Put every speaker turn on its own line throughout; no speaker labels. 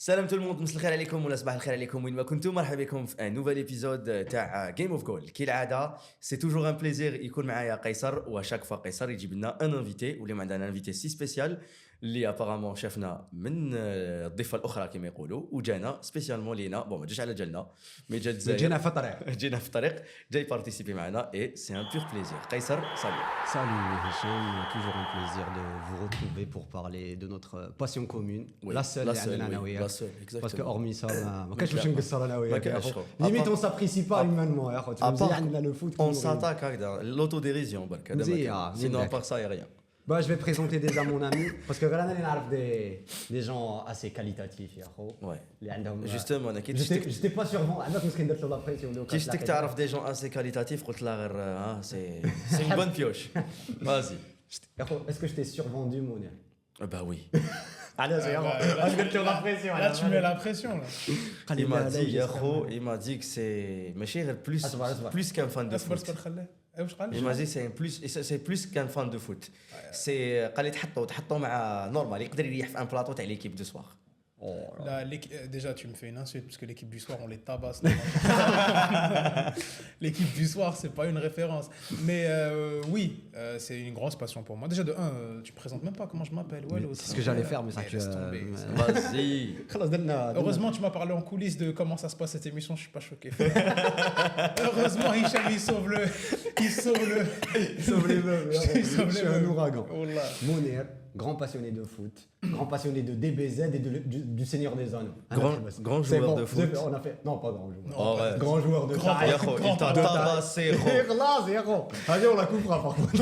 سلام tout le monde, مساء الخير عليكم ولا صباح الخير عليكم وين ما كنتم. مرحبا بكم في ان نوفيل ايبيزود تاع جيم اوف جول. كالعاده سي توجور ان بليزير يكون معايا قيصر، وشاك فوا قيصر يجيب لنا ان انفيتي، واليوم عندنا انفيتي سي سبيسيال اللي ابارامون شافنا من الضفه الاخرى كما يقولوا، وجانا سبيسيالمون لينا. بون ما جاش على جالنا، مي جا الجزائر،
جينا في الطريق
جينا في الطريق، جاي بارتيسيبي معنا اي سي ان بيور بليزير. قيصر سالي.
Salut Hicham, toujours un plaisir de vous retrouver pour parler de notre passion commune.
Oui,
La seule,
la seule,
أنا
oui,
وياك.
la seule, exactement.
Parce que hormis ça, ما كانش باش نقصر انا
ما
وياك.
كانش.
Limite
À
on s'apprécie pas humainement يا اخو. مزيان عندنا le foot.
On s'attaque هكذا l'autodérision برك هذا
مزيان.
sinon à part ça y a rien.
Bah, je vais présenter déjà mon ami parce que غير انا اللي نعرف des gens assez qualitatifs يا اخو.
Ouais.
اللي عندهم
Justement انا كي
j'étais pas sur bon. عندك مسكين درت له لا بريسيون
كي شتك تعرف دي جون اسي كاليتاتيف قلت لا غير سي اون بون بيوش. فازي.
يا اخو est-ce que je t'ai survendu Mounir?
Bah oui.
علاش يا اخو درت له لا بريسيون.
Là, tu mets la pression. Là.
Il m'a dit ياخو il m'a dit que c'est ماشي غير plus qu'un fan de
اصبر
foot.
اصبر خليه. واش قال؟
Il m'a dit c'est plus qu'un fan de foot. C'est قال لي تحطوا مع نورمال يقدر يريح في ان بلاطو تاع ليكيب دو سوار.
Là, déjà, tu me fais une insulte parce que l'équipe du soir, on les tabasse. L'équipe du soir, c'est pas une référence. Mais oui, c'est une grosse passion pour moi. Déjà, de un, tu me présentes même pas comment je m'appelle. Ouais,
C'est ce que j'allais faire, mais ça tu...
Vas-y.
Heureusement,
tu m'as parlé en coulisses de comment ça se passe cette émission. Je suis pas choqué. Heureusement, Hicham, il sauve
les meubles.
Il sauve
Je
les
suis un
meubles.
ouragan.
Oh là.
Mounir, grand passionné de foot, grand passionné de DBZ et du Seigneur des Anneaux.
Grand
C'est
joueur
bon,
de foot.
On a fait... Non, pas grand joueur.
Oh ouais.
Grand joueur de taille.
ياخو il t'a tabassé.
Là, zéro. Allez, on la coupera par contre.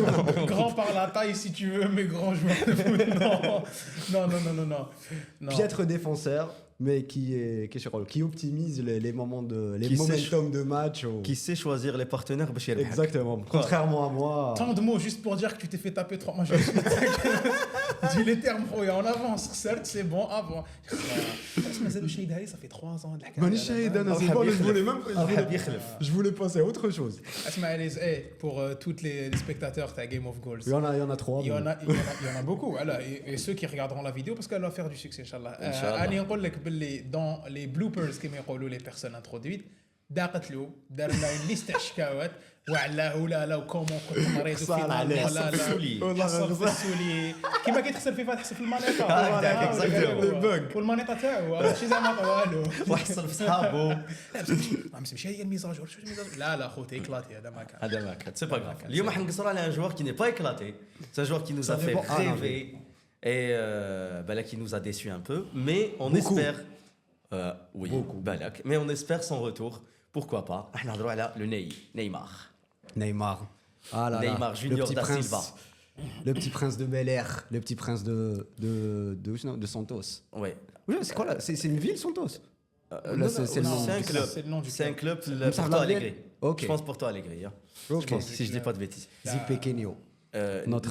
Grand par la taille si tu veux, mais grand joueur de foot. Non.
Piètre défenseur, mais qui optimise les moments
Qui
momentum de match.
Qui sait choisir les partenaires باش يربحك.
Exactement. Contrairement à moi.
Tant de mots juste pour dire que tu t'es fait taper 3 matchs. Dis les termes, gros, et en avance. Certes, c'est bon, avant. Ça fait 3 ans.
مانيش شاهد انا c'est bon, je voulais même je voulais passer à autre chose.
Pour tous les spectateurs de Game of Goals.
Il y en a 3.
Il y en a beaucoup. Voilà. Et ceux qui regarderont la vidéo parce qu'elle va faire du succès, Inch'Allah. Allez, on dit dans les bloopers, comme ils les personnes introduites, داقت له دار لنا ليست حكاوات وعلاه لا وكومون كنت مريض في حصل في السولي كيما كيتخسر في تحسب في المانيطه والمانيطه تاعو ماشي زعما والو
وحصل في صحابو.
ماشي هي الميزاجور لا خوتي اكلاتي هذا ما كان
سي با غراف. اليوم راح نقصروا على ان جوار كي ني با éclaté. C'est un joueur qui nous a fait rêver et là qui nous a déçu un peu, mais on espère oui بالك, mais on espère son retour. Pourquoi pas. احنا نهضروا على لو نيمار.
Ah là
Neymar Junior da Silva.
Le petit prince de Bel-Air, le petit prince de Santos.
Ouais.
Oui, c'est quoi là? C'est une ville Santos.
C'est un club pour Porto Alegre.
Ok.
Je pense Porto Alegre. Je pense si je dis pas de bêtises.
Zipequenio.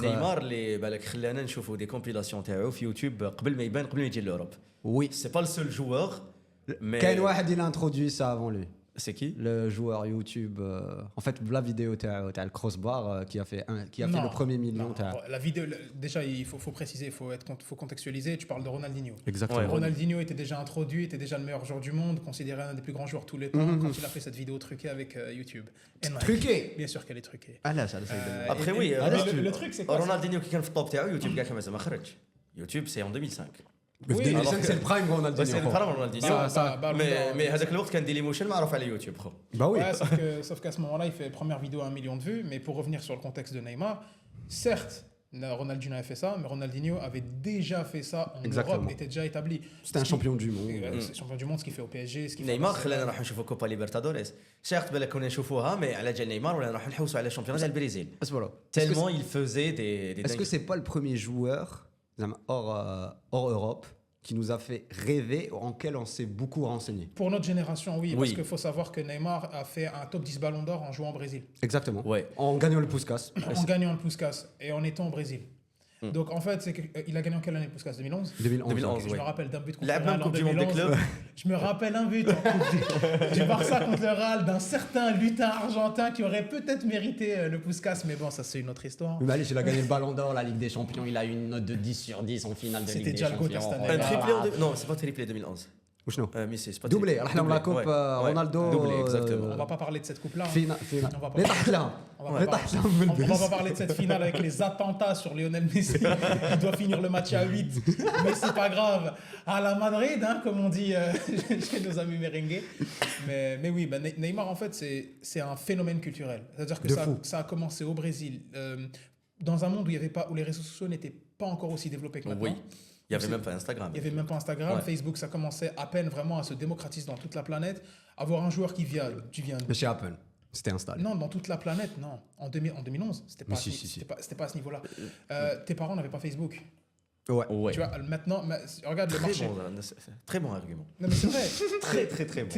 نيمار اللي بالك خلانا نشوفوا دي كومبيلاسيون تاعو في يوتيوب قبل ما يجي لوروب.
Oui.
C'est pas le seul joueur. Mais
كاين واحد il a introduit ça avant lui.
C'est qui?
Le joueur YouTube, en fait, la vidéo t'as le crossbar qui a fait le premier million.
La vidéo, déjà, il faut préciser, faut contextualiser. Tu parles de Ronaldinho.
Exactement.
Ouais,
Ronaldinho était déjà introduit, était déjà le meilleur joueur du monde, considéré un des plus grands joueurs de tous les temps quand il a fait cette vidéo truquée avec YouTube.
Truquée.
Bien sûr qu'elle est truquée.
Ah là, ça.
Après oui.
Le truc c'est quoi?
Ronaldinho qui كان في الطوب تاعو يوتيوب كاع ما خرج. YouTube c'est en 2005.
Oui, c'est le prime Ronaldinho.
C'est le prime Ronaldinho. Mais هذاك الوقت كان Dailymotion معروف على يوتيوب خو.
Bah oui.
Ouais, sauf qu'à ce moment-là, il fait première vidéo à 1 million de vues. Mais pour revenir sur le contexte de Neymar, certes, Ronaldinho avait fait ça, mais Ronaldinho avait déjà fait ça en Europe, était déjà établi.
C'était un champion du monde.
C'est champion du monde, ce qu'il fait au PSG, ce qu'il fait.
نيمار خلانا نروح نشوفوا كوبا ليبرتادوريس. سيرت بالك كنا نشوفوها مي على جال نيمار ولا نروح نحوسوا على الشامبيونات تاع البرازيل. Tellement il faisait des.
Est-ce que c'est pas le premier joueur hors Europe qui nous a fait rêver, en quel on s'est beaucoup renseigné?
Pour notre génération, oui. Parce qu'il faut savoir que Neymar a fait un top 10 ballon d'or en jouant au Brésil.
Exactement.
Ouais.
En gagnant le Puskas.
En gagnant le Puskas et en étant au Brésil. Donc en fait, il a gagné en quelle année le Puskas? 2011
2011,
Je me rappelle d'un but contre
le
Real en 2011. Je me rappelle un but du Barça contre le Real d'un certain lutin argentin qui aurait peut-être mérité le Puskas, mais bon, ça c'est une autre histoire.
Mais allez, il a gagné le Ballon d'Or, la Ligue des Champions, il a eu une note de 10 sur 10 en finale de Ligue des Champions.
C'était déjà le GOAT cette année.
Un triplé en non, c'est pas triplé 2011.
وشنو
ميسي c'est pas
doublé رحنا من لا كوب
Ouais. Ouais.
رونالدو
Doublé, exactement.
On va pas parler de cette coupe-là.
فينا
On va pas
اللي
parler-
طاحت لها
On va
اللي
pas
طاحت
parler-
لها من
on va
البيس
pas parler de cette finale avec les attentats sur Lionel Messi qui doit finir le match à 8. Mais c'est pas grave. À la Madrid, hein, comme on dit chez nos amis merengues. Mais oui, bah, Neymar, en fait, c'est un phénomène culturel. C'est-à-dire que
De fou.
ça a commencé au Brésil, dans un monde où, il y avait pas, où les réseaux sociaux n'étaient pas encore aussi développés que maintenant.
Oui. Il y avait même pas Instagram.
Il n'y avait même pas Instagram,
Ouais.
Facebook, ça commençait à peine vraiment à se démocratiser dans toute la planète. Avoir un joueur qui vient,
mais chez Apple c'était installé
non, dans toute la planète, non. En 2011, c'était pas,
Mais si.
c'était pas à ce niveau-là. Tes parents n'avaient pas Facebook.
ouais
Ouais.
Tu vois, maintenant, regarde le
Très
marché.
bon, très bon argument.
Non, mais c'est vrai.
Très bon.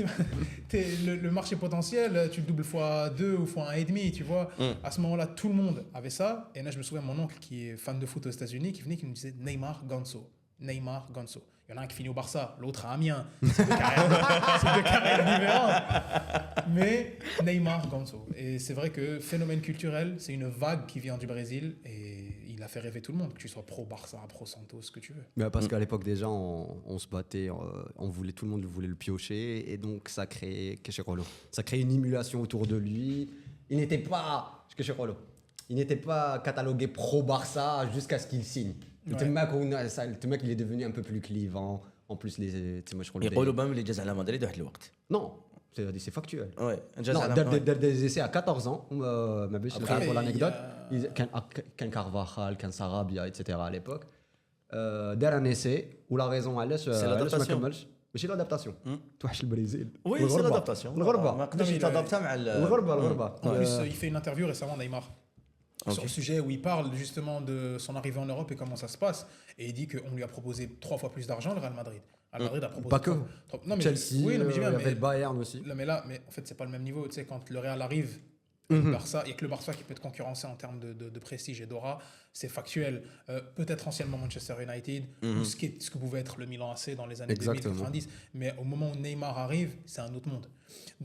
Le marché potentiel, tu le doubles fois 2 ou fois 1,5, tu vois. À ce moment-là, tout le monde avait ça. Et là, je me souviens, mon oncle qui est fan de foot aux États-Unis, qui venait, qui me disait Neymar, Ganso. Neymar, Ganso. Il y en a un qui finit au Barça, l'autre à Amiens. C'est deux carrières différentes. Mais Neymar, Ganso. Et c'est vrai que phénomène culturel, c'est une vague qui vient du Brésil et il a fait rêver tout le monde, que tu sois pro Barça, pro Santos, ce que tu veux.
mais parce qu'à l'époque déjà on se battait tout le monde voulait le piocher et donc ça créait une émulation autour de lui. Il n'était pas catalogué pro Barça jusqu'à ce qu'il signe. Le mec il est devenu un peu plus clivant. En plus
يقولوا بام اللي جاز على مدريد واحد الوقت.
non c'est factuel.
Ouais, جاز
Non,
على
des essais à 14 ans, ما بيش
Après,
نعرفوا l'anecdote.
il y
كان كارفاخال كان سارابيا etc à l'époque. دار un essai ولا raison علاش ما
l'adaptation.
كملش ماشي l'adaptation. توحش البرازيل.
Oui, c'est
والغربة.
l'adaptation.
الغربة.
ما قدرش
Non, mais
يتادابتا مع
الغربة.
En plus, il fait une interview récemment, Neymar,
Ok.
sur le sujet où il parle justement de son arrivée en Europe et comment ça se passe. Et il dit qu'on lui a proposé 3 fois plus d'argent, le Real Madrid. Le Real Madrid a proposé.
Pas que.
Non, mais,
Chelsea,
oui, non, mais j'ai
il y
bien,
avait le Bayern aussi.
mais là, mais en fait, c'est pas le même niveau. Tu sais, quand le Real arrive, le Barça, il n'y a que le Barça qui peut te concurrencer en termes de prestige et d'aura. C'est factuel. Peut-être anciennement Manchester United, ou ce que pouvait être le Milan AC dans les années
Exactement.
2090. Mais au moment où Neymar arrive, c'est un autre monde.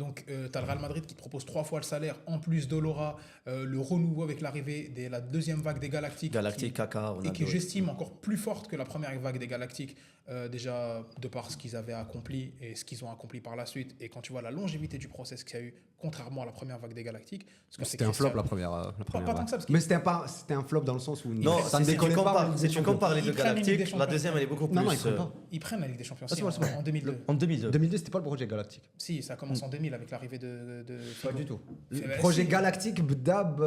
Donc, tu as le Real Madrid qui te propose 3 fois le salaire, en plus de l'aura, le renouveau avec l'arrivée de la deuxième vague des Galactiques.
Galactique, Kaka,
Et
Ronaldo.
qui j'estime encore plus forte que la première vague des Galactiques, déjà de par ce qu'ils avaient accompli et ce qu'ils ont accompli par la suite. Et quand tu vois la longévité du process qu'il y a eu, contrairement à la première vague des Galactiques. Parce que
C'était un flop la première.
pas tant que ça, parce que-
Mais c'était un flop dans le sens où
Non,
ça ne
si tu
décollait pas.
compares, si tu compares les deux
Ils prennent une Ligue des
galactiques, la
Champions.
deuxième elle est beaucoup plus.
Non, ils prennent pas.
Ils prennent la Ligue des Champions
Ah, c'est vrai, c'est vrai.
en 2002.
En 2002.
2002 c'était pas le projet Galactique.
Si, ça commence en 2000 avec l'arrivée de
Pas
Figo.
du tout.
C'est-
Le projet
si.
Galactique bdab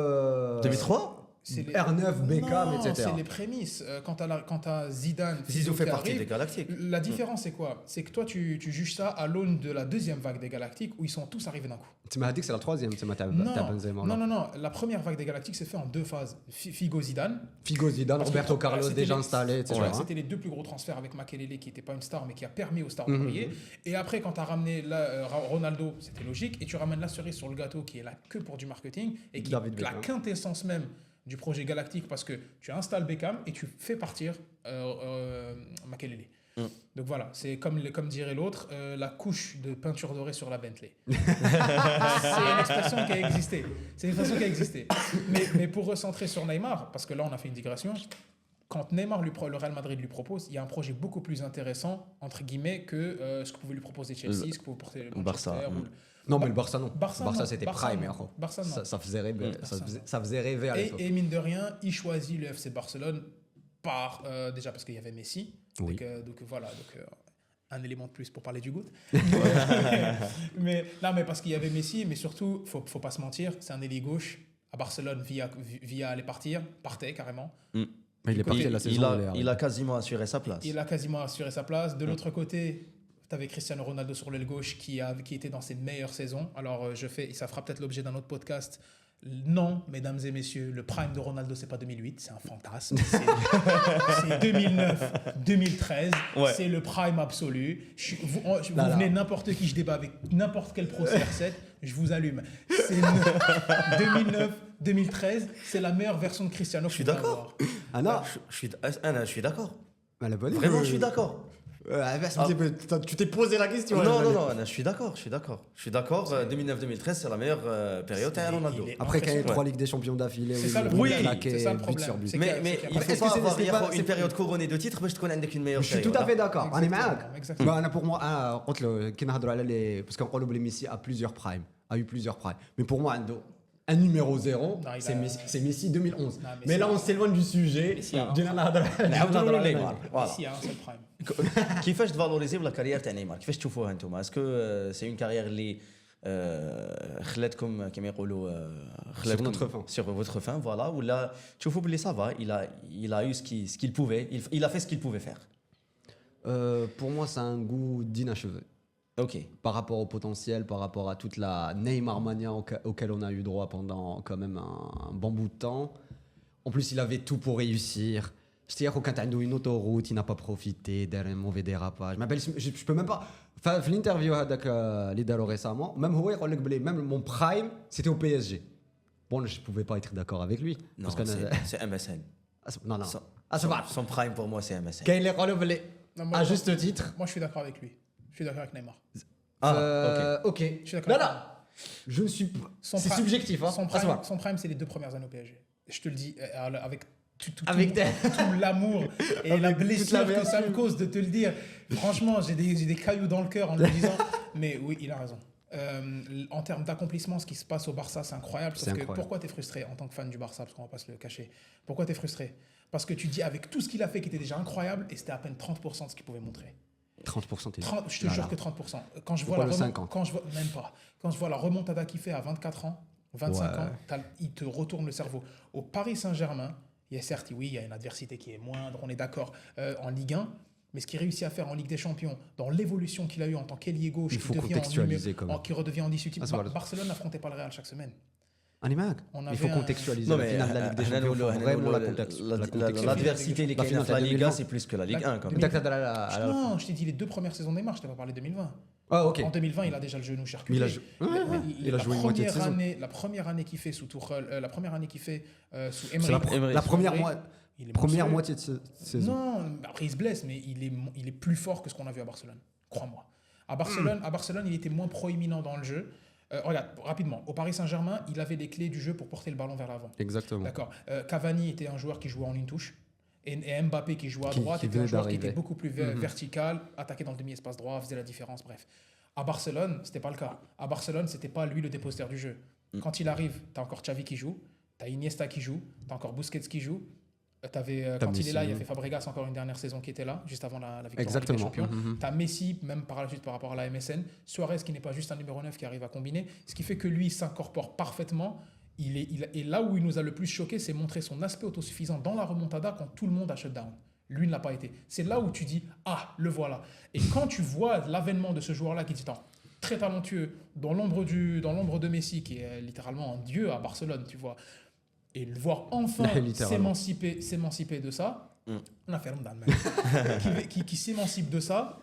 2003
C'est les-
R9, Beckham,
Non,
etc.
c'est les prémices. Quand t'as Zidane,
Zizou fait
qui
partie
arrive,
des galactiques.
La différence, c'est quoi? C'est que toi, tu juges ça à l'aune de la deuxième vague des Galactiques où ils sont tous arrivés d'un coup.
Tu m'as dit que c'est la troisième, c'est ma Benzema.
Non. La première vague des Galactiques s'est faite en 2 phases. Figo Zidane.
Figo, Zidane,
Parce que
Roberto
voilà,
Carlos
c'était
déjà
les-
installé, etc.
voilà, c'était les 2 plus gros transferts avec Makelele qui n'était pas une star mais qui a permis aux stars de briller. Et après, quand tu as ramené Ronaldo, c'était logique. Et tu ramènes la cerise sur le gâteau qui est là que pour du marketing et qui
David
est la
Beckham.
quintessence même du projet Galactique parce que tu installes Beckham et tu fais partir Makelele. Donc voilà, c'est comme dirait l'autre, la couche de peinture dorée sur la Bentley. C'est une expression qui a existé. C'est une expression qui a existé. Mais pour recentrer sur Neymar, parce que là on a fait une digression, quand Neymar le Real Madrid lui propose, il y a un projet beaucoup plus intéressant entre guillemets que ce que pouvait lui proposer Chelsea, ce que pouvait porter le
Barça,
Manchester.
Non, mais le Barça non.
Barça, non.
c'était
Barça,
prime.
non.
hein.
Barça, non.
Ça faisait rêver.
Barça, non.
Ça faisait rêver à l'époque.
Et mine de rien, il choisit le FC Barcelone par déjà parce qu'il y avait Messi.
Oui.
Donc voilà, un élément de plus pour parler du GOAT. mais parce qu'il y avait Messi, mais surtout, faut pas se mentir, c'est un ailier gauche à Barcelone via aller partait carrément.
Mais il est parti la saison.
Il a quasiment assuré sa place.
Il a quasiment assuré sa place. De l'autre côté, tu avais Cristiano Ronaldo sur l'aile gauche qui était dans ses meilleures saisons. Alors, ça fera peut-être l'objet d'un autre podcast. Non, mesdames et messieurs, le prime de Ronaldo, c'est pas 2008, c'est un fantasme. C'est 2009, 2013.
Ouais.
C'est le prime absolu. Vous venez n'importe qui, je débat avec n'importe quel Pro CR7, je vous allume. C'est 2009, 2013, c'est la meilleure version de Cristiano.
Je suis d'accord.
Ah non,
Je suis d'accord.
elle a pas dit
Vraiment,
que-
je suis d'accord.
Tu t'es posé la question.
Non, je suis d'accord. Je suis d'accord. 2009-2013, c'est la meilleure période à Ronaldo.
Après, quand il y a 3 Ligues des Champions d'affilée,
c'est ça le problème. C'est ça le problème.
Mais il faut pas avoir une période couronnée de titres باش تكون عندك une meilleure
Je suis tout à fait d'accord. On est معاك.
Exactement.
Pour moi, قلت له كي نهضروا على les parce qu'on parle de Messi a eu plusieurs primes. Mais pour moi, un numéro 0, c'est Messi 2011. Mais là, on s'éloigne du sujet.
جينا نهضروا على نيمار.
Messi a un seul prime.
كيفاش تفالوريزي لا كارير تاع نيمار كيفاش تشوفوها انتم اسكو سي اون كارير اللي خلاتكم كما يقولوا خلاتكم sur votre fin voilà ولا تشوفوا باللي ça va il a eu ce qu'il pouvait il a fait ce qu'il pouvait faire.
Pour moi, c'est un goût d'inachevé.
OK.
Par rapport au potentiel, par rapport à toute la Neymar mania auquel on a eu droit pendant quand même un bon bout de temps. En plus, il avait tout pour réussir. C'est-à-dire quand il a une autoroute, il n'a pas profité d'un mauvais dérapage. Je peux même pas. Enfin, l'interview avec Lidalo récemment, même mon prime, c'était au PSG. Bon, je ne pouvais pas être d'accord avec lui.
Non, c'est MSN.
Non.
Son prime pour moi, c'est MSN.
Quand il est à juste titre.
Moi, je suis d'accord avec lui. Je suis d'accord avec Neymar.
Ok.
Je suis d'accord.
Non. Je ne suis pas. C'est subjectif.
Son prime, c'est les 2 premières années au PSG. Je te le dis avec tout l'amour et la blessure que ça me cause de te le dire. Franchement, j'ai des cailloux dans le cœur en le disant. Mais oui, il a raison. En termes d'accomplissement, ce qui se passe au Barça, c'est incroyable. Pourquoi tu es frustré en tant que fan du Barça? Parce qu'on va pas se le cacher. Pourquoi tu es frustré? Parce que tu dis avec tout ce qu'il a fait qui était déjà incroyable et c'était à peine 30% de ce qu'il pouvait montrer.
30%,
je te jure que 30%. Quand je vois quand je vois la remontada qu'il fait à 24 ans, 25 ans, il te retourne le cerveau. Au Paris Saint-Germain, il y a certes, oui, il y a une adversité qui est moindre, on est d'accord, en Ligue 1, mais ce qu'il réussit à faire en Ligue des Champions, dans l'évolution qu'il a eu en tant qu'ailier gauche, qui redevient indiscutible. Barcelone n'affrontait pas le Real chaque semaine.
Il faut contextualiser. Non, mais la finale de la Ligue des Champions, vraiment
l'adversité les gagnants de la Ligue 1, c'est plus que la Ligue 1 quand même.
Non, je t'ai dit les 2 premières saisons de Neymar, je t'ai pas parlé de 2020.
Ah, ok.
En 2020, il a déjà le genou charcuté.
Il a joué une moitié de saison.
La première année qu'il fait sous Tuchel, la première année qu'il fait sous Emery.
La première moitié de saison.
Non, après il se blesse, mais il est plus fort que ce qu'on a vu à Barcelone. Crois-moi. À Barcelone, il était moins proéminent dans le jeu. Regarde, rapidement, au Paris Saint-Germain, il avait les clés du jeu pour porter le ballon vers l'avant.
Exactement.
D'accord. Cavani était un joueur qui jouait en une touche. Et Mbappé qui jouait à droite était un joueur qui était beaucoup plus vertical, attaqué dans le demi-espace droit, faisait la différence, bref. À Barcelone, c'était pas le cas. À Barcelone, c'était pas lui le dépositaire du jeu. Quand il arrive, tu as encore Xavi qui joue, tu as Iniesta qui joue, tu as encore Busquets qui joue. Quand il est là, il y a fait Fabregas encore une dernière saison qui était là, juste avant la victoire en Ligue des Champions. Tu as Messi, même par la suite par rapport à la MSN. Suarez qui n'est pas juste un numéro 9 qui arrive à combiner. Ce qui fait que lui s'incorpore parfaitement. Et là où il nous a le plus choqué, c'est montrer son aspect autosuffisant dans la remontada quand tout le monde a shutdown. Lui ne l'a pas été. C'est là où tu dis « Ah, le voilà ». Et quand tu vois l'avènement de ce joueur-là qui est très talentueux, dans l'ombre de Messi, qui est littéralement un dieu à Barcelone, tu vois, et le voir enfin s'émanciper de ça, on a fait un mec qui s'émancipe de ça,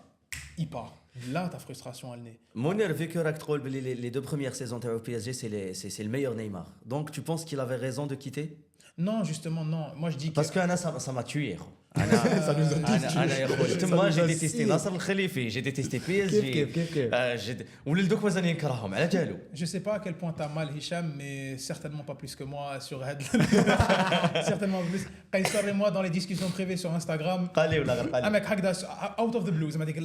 il part. Là, ta frustration, elle naît.
Mounir, vu que les 2 premières saisons au PSG, c'est le meilleur Neymar. Donc, tu penses qu'il avait raison de quitter?
Non, justement, non. Moi, je dis
parce que ça m'a tué.
Ça nous a tous.
Moi, j'ai détesté Nasser Khalifi, j'ai détesté PSG.
Je sais pas à quel point t'as mal Hicham, mais certainement pas plus que moi sur Red. Certainement plus. Qaysar et moi dans les discussions privées sur Instagram. Mec, out of the blue, ça m'a dit que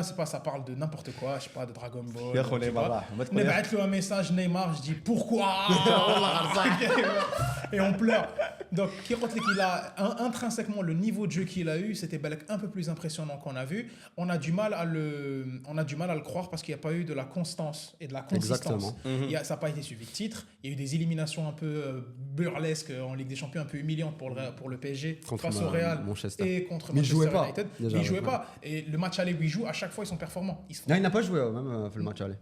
c'est pas, ça parle de n'importe quoi, je sais pas, de Dragon Ball. On est un message Neymar, je dis pourquoi? Et on pleure. Donc, il a intrinsèquement le niveau de jeu qu'il a eu, c'était un peu plus impressionnant qu'on a vu. On a du mal à le croire parce qu'il n'y a pas eu de la constance et de la consistance. Ça n'a pas été suivi de titre. Il y a eu des éliminations un peu burlesques en Ligue des Champions, un peu humiliantes pour le PSG face au Real et contre Manchester United. Mais il ne jouait pas. Et le match aller où il joue, à chaque fois, ils sont performants.
Non, il n'a pas joué même le match aller.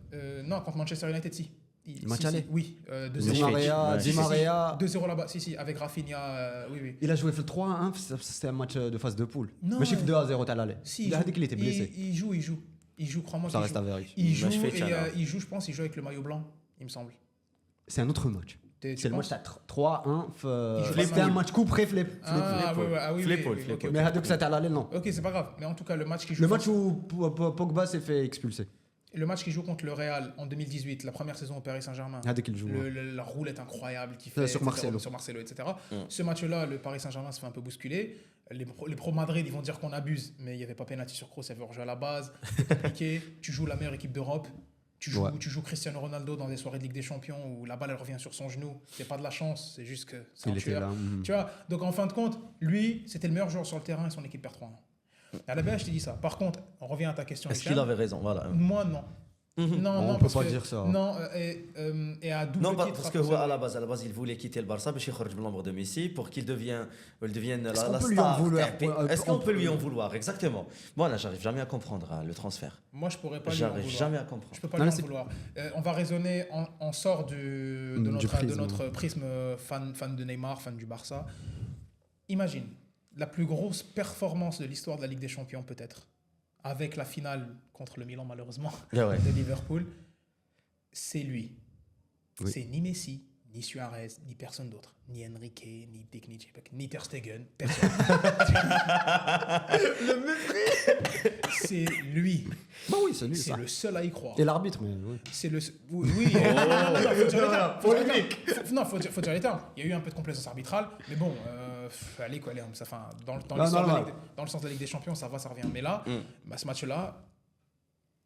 Non, contre Manchester United, si.
Le match aller.
Oui,
2-0. Di Maria.
2-0 là-bas, si, avec Rafinha, oui.
Il a joué le 3-1, c'était un match de phase de poule.
Non.
Mais chiffre 2-0 à l'aller.
Si,
il était blessé.
Il joue, crois-moi.
Ça reste à vérifier.
Il joue, je pense, il joue avec le maillot blanc, il me semble.
C'est un autre match. C'est le match à 3-1.
C'était
un match coup près, flip.
Ok.
Mais Hadouk, ça t'a l'air non.
Ok, c'est pas grave. Mais en tout cas, le match qui joue.
Le match où Pogba s'est fait expulser.
Le match qui joue contre le Real en 2018, la première saison au Paris Saint-Germain.
Hadouk, il joue.
La roulette incroyable qu'il fait
sur Marcelo,
etc. Ce match-là, le Paris Saint-Germain se fait un peu bousculer. Les pro Madrid, ils vont dire qu'on abuse, mais il n'y avait pas pénalty sur Kroos, il y avait hors-jeu à la base. C'est compliqué. Tu joues la meilleure équipe d'Europe. Tu joues Cristiano Ronaldo dans des soirées de Ligue des Champions où la balle elle revient sur son genou. C'est pas de la chance, c'est juste que c'est un tueur. Tu vois, donc en fin de compte, lui, c'était le meilleur joueur sur le terrain et son équipe perd 3-1. À la base, je t'ai dit ça. Par contre, on revient à ta question.
Est-ce qu'il avait raison? Voilà.
Moi, non.
Non, on peut pas dire ça.
Non, et à double
non,
titre.
parce que à la base, il voulait quitter le Barça, mais il sort de l'ombre de Messi pour qu'il devienne la star. Est-ce qu'on peut lui en vouloir? Exactement. Moi, là, j'arrive jamais à comprendre le transfert.
Moi, je pourrais pas lui en vouloir.
J'arrive jamais à comprendre.
Je peux pas lui en vouloir. On va raisonner, on sort de notre prisme fan de Neymar, fan du Barça. Imagine, la plus grosse performance de l'histoire de la Ligue des Champions, peut-être, avec la finale contre le Milan, malheureusement, de Liverpool, c'est lui. Oui. C'est ni Messi, ni Suarez, ni personne d'autre. Ni Enrique, ni Dick, ni Ter Stegen, personne. Le mépris. C'est lui.
Bah oui, c'est lui.
C'est le seul à y croire.
Et l'arbitre, mais oui.
C'est le. Oui. Faut dire les termes. Il y a eu un peu de complaisance arbitrale, mais bon. Allez quoi, dans le sens de la Ligue des Champions, ça va, ça revient. Mais là, ce match-là,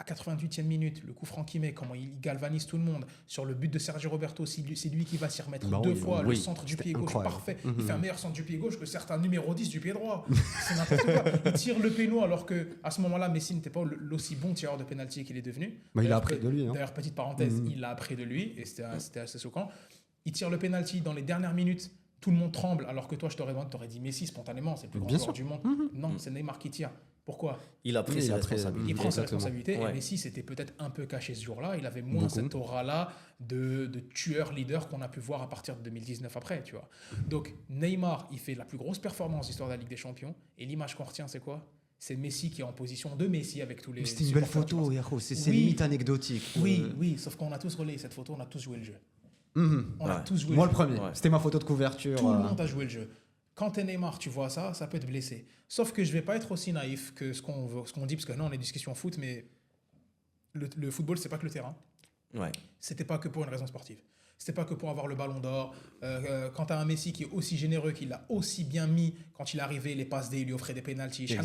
à 88e minute, le coup franc qu'il met, comment il galvanise tout le monde. Sur le but de Sergio Roberto, c'est lui qui va s'y remettre deux fois. Le centre du pied gauche, parfait. Il fait un meilleur centre du pied gauche que certains numéro 10 du pied droit. C'est n'importe quoi. Il tire le péno alors qu'à ce moment-là, Messi n'était pas l'aussi bon tireur de pénalty qu'il est devenu.
Il a appris de lui.
D'ailleurs, petite parenthèse, il a appris de lui et c'était assez choquant. Il tire le pénalty dans les dernières minutes. Tout le monde tremble, alors que toi, je t'aurais dit Messi spontanément, c'est le plus grand joueur du monde. Non, c'est Neymar qui tire. Pourquoi ?
Il a pris ses responsabilités.
Il prend ses responsabilités. Et Messi s'était peut-être un peu caché ce jour-là. Il avait moins cette aura-là de tueur leader qu'on a pu voir à partir de 2019 après, tu vois. Donc Neymar, il fait la plus grosse performance de l'histoire de la Ligue des Champions. Et l'image qu'on retient, c'est quoi ? C'est Messi qui est en position de Messi avec tous les.
C'était une belle photo, Yahoo. C'est limite anecdotique.
Oui, sauf qu'on a tous relayé cette photo, on a tous joué le jeu. On a tous joué
Moi le premier, c'était ma photo de couverture.
Tout le monde a joué le jeu. Quand t'es Neymar, tu vois ça peut te blesser. Sauf que je vais pas être aussi naïf que ce qu'on dit, parce que là on est discussion foot, mais le football c'est pas que le terrain. C'était pas que pour une raison sportive. C'était pas que pour avoir le ballon d'or. Quand tu as un Messi qui est aussi généreux, qu'il l'a aussi bien mis quand il est arrivé, les passes D, il lui offrait des pénaltys. Il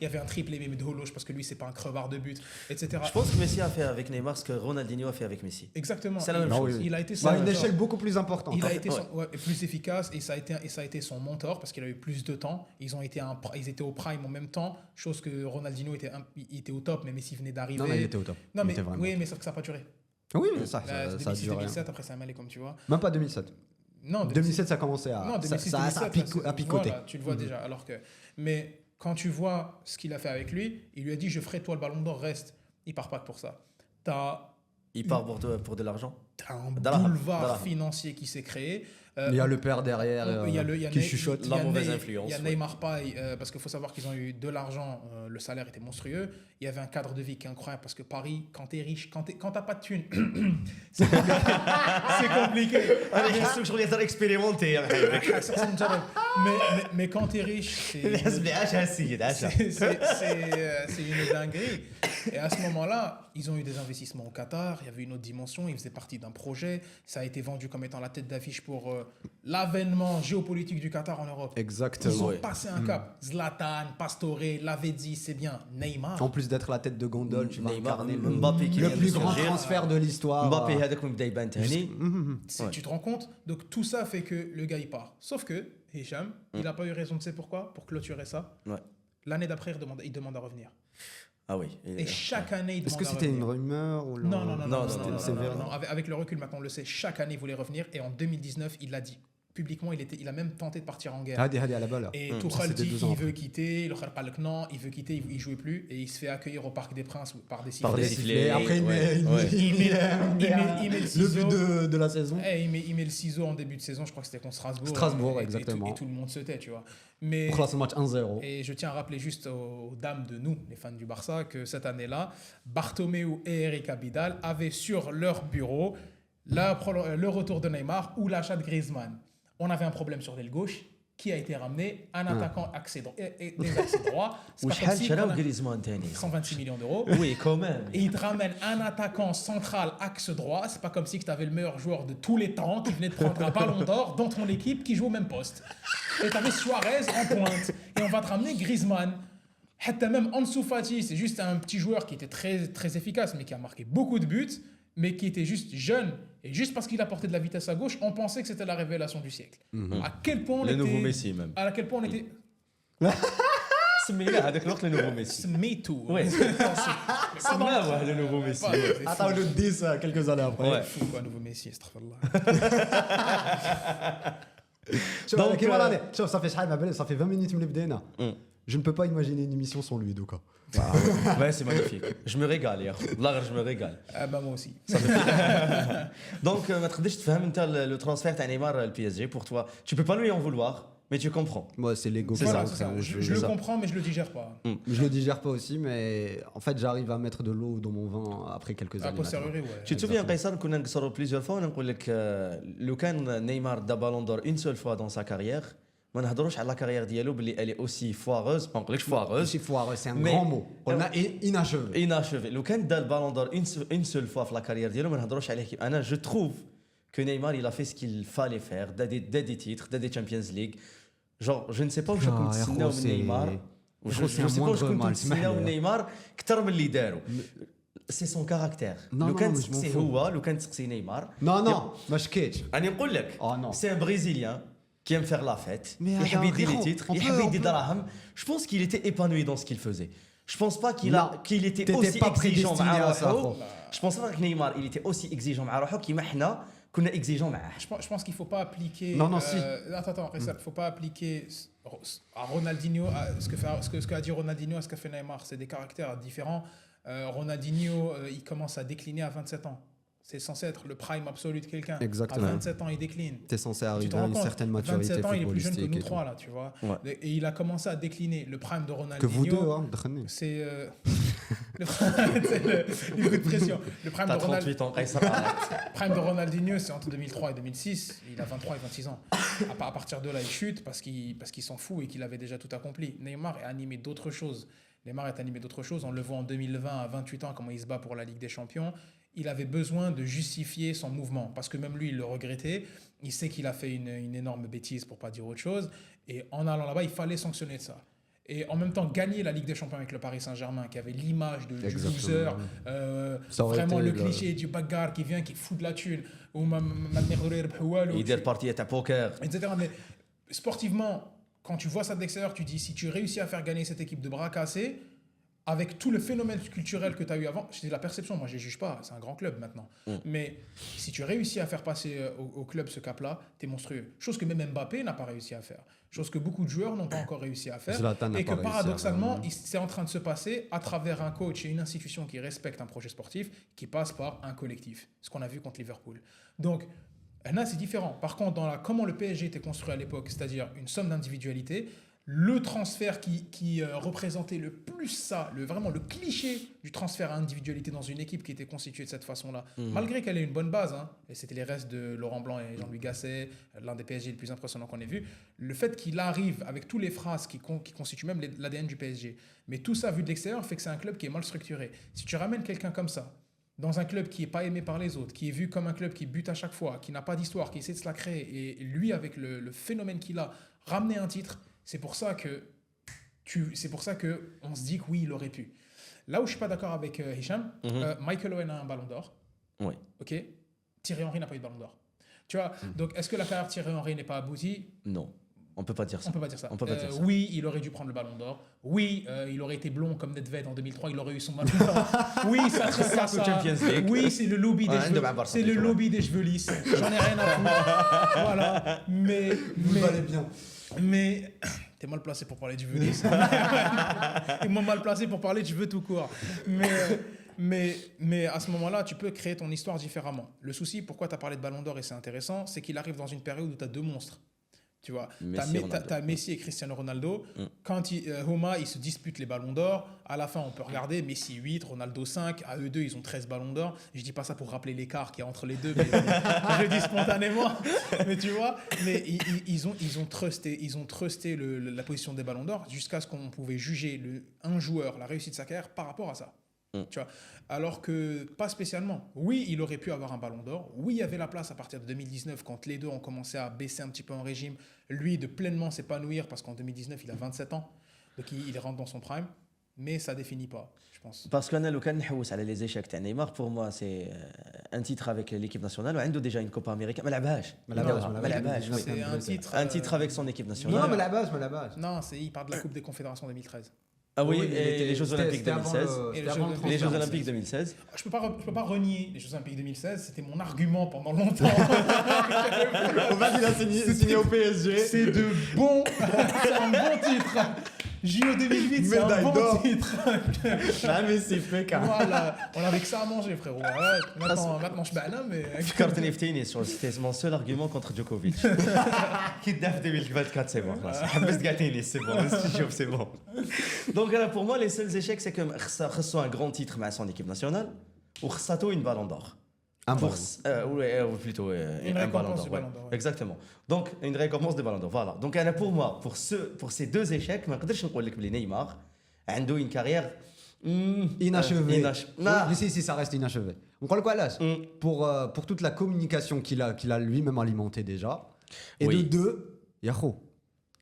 y avait un triplé, mais de Holoche parce que lui, c'est pas un crevard de but, etc.
Je pense que Messi a fait avec Neymar ce que Ronaldinho a fait avec Messi.
Exactement.
C'est la même chose.
Il a été
une échelle beaucoup plus importante.
Il a été plus efficace et ça a été son mentor parce qu'il a eu plus de temps. Ils étaient au prime en même temps, chose que Ronaldinho était au top, mais Messi venait d'arriver.
Non, il était au top.
Non, mais sauf que ça n'a pas duré.
Oui, mais ça a duré.
2007, après ça a mêlé comme tu vois.
Même pas 2007.
Non,
2007 ça a commencé à picoter.
Voilà, tu le vois déjà. Alors que, mais quand tu vois ce qu'il a fait avec lui, il lui a dit je ferai toi le ballon d'or, reste. Il part pas pour ça.
Il part pour de l'argent.
T'as un boulevard financier qui s'est créé.
Il y a le père derrière qui chuchote.
La mauvaise influence.
Il y a Neymar Paye, parce qu'il faut savoir qu'ils ont eu de l'argent, le salaire était monstrueux. Il y avait un cadre de vie qui est incroyable, parce que Paris, quand t'es riche, quand t'as pas de thunes, c'est compliqué.
Je regarde expérimenté.
Mais quand t'es riche, c'est une dinguerie. Et à ce moment-là, ils ont eu des investissements au Qatar, il y avait une autre dimension, ils faisaient partie d'un projet, ça a été vendu comme étant la tête d'affiche pour l'avènement géopolitique du Qatar en Europe.
Exactement.
Ils ont passé un cap. Zlatan, Pastore, Lavezzi, c'est bien. Neymar.
En plus d'être la tête de gondole, tu vas incarner
Mbappé qui
le plus grand transfert de l'histoire.
Mbappé
tu te rends compte? Donc tout ça fait que le gars il part. Sauf que Hicham, il n'a pas eu raison, tu sais pourquoi? Pour clôturer ça. L'année d'après, il demande à revenir.
Ah oui.
Et chaque année, il demande à revenir.
Est-ce que c'était une rumeur ou
non, avec le recul, maintenant on le sait, chaque année il voulait revenir et en 2019, il l'a dit. Publiquement, il a même tenté de partir en guerre.
À la balle.
Et Tuchel dit qu'il veut quitter, le Khalid Palk non, il veut quitter, il jouait plus et il se fait accueillir au Parc des Princes par des sifflets.
Après, il met le ciseau. Le but de la saison.
Il met le ciseau en début de saison, je crois que c'était contre Strasbourg.
Strasbourg, exactement.
Et tout le monde se tait, tu vois. Mais
pour classer le match 1-0.
Et je tiens à rappeler juste aux dames de nous, les fans du Barça, que cette année-là, Bartomeu et Eric Abidal avaient sur leur bureau le retour de Neymar ou l'achat de Griezmann. On avait un problème sur l'aile gauche qui a été ramené, un attaquant des accès droits. C'est pas comme si on a
Griezmann تاني
126 millions d'euros.
Oui, quand même.
Et il te ramène un attaquant central axe droit. C'est pas comme si tu avais le meilleur joueur de tous les temps qui venait de prendre un ballon d'or dans ton équipe qui joue au même poste. Et tu avais Suarez en pointe. Et on va te ramener Griezmann. Même Ansu Fati, c'est juste un petit joueur qui était très, très efficace, mais qui a marqué beaucoup de buts, mais qui était juste jeune. Et juste parce qu'il apportait de la vitesse à gauche, on pensait que c'était la révélation du siècle. À quel point on
Le
était...
nouveau Messi, même.
À quel point on était...
سميناه هذاك الوقت le nouveau Messi.
Me too.
Ouais. سماه le nouveau Messi.
Attends, le 10 quelques années après.
Ouais.
Fou quoi, nouveau Messi, astaghfirullah.
Donc,
Donc,
ça fait شحال ما بالي, ça fait 20 minutes من اللي بدينا. Je ne peux pas imaginer une émission sans lui, Douka.
Ouais, c'est magnifique. Je me régale, ya. Là, je me régale.
Bah moi aussi.
Donc, ما تقدرش تفهم انت le transfert تاع نيمار le PSG pour toi. Tu peux pas lui en vouloir, mais tu comprends.
Moi, c'est l'ego.
C'est
Voilà,
ça,
c'est ça. Je
c'est
le
ça.
comprends, mais je le digère pas.
Je le digère pas aussi, mais en fait, j'arrive à mettre de l'eau dans mon vin après quelques
A
années.
posteriori, ouais.
Tu te souviens قيصر كنا نقصروا plusieurs fois ونقول لك لو كان نيمار دا بالون دور une seule fois dans sa carrière ما نهضروش على لا كارير ديالو باللي elle est aussi foireuse ما نقولكش foireuse
C'est foireux, c'est un
Mais-
grand mot. On a inachevé.
inachevé لو كان دا البالون دور une seule fois في لا كارير ديالو ما نهضروش عليه انا je trouve que Neymar il a fait ce qu'il fallait faire des titres des Champions League genre je ne sais pas واش راكم تستناو من نيمار
je trouve c'est un moindre mal,
تستناو من نيمار اكثر من اللي داروا سي سون كاركتير
Non,
لو كان
non, mais je m'en
تسقسي
fous.
هو لو كان تسقسي نيمار
Non, non, ما شكيتش.
راني نقول لك
Oh non.
سي ان بريزيليان qui aime faire la fête
Mais
يحب يدير
frérot,
les titres
on
يحب
peut-
يدير دراهم je pense qu'il était épanoui dans ce qu'il faisait je pense pas
Non,
qu'il était
t'étais
aussi
pas
exigeant
prédestiné
مع
à ça,
روحو
frérot.
je pense pas que Neymar il était aussi exigeant مع روحو كيما حنا كنا exigeant معاه
Je pense qu'il faut pas appliquer.
Non, non, si.
Attends, il faut pas appliquer à Ronaldinho ce que a dit Ronaldinho à ce qu'a fait Neymar. C'est des caractères différents. Ronaldinho, il commence à décliner à 27 ans. C'est censé être le prime absolu de quelqu'un.
Exactement.
À 27 ans, il décline.
T'es censé
Tu
arriver
te
à
rends
une
compte,
certaine maturité
27 ans, il est plus jeune que
footballistique.
nous
et tout.
trois, là, tu vois.
Ouais.
Et il a commencé à décliner. Le prime de
Que
Ronaldinho.
vous deux, hein, دخلني.
C'est le coup de pression. Le prime
t'as
de Ronaldinho.
38 ans قيصر arrête.
Prime de Ronaldinho, c'est entre 2003 et 2006. Il a 23 et 26 ans. À partir de là, il chute parce qu'il s'en fout et qu'il avait déjà tout accompli. Neymar est animé d'autre chose. Neymar est animé d'autre chose. On le voit en 2020 à 28 ans, comment il se bat pour la Ligue des Champions. Il avait besoin de justifier son mouvement parce que même lui, il le regrettait. Il sait qu'il a fait une énorme bêtise pour pas dire autre chose. Et en allant là-bas, il fallait sanctionner de ça. Et en même temps, gagner la Ligue des Champions avec le Paris Saint-Germain, qui avait l'image du loser,
Ça aurait
vraiment
été
le cliché du bagarre qui vient, qui fout de la thune, ou
يدير بارتيه تاع بوكر
etc. Mais sportivement, quand tu vois ça de l'extérieur, tu dis si tu réussis à faire gagner cette équipe de bras cassés, avec tout le phénomène culturel que tu as eu avant, c'est la perception, moi je ne juge pas, c'est un grand club maintenant. Mais si tu réussis à faire passer au club ce cap-là, tu es monstrueux. Chose que même Mbappé n'a pas réussi à faire. Chose que beaucoup de joueurs n'ont pas encore réussi à faire.
Zlatan n'a
Et que
pas réussi à
paradoxalement,
faire.
c'est en train de se passer à travers un coach et une institution qui respecte un projet sportif, qui passe par un collectif. Ce qu'on a vu contre Liverpool. Donc, là, c'est différent. Par contre, comment le PSG était construit à l'époque, c'est-à-dire une somme d'individualité, le transfert qui représentait le plus ça, vraiment le cliché du transfert à individualité dans une équipe qui était constituée de cette façon-là, malgré qu'elle ait une bonne base, hein, et c'était les restes de Laurent Blanc et Jean-Louis Gasset, l'un des PSG les plus impressionnants qu'on ait vu, le fait qu'il arrive avec tous les phrases qui constituent même l'ADN du PSG, mais tout ça vu de l'extérieur fait que c'est un club qui est mal structuré. Si tu ramènes quelqu'un comme ça, dans un club qui n'est pas aimé par les autres, qui est vu comme un club qui bute à chaque fois, qui n'a pas d'histoire, qui essaie de se la créer, et lui, avec le phénomène qu'il a, ramener un titre, c'est pour ça que on se dit que oui, il aurait pu. Là où je suis pas d'accord avec Hicham, Michael Owen a un ballon d'or.
Oui.
Ok. Thierry Henry n'a pas eu de ballon d'or. Tu vois. Donc est-ce que la carrière de Thierry Henry n'est pas aboutie?
Non, on peut pas dire ça.
On peut pas dire ça.
On peut pas dire ça.
Oui, il aurait dû prendre le ballon d'or. Oui, il aurait été blond comme Nedved en 2003, il aurait eu son ballon d'or. Oui, ça serait ça.
Champions League.
Oui, c'est le lobby des
Ouais,
cheveux.
de
C'est le lobby des cheveux lisses. J'en ai rien à foutre. Voilà.
Vous le valez bien.
Mais t'es mal placé pour parler du vœu lisse. T'es mal placé pour parler du vœu tout court. Mais à ce moment-là, tu peux créer ton histoire différemment. Le souci, pourquoi tu as parlé de Ballon d'Or et c'est intéressant, c'est qu'il arrive dans une période où tu as deux monstres. Tu vois,
Messi,
t'as Messi et Cristiano Ronaldo. Quand ils se disputent les ballons d'or, à la fin, on peut regarder Messi 8, Ronaldo 5. À eux deux, ils ont 13 ballons d'or. Je dis pas ça pour rappeler l'écart qu'il y a entre les deux, mais je le dis spontanément. Mais tu vois, mais ils ont trusté la position des ballons d'or jusqu'à ce qu'on pouvait juger un joueur, la réussite de sa carrière par rapport à ça. Tu vois, alors que pas spécialement. Oui, il aurait pu avoir un ballon d'or. Oui, il y avait la place à partir de 2019 quand les deux ont commencé à baisser un petit peu en régime. Lui, de pleinement s'épanouir parce qu'en 2019, il a 27 ans. Donc, il rentre dans son prime. Mais ça définit pas, je pense.
Parce qu'on a l'occasion de les échecs de Neymar. Pour moi, c'est un titre avec l'équipe nationale. Il a déjà une Copa Américaine. Mais la bâche.
C'est
un titre avec son équipe nationale.
Non, mais la base.
Non, il part de la Coupe des Confédérations 2013.
Ah oui, et les Jeux Olympiques 2016. Les Jeux Olympiques 2016.
Je peux pas renier les Jeux Olympiques 2016. C'était mon argument pendant longtemps.
Il a signé au PSG.
C'est un bon titre. JO 2008, c'est un bon titre.
Jamais c'est fait, car.
Voilà, on avait que ça à manger, frérot. Maintenant, je suis mais.
فكرتني في تنس c'était mon seul argument contre Djokovic. Qui date 2024, c'est bon. حبست كاع tennis, c'est bon. C'est bon. Donc là, pour moi, les seuls échecs, c'est que خصو un grand titre مع son équipe nationale ou خصاتو une ballon d'or. Ou plutôt un ballon d'or. Exactement. Donc une récompense de ballon d'or. Voilà. Donc pour moi, pour ces deux échecs, ما نقدرش نقول لك بلي نيمار عنده une carrière
inachevée. Si, ça reste inachevé. On croit quoi là pour toute la communication qu'il a lui-même alimentée déjà. Et de deux, Yahoo,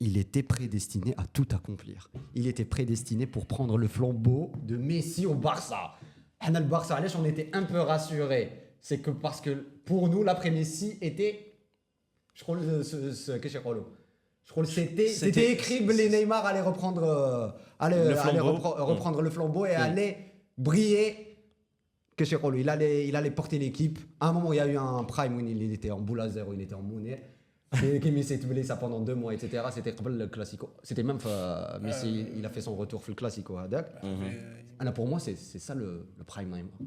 il était prédestiné à tout accomplir. Il était prédestiné pour prendre le flambeau de Messi au Barça. Le Barça, on était un peu rassurés. C'est que parce que pour nous, l'après Messi était, je crois que c'était écrit que les Neymar allaient reprendre le flambeau et allait briller. Il allait porter l'équipe. À un moment, il y a eu un prime où il était en boule à zéro, il était en monnaie. Et Kimi s'est blessé ça pendant 2 mois, etc. C'était le Classico. C'était même Messi, il a fait son retour le Classico. Là, pour moi, c'est ça le prime Neymar.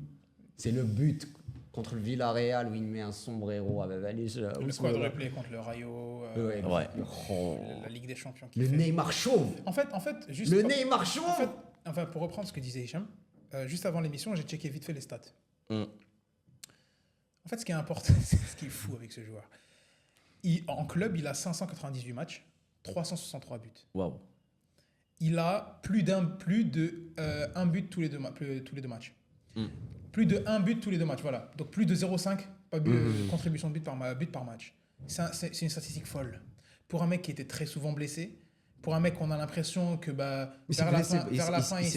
C'est le but contre le Villarreal où il met un sombrero avec
le quadruplé contre le Rayo, la Ligue des Champions.
Le Neymar chauve.
En fait, juste
le Neymar chauve.
Enfin, pour reprendre ce que disait Hicham, juste avant l'émission, j'ai checké vite fait les stats. En fait, ce qui est important, c'est ce qui est fou avec ce joueur. En club, il a 598 matchs, 363 buts.
Waouh.
Il a plus de un but tous les deux matchs. Plus de 1 but tous les 2 matchs, voilà. Donc plus de 0,5 contribution de but par match. C'est une statistique folle. Pour un mec qui était très souvent blessé, pour un mec qu'on a l'impression que
il s'est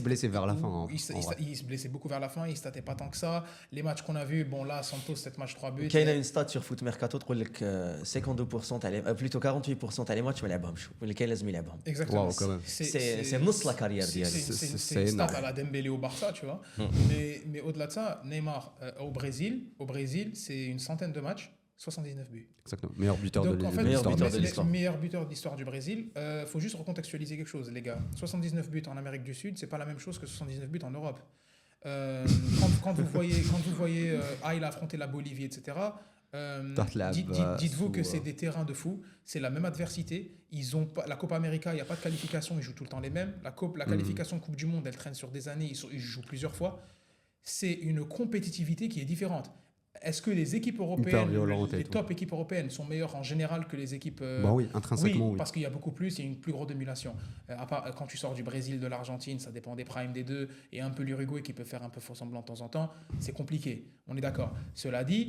blessé vers la fin.
Il se blessait beaucoup vers la fin, il statait pas tant que ça. Les matchs qu'on a vus, bon là, Santos, 7 matchs, 3 buts.
Il y a une stat sur Foot Mercato تقول لك 52% plutôt 48% تاع les matchs ما لعبهمش واللي كاين لازم يلعبهم.
Exactement.
C'est نص la carrière ديالو.
C'est une stat à la Dembélé au Barça, tu vois. Mais au-delà de ça, Neymar au Brésil, c'est une centaine de matchs. 79 buts.
Exactement. Meilleur buteur de
l'histoire. Meilleur buteur de l'histoire du Brésil. Faut juste recontextualiser quelque chose, les gars. 79 buts en Amérique du Sud, c'est pas la même chose que 79 buts en Europe. Quand vous voyez il a affronté la Bolivie, etc. Dites-vous que c'est des terrains de fou. C'est la même adversité. La Copa América, il n'y a pas de qualification, ils jouent tout le temps les mêmes. La qualification Coupe du Monde, elle traîne sur des années, ils jouent plusieurs fois. C'est une compétitivité qui est différente. Est-ce que les équipes européennes, les top équipes européennes sont meilleures en général que les équipes
oui, intrinsèquement. Oui,
parce qu'il y a beaucoup plus, il y a une plus grosse émulation. À part, quand tu sors du Brésil, de l'Argentine, ça dépend des primes des deux, et un peu l'Uruguay qui peut faire un peu faux semblant de temps en temps, c'est compliqué. On est d'accord. Cela dit,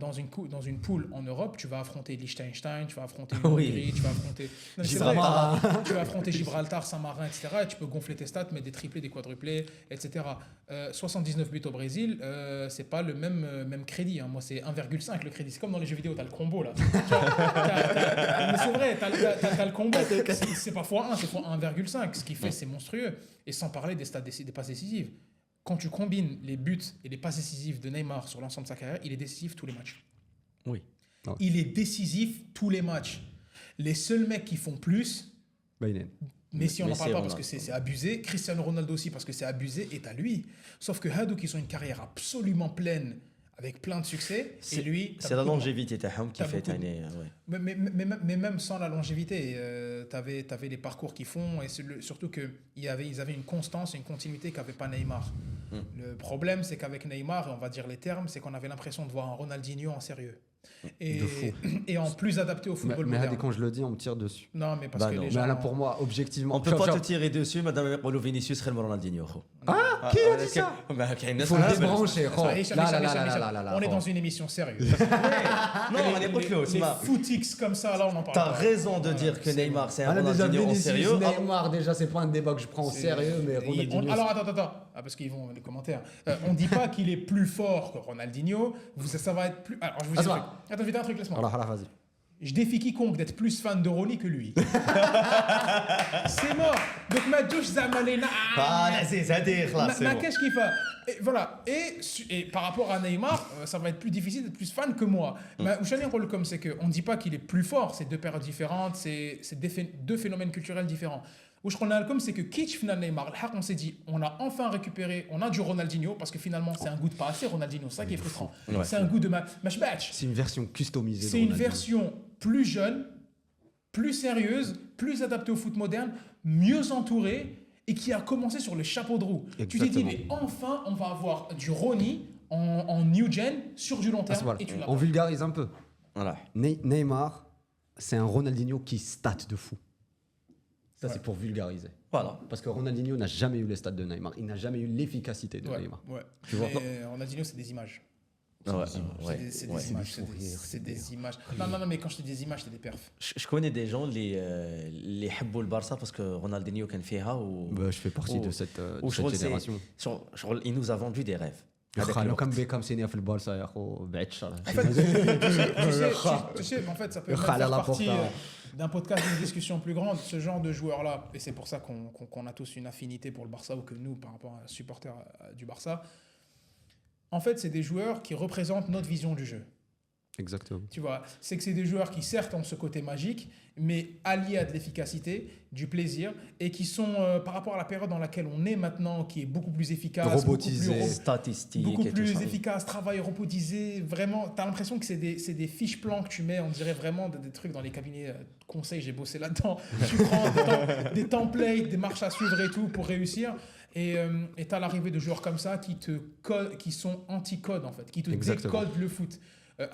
dans une poule en Europe, tu vas affronter Liechtenstein, tu vas affronter Hongrie, tu vas affronter Gibraltar, Saint-Marin, etc. Et tu peux gonfler tes stats, mettre des triplés, des quadruplés, etc. 79 buts au Brésil, c'est pas le même crédit. Moi, c'est 1,5 le crédit. C'est comme dans les jeux vidéo, tu as le combo là. Mais c'est vrai, tu as le combo. C'est pas x1, c'est x1,5. Ce qui fait, c'est monstrueux. Et sans parler des stats des passes décisives. Quand tu combines les buts et les passes décisives de Neymar sur l'ensemble de sa carrière, il est décisif tous les matchs.
Oui.
Il est décisif tous les matchs. Les seuls mecs qui font plus... Messi, on n'en parle pas parce que c'est abusé. Cristiano Ronaldo aussi parce que c'est abusé. Et à lui. Sauf que Hadou, qui ont une carrière absolument pleine, avec plein de succès. Et lui,
c'est la longévité qui
t'as
fait
beaucoup-
tani, ouais.
mais même sans la longévité, t'avais les parcours qu'ils font et surtout qu'ils avaient une constance, une continuité qu'avait pas Neymar. Le problème, c'est qu'avec Neymar, et on va dire les termes, c'est qu'on avait l'impression de voir un Ronaldinho en sérieux. Et,
De fou.
et en plus adapté au football
Mais
moderne.
quand je le dis, on me tire dessus.
Non, mais parce
Bah
que
non.
les
Mais
gens...
là, pour moi, objectivement.
On peut pas te tirer dessus, madame يقولوا Vinicius خير من رونالدينيو خو.
Ah, qui a dit ça?
Il
Faut le débrancher.
Ça, Hicham,
Là,
Hicham,
là,
Hicham,
là,
Hicham.
là, là, là,
On est
oh.
dans une émission sérieuse.
Non, on est pas
les footix comme ça, là, on en parle
T'as
pas.
raison de
Voilà,
dire que
c'est-
Neymar c'est un
Ah, là, déjà,
Ronaldinho en
Vinicius,
sérieux.
Neymar, déjà, c'est pas un débat que je prends au
C'est-
sérieux, mais Ronaldinho.
Alors, attends. Ah, parce qu'ils vont les commentaires. On dit pas qu'il est plus fort que Ronaldinho. Ça va être plus. Alors, je vous dis un
Asma.
truc. Attends, vite un truc, laisse-moi.
Alors, vas-y.
Je défie quiconque d'être plus fan de Ronnie que lui. C'est mort. Donc, ma douche Zamalena.
Ah, l'Aziz, هذه خلاص, c'est
Ma
bon.
qu'est-ce qu'il fait? Et voilà. Et par rapport à Neymar, ça va être plus difficile d'être plus fan que moi. Mais où je rôle comme c'est qu'on ne dit pas qu'il est plus fort. C'est deux périodes différentes. C'est deux phénomènes culturels différents. Où je rôle comme c'est que Kitsch final Neymar, on s'est dit, on a enfin récupéré, on a du Ronaldinho parce que finalement c'est un goût de pas assez Ronaldinho. C'est ça qui est frustrant.
Ouais.
C'est un goût de match match.
C'est une version customisée.
C'est
de
une
Ronaldinho.
version plus jeune, plus sérieuse, plus adaptée au foot moderne, mieux entourée et qui a commencé sur le chapeau de roue. Tu t'es dit,
Exactement.
mais enfin, on va avoir du Ronnie en new gen sur du long
Ah,
terme.
c'est voilà.
Et tu l'as
On
pas.
vulgarise un peu.
Voilà.
Neymar, c'est un Ronaldinho qui stat de fou. Ça,
Ouais.
c'est pour vulgariser.
Voilà.
Parce que Ronaldinho n'a jamais eu les stats de Neymar. Il n'a jamais eu l'efficacité de
Ouais,
Neymar.
ouais.
Tu vois.
Mais Ronaldinho, c'est des images.
Ouais,
C'est
ouais.
des images. C'est des images. Non, mais quand je dis des images, c'est des perfs.
Je connais des gens اللي يحبوا البارسا parce que Ronaldinho كان فيها و
Bah, je fais partie
Oh.
de cette
وشغل
génération.
il nous a vendu des rêves. هذاك
لو
الوقت.
كان بيكام سينيا في البارسا يا اخو بعد الشر.
En fait, tu sais, en fait, ça peut même
Khala
faire
la
partie
porta.
d'un podcast, d'une discussion plus grande. Ce genre de joueurs-là, et c'est pour ça qu'on a tous une affinité pour le Barça ou que nous, par rapport à supporters du Barça, en fait, c'est des joueurs qui représentent notre vision du jeu.
Exactement.
Tu vois, c'est que c'est des joueurs qui certes ont ce côté magique, mais alliés à de l'efficacité, du plaisir, et qui sont, par rapport à la période dans laquelle on est maintenant, qui est beaucoup plus efficace,
Robotisé.
beaucoup plus
Statistiques
beaucoup
et tout
plus
ça.
efficace, travail robotisé, vraiment, tu as l'impression que c'est des fiches plans que tu mets, on dirait vraiment des trucs dans les cabinets de conseil, j'ai bossé là-dedans, tu prends des templates, des marches à suivre et tout pour réussir, et tu as l'arrivée de joueurs comme ça qui sont anti-code en fait, qui te
Exactement.
décodent le foot.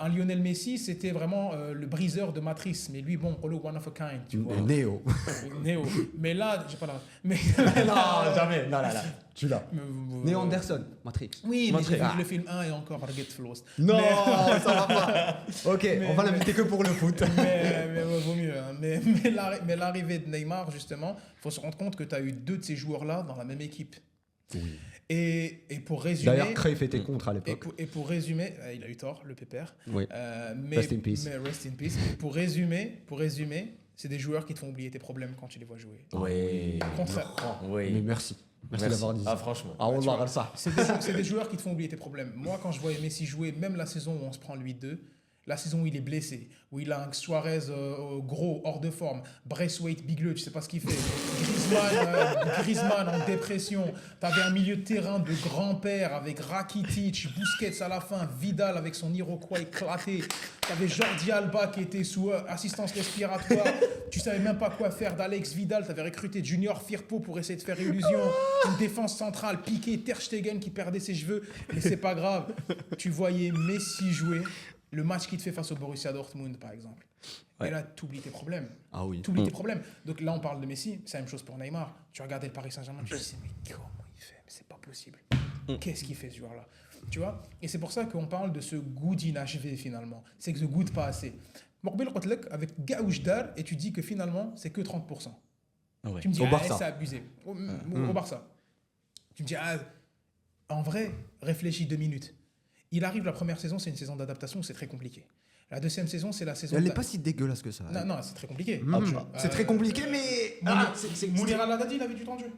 Un Lionel Messi, c'était vraiment le briseur de matrice, mais lui, bon, one of a kind, tu vois.
Néo.
Néo. Mais là, j'ai pas la... Mais
Non, jamais. Non, là. Tu l'as.
Mais-
Néo Anderson, Matrix.
Oui, mais
Matrix.
j'ai vu le film 1 et encore Forget Flows.
Non,
Mais-
ça va pas. Ok, on va l'inviter que pour le foot.
mais vaut mieux. Hein. Mais l'arrivée de Neymar, justement, il faut se rendre compte que tu as eu deux de ces joueurs-là dans la même équipe.
Oui.
Et pour résumer...
D'ailleurs, Cruyff était contre à
et
l'époque.
pour résumer, il a eu tort, le pépère.
Oui.
Mais,
Rest in peace.
mais rest in peace. Pour résumer, c'est des joueurs qui te font oublier tes problèmes quand tu les vois jouer.
Oui.
Au contraire.
Oui.
Mais merci. Merci d'avoir dit
Ah,
ça.
franchement.
Ah, on va ça.
C'est des joueurs qui te font oublier tes problèmes. Moi, quand je voyais Messi jouer, même la saison où on se prend le 8-2, la saison où il est blessé, où il a un Suarez gros, hors de forme, Braithwaite, bigleux, tu sais pas ce qu'il fait, Griezmann en dépression, t'avais un milieu de terrain de grand-père avec Rakitic, Busquets à la fin, Vidal avec son Iroquois éclaté, t'avais Jordi Alba qui était sous assistance respiratoire, tu savais même pas quoi faire d'Alex Vidal, t'avais recruté Junior Firpo pour essayer de faire illusion, une défense centrale, Piqué, Ter Stegen qui perdait ses cheveux, mais c'est pas grave, tu voyais Messi jouer, le match qu'il te fait face au Borussia Dortmund, par exemple.
Ouais.
Et là, tu oublies tes problèmes.
Ah oui.
Tu oublies tes problèmes. Donc là, on parle de Messi, c'est la même chose pour Neymar. Tu regardais le Paris Saint-Germain, tu te disais, mais comment il fait? Mais c'est pas possible. Qu'est-ce qu'il fait, ce joueur-là? Tu vois? Et c'est pour ça qu'on parle de ce goût d'inachevé, finalement. C'est que ce goût de pas assez. Morbil Qotlek, avec Gaoujdar, et tu dis que finalement, c'est que 30%.
Ouais.
Tu me dis,
Au
ah,
Barça.
c'est abusé. Au Barça. Tu me dis, ah, en vrai, réfléchis 2 minutes. Il arrive la première saison, c'est une saison d'adaptation, c'est très compliqué. La deuxième saison, c'est la saison.
Elle n'est pas si dégueulasse que ça.
Non, non, c'est très compliqué.
C'est très compliqué, mais.
Mounir Al-Haddadi, il avait du temps de jeu.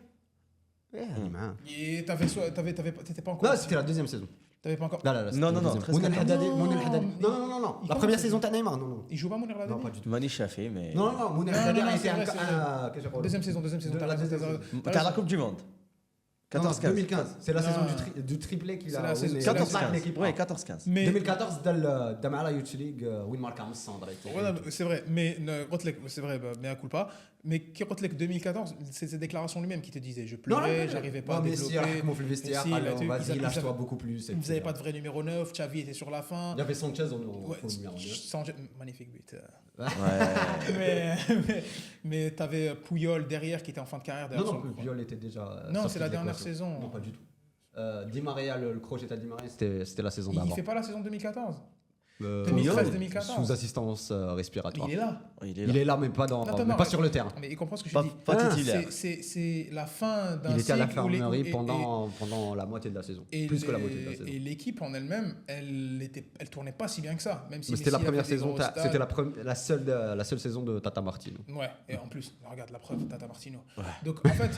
Et t'étais pas encore.
Non, c'était la deuxième saison.
T'avais pas encore.
Là,
Non, non, non,
Mounir Al-Haddadi.
Non,
Mounir Al-Haddadi.
mais-
Non.
Il
La
commence
première
à-
saison, t'as Neymar. Non.
Il joue pas Mounir Al-Haddadi?
Non, pas du tout.
Mani Chafi, mais.
Non, Mounir
Non,
Al-Haddadi
non,
a
c'est
été
vrai, c'est
un.
Deuxième saison,
De la
t'as raison,
deuxième
t'as raison.
saison.
T'as
T'as
raison.
la Coupe du Monde. 14-15.
2015. C'est la
Non.
saison du triplé qu'il
C'est
a.
la saison-
winné.
c'est la
14-15.
l'équipe.
Ouais, 14-15.
Mais
2014 دار مع لا يوتش ليغ وين ماركا نص
voilà, c'est vrai, mais c'est vrai, mais culpa. Mais qui قلت لك 2014, c'est ses déclarations lui-même qui te disaient je pleurais, j'arrivais pas à
Messi
développer.
raconte le vestiaire,
Messi,
alors
ils
vas-y
avaient-
lâche-toi beaucoup plus.
Vous n'avez pas de vrai numéro 9, Xavi était sur la fin.
Il y avait Sanchez au
Ouais,
numéro 9.
magnifique but.
Ouais.
mais tu avais Puyol derrière qui était en fin de carrière.
Non,
derrière
non,
sur le
Puyol était déjà.
Non,
sorti
c'est la
de
dernière
l'équation.
saison.
Non, pas du tout. Di Maria, le crochet à Di Maria, c'était la saison
Il
d'avant.
fait pas la saison 2014.
Puyol,
2013-2014.
Sous assistance respiratoire.
Il est là.
Il est là, mais pas sur le terrain.
Mais il comprend ce que je
Pas,
dis.
pas titulaire.
C'est la fin d'un
Il était à
cycle où les-
l'infirmerie
où-
pendant la moitié de la saison.
et
Plus que la
les-
moitié de la saison.
Et l'équipe en elle-même, elle tournait pas si bien que ça. Même si
Mais c'était la
Messi
première
avait des
saison,
gros stades.
c'était la seule saison de Tata Martino.
Ouais, et en plus, regarde la preuve, Tata Martino. Donc en fait,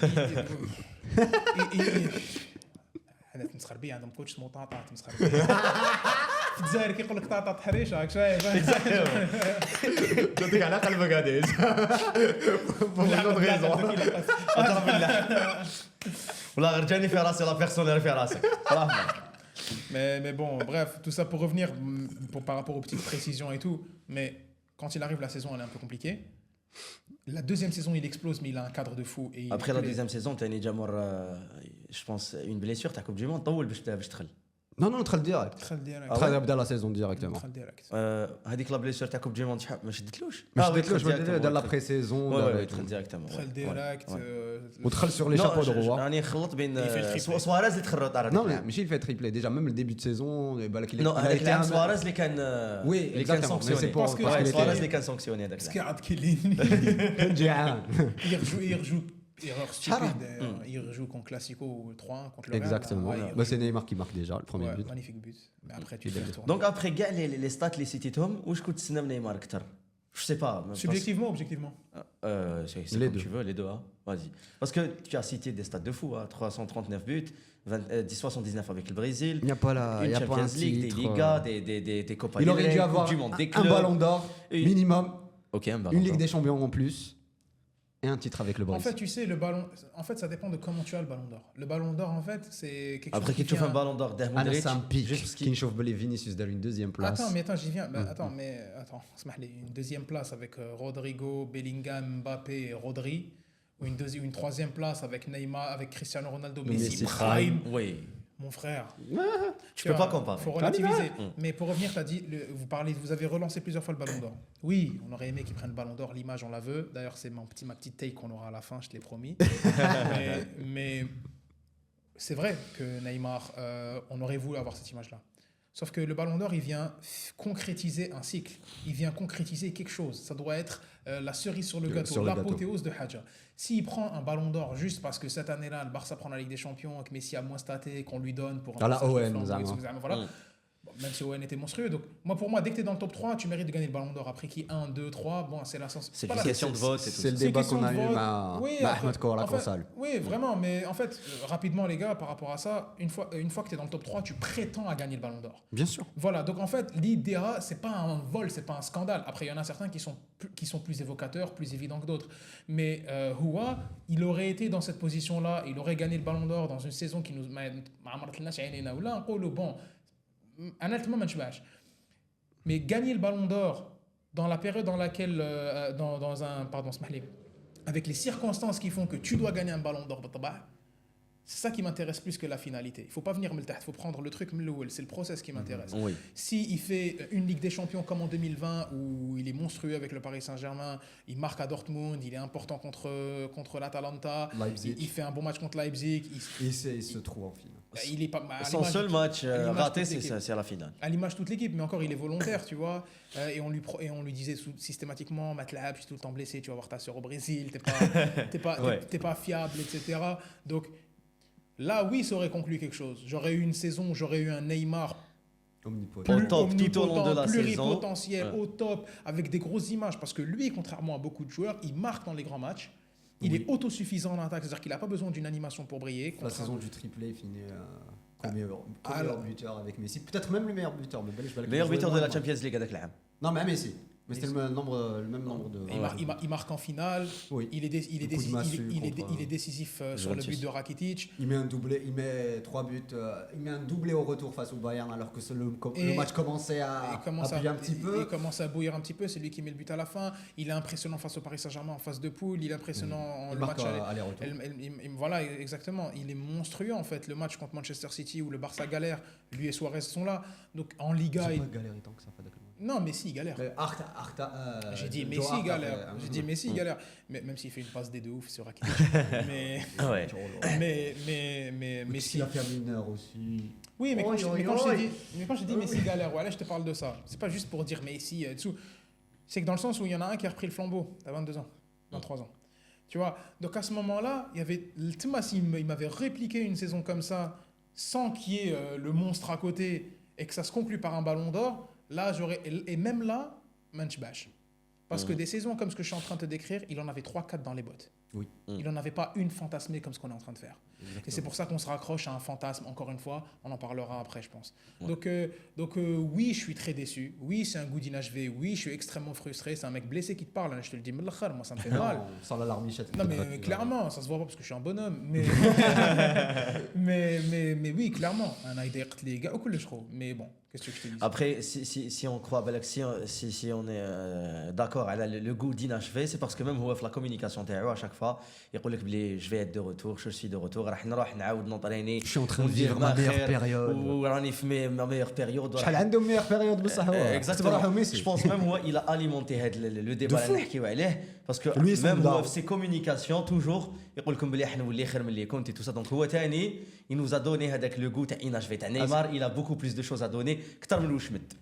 انا تمسخر بيه عندهم كوتش اسمه طاطا تمسخر بيه في الجزائر كيقول لك طاطا تحريشه هاك شويه
جاتك على قلبك هذه
ولا غير جاني في راسي لا بيرسون اللي في راسك رحمه.
mais bon, bref, tout ça pour revenir par rapport aux petites précisions et tout. Mais quand il arrive, la saison, elle est un peu compliquée. La deuxième saison, il explose, mais il a un cadre de fou. Et
Après la deuxième saison, t'as Jamor, je pense, une blessure, t'as Coupe du Monde, طول باش تدخل.
Non, non, دخل direct.
دخل ديريكت
دخل يبدا لا سيزون ديريكتومون.
دخل ديريكت
هذيك لا بليسيور تاع كوب دي موند شحال ما شدتلوش.
ما شدتلوش دار لا بري سيزون
دخل ديريكتومون.
دخل ديريكت
ودخل sur les chapeaux de roue.
راني خلط بين
يفيد triplé.
سواريز اللي دخل روطار.
Non, mais Michel fait triplé. Déjà, même le début de saison, بالك
Non, هذاك العام سواريز اللي كان
Oui,
اللي كان
exactement. Mais c'est
سانكسيوني.
pour
Parce que
سواريز اللي كان سانكسيوني هذاك
بس
العام.
قاعد كيلين
جيعان.
يرجو erreur
Chara.
stupide. Il rejoue contre Classico 3-1 contre le Real.
Exactement.
Ouais,
Bah, c'est Neymar qui marque déjà le premier
ouais,
but.
magnifique but. Mais après, tu fais le tour.
دونك ابخي كاع لي ستات اللي سيتيتهم واش كنت تسنى من نيمار اكثر؟ جو سي با.
Subjectivement, objectivement.
C'est
Les
comme
deux.
tu veux, les deux. Hein. Vas-y. Parce que tu as cité des stats de fou, hein. 339 buts, 79 avec le Brésil,
Il n'y a pas la, il
une
y a pas un
Champions League, des
titre.
Ligas, des Copa
Il
del
aurait
Rey,
dû
Coupe
avoir
du Monde, des
un
clubs.
ballon d'or
Et-
minimum,
Ok, un ballon
une Ligue
d'or.
des Champions en plus et un titre avec le
En
Brésil.
fait, tu sais, le ballon. En fait, ça dépend de comment tu as le ballon d'or. Le ballon d'or, en fait, c'est quelque
Après
chose
qu'il
qui
te fait un
vient-
ballon d'or
Anna
d'Ahmed
ça me pique.
juste parce
Qui
qu'il
chauffe les Vinicius dans une deuxième place.
Attends, j'y viens. Attends, une deuxième place avec Rodrigo, Bellingham, Mbappé et Rodri. Ou une troisième place avec Neymar, avec Cristiano Ronaldo, Messi,
Messi,
Prime.
Oui.
Mon frère.
Tu peux pas comparer.
Faut relativiser.
Mm.
Mais pour revenir, tu as dit, vous avez relancé plusieurs fois le ballon d'or. Oui, on aurait aimé qu'ils prennent le ballon d'or. L'image, on la veut. D'ailleurs, c'est ma petite take qu'on aura à la fin, je te l'ai promis. mais c'est vrai que Neymar, on aurait voulu avoir cette image-là. Sauf que le ballon d'or, il vient concrétiser un cycle. Il vient concrétiser quelque chose. Ça doit être la cerise sur le gâteau,
sur le gâteau.
l'apothéose de Hadja. S'il prend un ballon d'or juste parce que cette année-là, le Barça prend la Ligue des Champions, que Messi a moins staté, qu'on lui donne pour un
À la
passage de
ON,
flambeau,
Zama.
etc. Voilà.
Mm.
Bon, même si ON était monstrueux. Donc, pour moi, dès que tu es dans le top 3, tu mérites de gagner le ballon d'or. Après qui 1, 2, 3, bon, c'est la sens.
C'est
pas
une
la-
question de vote et tout
C'est le
ça.
débat
question
qu'on a
de
eu
vote.
avec
Oui,
Ahmed
après,
Kour, la
en fait,
console.
Oui, vraiment. Mais en fait, rapidement, les gars, par rapport à ça, une fois que tu es dans le top 3, tu prétends à gagner le ballon d'or.
Bien sûr.
Voilà, donc en fait, l'idéa, c'est pas un vol, c'est pas un scandale. Après, il y en a certains qui sont plus évocateurs, plus évidents que d'autres. Mais Houa, il aurait été dans cette position-là, il aurait gagné le ballon d'or dans une saison qui nous. Bon, honnêtement, mais gagner le ballon d'or dans la période dans laquelle. Dans un. Pardon, avec les circonstances qui font que tu dois gagner un ballon d'or, c'est ça qui m'intéresse plus que la finalité. Il ne faut pas venir me le il faut prendre le truc, c'est le process qui m'intéresse.
Oui.
S'il fait une Ligue des Champions comme en 2020, où il est monstrueux avec le Paris Saint-Germain, il marque à Dortmund, il est important contre l'Atalanta,
Leipzig.
il fait un bon match contre Leipzig,
Et il se trouve en finale.
il est pas à
Son
l'image
seul
de-
match
à l'image
raté,
de toute l'équipe.
c'est à la finale.
À l'image de toute l'équipe, mais encore il est volontaire, tu vois. Et on lui disait systématiquement, Matlab, je suis tout le temps blessé, tu vas voir ta sœur au Brésil,
Ouais.
t'es pas fiable, etc. Donc là, oui, ça aurait conclu quelque chose. J'aurais eu une saison, j'aurais eu un Neymar
Omnipotent.
Au top, tout au long de la
pluripotentiel,
saison.
au top, avec des grosses images. Parce que lui, contrairement à beaucoup de joueurs, il marque dans les grands matchs. Il est autosuffisant en attaque, c'est-à-dire qu'il n'a pas besoin d'une animation pour briller.
La saison du triplé finit meilleur
alors-
buteur avec Messi. Peut-être même le meilleur buteur. Mais
Meilleur buteur de la Champions League avec l'âme.
Non, mais Messi. Mais c'était le même nombre de.
Il marque en finale.
Oui.
Il est décisif sur le but de Rakitic.
Il met un doublé, il met 3 buts. Il met un doublé au retour face au Bayern alors que le match commençait à bouillir un petit peu.
Il commence à bouillir un petit peu. C'est lui qui met le but à la fin. Il est impressionnant face au Paris Saint-Germain en phase de poule. Il est impressionnant en le match
aller-retour.
Voilà, exactement. Il est monstrueux en fait. Le match contre Manchester City où le Barça galère, lui et Suarez sont là. Donc en Liga.
Il n'a pas galéré tant que ça, pas d'accord.
Non, Messi galère. J'ai dit Messi galère. Il galère. Mais même s'il fait une passe de ouf sur Rakitic. mais
Messi a perdu une heure aussi.
Oui, mais quand je dis Messi galère, voilà, je te parle de ça. C'est pas juste pour dire Messi dessous. C'est que dans le sens où il y en a un qui a repris le flambeau à 22 ans, 23 ans. Tu vois, donc à ce moment-là, il y avait il m'avait répliqué une saison comme ça sans qu'il y ait le monstre à côté et que ça se conclue par un ballon d'or. Là, et même là, Manchbash. Parce que des saisons comme ce que je suis en train de te décrire, il en avait 3-4 dans les bottes.
Oui.
Il n'en avait pas une fantasmée comme ce qu'on est en train de faire. Exactement. Et c'est pour ça qu'on se raccroche à un fantasme, encore une fois. On en parlera après, je pense. Ouais. Donc oui, je suis très déçu. Oui, c'est un goût d'inachevé. Oui, je suis extrêmement frustré. C'est un mec blessé qui te parle. Hein. Je te le dis, moi, ça me fait mal.
Sans l'alarmichette.
Non, mais clairement, ça se voit pas parce que je suis un bonhomme. Mais oui, clairement. Les gars, mais bon. Qu'est-ce que je te dis?
Après, si on croit, si on est d'accord avec le goût d'inachevé, c'est parce que même la communication à chaque fois, il dit que je vais être de retour, je suis de retour,
je suis en train de vivre ma meilleure période.
Ma meilleure période.
Exactement.
Je pense même il a alimenté le débat parce que même ses communications toujours يقول لكم بلي احنا نولي خير من اللي كنت tout ça donc هو ثاني il nous a donné هذاك le goût تاع inachevé تاع Neymar il a beaucoup plus de choses à donner اكثر من وشمت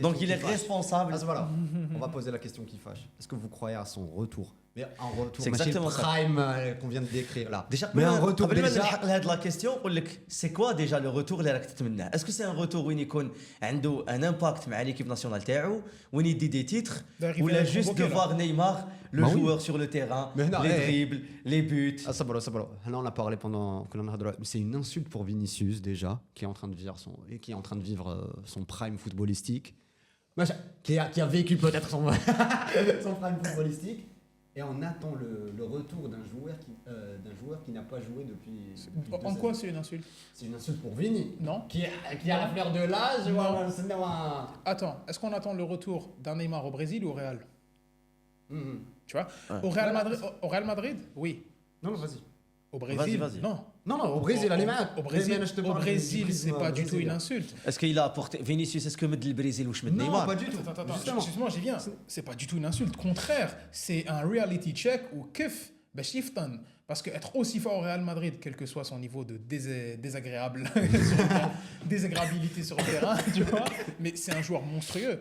donc il est responsable.
Voilà, on va poser la question qui fâche. Est-ce que vous croyez à son retour? Mais un retour,
c'est exactement
prime qu'on vient de décrire là.
Déjà, mais un retour déjà. La question, c'est quoi déjà le retour اللي راك تتمناه? Est-ce que c'est un retour où il يكون عنده un impact مع l'équipe nationale تاعو où il dit des titres ou là juste de voir Neymar le joueur sur le terrain, les dribbles, les buts.
Là on a parlé pendant que l'on a c'est une insulte pour Vinicius déjà qui est en train de vivre son prime footballistique. Qui a vécu peut-être son prime footballistique. Et on attend le retour d'un joueur qui n'a pas joué depuis
en quoi c'est une insulte?
C'est une insulte pour Vini.
Non.
Qui a la fleur de l'âge.
Attends, est-ce qu'on attend le retour d'un Neymar au Brésil ou au Real? Tu vois, au Real Madrid, oui.
Non, vas-y.
Au Brésil,
vas-y.
Non, au Brésil, au Brésil, c'est pas du tout une insulte.
Est-ce qu'il a apporté Vinicius? Est-ce que met le Brésil ou je mets Neymar?
Non, pas du tout.
Attends, justement, j'y viens. C'est pas du tout une insulte. Contraire, c'est un reality check ou kiff, parce qu'être aussi fort au Real Madrid, quel que soit son niveau de désagréabilité sur le terrain, tu vois, mais c'est un joueur monstrueux.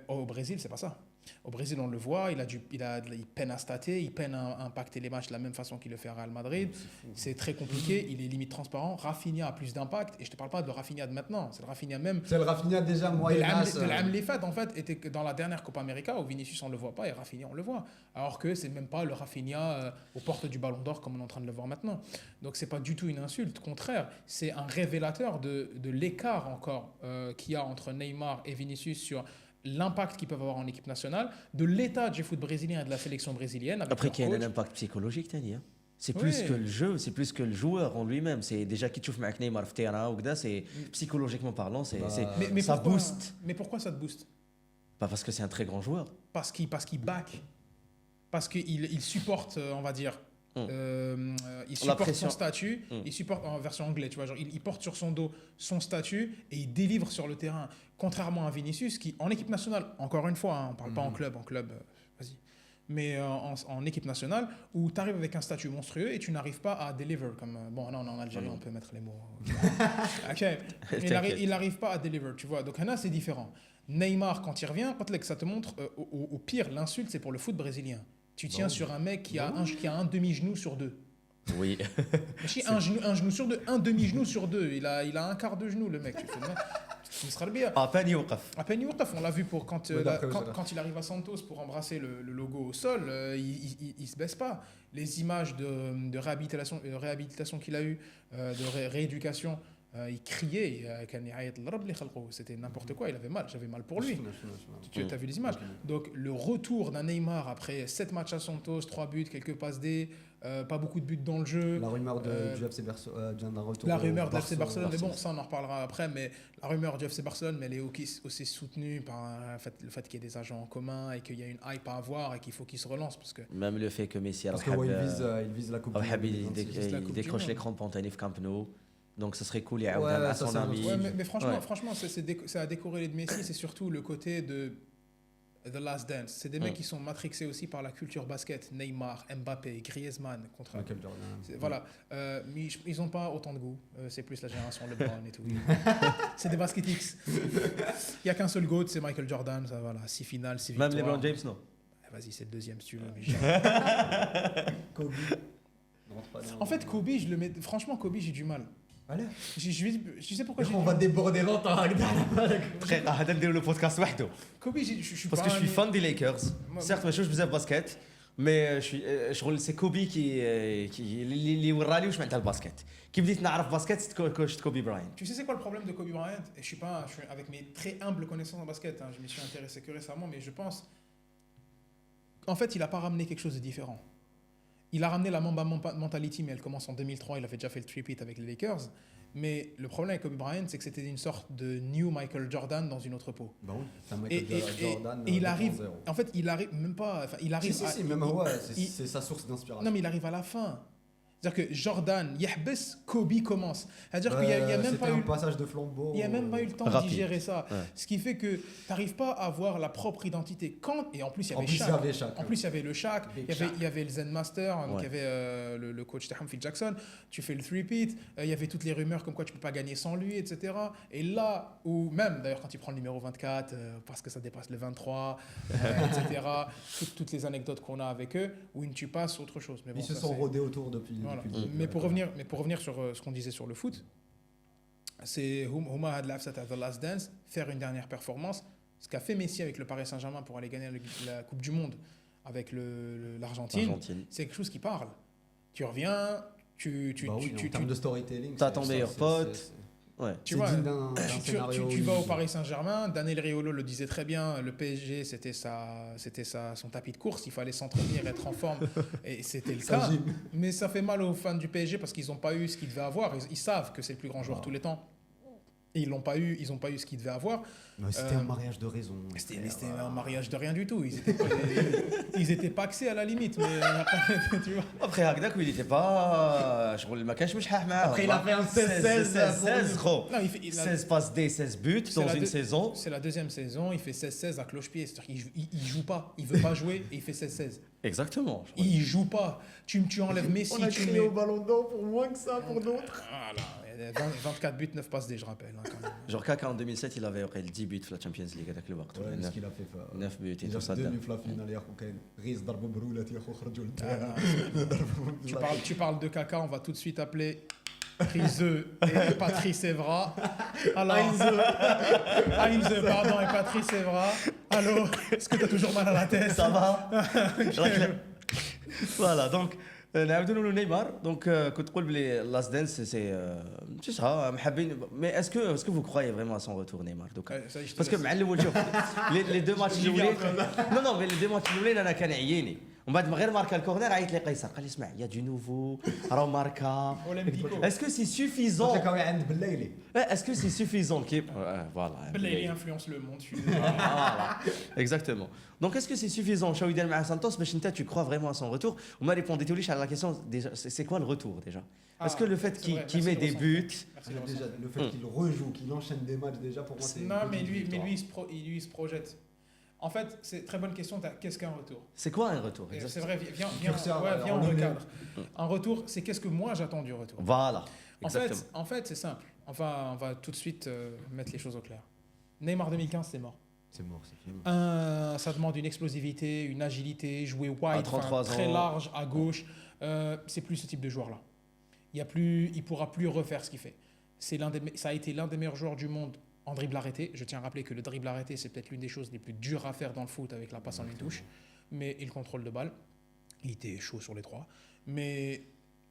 Au Brésil, c'est pas ça. Au Brésil, on le voit, il peine à stater, il peine à impacter les matchs de la même façon qu'il le fait à Real Madrid. C'est très compliqué, il est limite transparent. Rafinha a plus d'impact, et je te parle pas de Rafinha de maintenant, c'est le Rafinha même.
C'est le Rafinha déjà moyen.
De l'âme les fêtes, en fait, était que dans la dernière Copa América, où Vinicius on le voit pas et Rafinha on le voit. Alors que c'est même pas le Rafinha aux portes du Ballon d'Or comme on est en train de le voir maintenant. Donc c'est pas du tout une insulte, contraire, c'est un révélateur de l'écart encore qu'il y a entre Neymar et Vinicius sur l'impact qu'ils peuvent avoir en équipe nationale, de l'état du foot brésilien et de la sélection brésilienne.
Après qu'il y a un impact psychologique, t'as dit. C'est plus que le jeu, c'est plus que le joueur en lui-même. C'est déjà qui te trouve avec Neymar terrain ou c'est psychologiquement parlant, mais ça booste.
Mais pourquoi ça te booste?
Pas parce que c'est un très grand joueur.
Parce qu'il back, parce qu'il supporte, on va dire. Il supporte son statut, il supporte en version anglaise, tu vois, genre il porte sur son dos son statut et il délivre sur le terrain. Contrairement à Vinicius qui, en équipe nationale, encore une fois, on parle pas en club, vas-y, mais en équipe nationale, où tu arrives avec un statut monstrueux et tu n'arrives pas à deliver. Comme, bon, non, en Algérie, on peut mettre les mots. Okay. Il n'arrive pas à deliver, tu vois. Donc, là, c'est différent. Neymar, quand il revient, ça te montre, au pire, l'insulte, c'est pour le foot brésilien. Tu tiens sur un mec qui a un demi-genou sur deux.
Oui.
un genou sur deux, un demi-genou sur deux. Il a un quart de genou, le mec. Tu seras le bien.
À peine يوقف.
On l'a vu quand il arrive à Santos pour embrasser le logo au sol, il se baisse pas. Les images de réhabilitation qu'il a eu, de rééducation il criait, c'était n'importe quoi, il avait mal, j'avais mal pour lui. Tu as vu les images. Donc le retour d'un Neymar après 7 matchs à Santos, 3 buts, quelques passes D, pas beaucoup de buts dans le jeu.
La rumeur du FC Barcelone.
La rumeur de FC Barcelone, mais bon, ça on en reparlera après, mais la rumeur du FC Barcelone, mais elle est aussi soutenue par le fait qu'il y ait des agents en commun et qu'il y a une hype à avoir et qu'il faut qu'il se relance. Parce que
même le fait que Messi
parce il vise la Coupe du Monde.
il décroche les crampons au Camp Nou. Donc ce serait cool, il y a
Ouais,
son ami.
Ouais, mais franchement, c'est à décorer de Messi, c'est surtout le côté de The Last Dance. C'est des mecs qui sont matrixés aussi par la culture basket. Neymar, Mbappé, Griezmann.
Michael Jordan.
Voilà. Mais ils n'ont pas autant de goût. C'est plus la génération LeBron et tout. C'est des basket X. Il n'y a qu'un seul GOAT, c'est Michael Jordan. Ça, voilà. 6 finales, 6 victoires.
Même LeBron James, non.
Vas-y, c'est le deuxième si tu veux.
Kobe.
En fait, Kobe, franchement, Kobe, j'ai du mal.
Allez.
Je sais pourquoi
On va déborder longtemps.
Frère, هذا نديرو le podcast وحده.
Kobe, je suis
Parce que je suis fan des Lakers. Certes, ما شفتش بزاف basket, mais شغل سي كوبي qui اللي وراني واش معناتها الباسكت. كي بديت نعرف باسكت كنت كوبي براين.
Tu sais c'est quoi le problème de Kobe Bryant? Et je suis avec mes très humbles connaissances en basket, je m'y suis intéressé que récemment, mais je pense en fait, il a pas ramené quelque chose de différent. Il a ramené la Mamba mentality, mais elle commence en 2003. Il avait déjà fait le three-peat avec les Lakers. Mais le problème avec Kobe Bryant, c'est que c'était une sorte de new Michael Jordan dans une autre peau.
Bah oui, c'est un Michael Jordan.
Et il arrive. En fait, il arrive même pas. Enfin, il arrive.
Si, même ouais, c'est sa source d'inspiration.
Non, mais il arrive à la fin. C'est-à-dire que Jordan, Yahbes, Kobe commence. C'est-à-dire qu'il y a même pas eu
un passage de flambeau.
Il n'y a même pas eu le temps de digérer ça. Ouais. Ce qui fait que tu n'arrives pas à avoir la propre identité. Et en plus, il y avait Shaq. En plus, il y avait le Shaq. Il y avait le Zen Master. Donc il y avait le coach Taham Phil Jackson. Tu fais le three-peat. Il y avait toutes les rumeurs comme quoi tu ne peux pas gagner sans lui, etc. Et là, ou même d'ailleurs quand il prend le numéro 24, parce que ça dépasse le 23, etc. Toutes les anecdotes qu'on a avec eux, où tu passes autre chose. Mais bon,
ils se sont rodés autour depuis.
Voilà. Mais pour revenir sur ce qu'on disait sur le foot, c'est Houma had the last dance, faire une dernière performance. Ce qu'a fait Messi avec le Paris Saint-Germain pour aller gagner la Coupe du Monde avec l'Argentine, c'est quelque chose qui parle. Tu reviens,
en termes de storytelling,
t'as ton meilleur pote.
Ouais. Tu vois, tu vas au Paris Saint-Germain, Daniel Riolo le disait très bien, le PSG c'était son tapis de course, il fallait s'entretenir, être en forme, et c'était le cas. Mais ça fait mal aux fans du PSG parce qu'ils n'ont pas eu ce qu'ils devaient avoir, ils savent que c'est le plus grand joueur de tous les temps. Et ils n'ont pas eu ce qu'ils devaient avoir.
C'était un mariage de raison.
C'était un mariage de rien du tout. Ils étaient paxés à la limite. Mais tu vois.
Après, Hagdak, il n'était pas. Je roule le macache, mais je
Après, il a fait un 16
gros. 16 passes D, 16 buts dans une saison.
C'est la deuxième saison. Il fait 16-16 à cloche-pied. C'est-à-dire qu'il ne joue pas. Il ne veut pas jouer et il fait 16-16.
Exactement.
Il ne joue pas. Tu enlèves Messi.
On a crié au ballon d'or pour moins que ça, pour d'autres.
Voilà. 24 buts, 9 passes D, je rappelle. Quand même.
Genre Kaka en 2007, il avait après 10 buts pour la Champions League avec le Barça.
Ouais, ce qu'il a fait.
9 buts et tout ça.
Tu parles de Kaka, on va tout de suite appeler Rizeux et Patrice Evra. Alors, Heinze, pardon, et Patrice Evra. Allô, est-ce que tu as toujours mal à la tête?
Ça va. Voilà, donc. نعاودوا نيمار دونك كنت تقول بلي لاست دانس سي صح محبين مي اسكو vous croyez vraiment à son retour Neymar دوكا باسكو مع الاول شوف لي دو ماتش الاولين نو مي لي دو ماتش الاولين انا كان عياني ومن بعد غير ماركا الكورنر عيط لي قيصر قال لي اسمع يا دو نوفو راه ماركا اسكو سي سوفيزون
كان عند بالليلي
اسكو سي سوفيزون كي
فوالا بالليلي انفلونس لو موند
exactement donc est-ce que c'est suffisant شاو يدير مع سانتوس باش انت tu crois vraiment à son retour وما ريبونديتوليش على la question déjà c'est quoi le retour déjà est-ce que le fait qu'il met des buts
déjà le fait qu'il rejoue qu'il enchaîne des matchs déjà pour moi c'est
non mais lui il se projette. En fait, c'est une très bonne question. Qu'est-ce qu'un retour?
C'est quoi un retour?
C'est vrai, viens on recadre. Un retour, c'est qu'est-ce que moi j'attends du retour.
Voilà. Exactement.
En fait, c'est simple. On va tout de suite mettre les choses au clair. Neymar 2015, c'est mort.
C'est mort, c'est fini.
Ça demande une explosivité, une agilité, jouer wide, très large, à gauche. C'est plus ce type de joueur-là. Il pourra plus refaire ce qu'il fait. Ça a été l'un des meilleurs joueurs du monde en dribble arrêté. Je tiens à rappeler que le dribble arrêté, c'est peut-être l'une des choses les plus dures à faire dans le foot avec la passe en une touche. Mais il contrôle de balle. Il était chaud sur les trois. Mais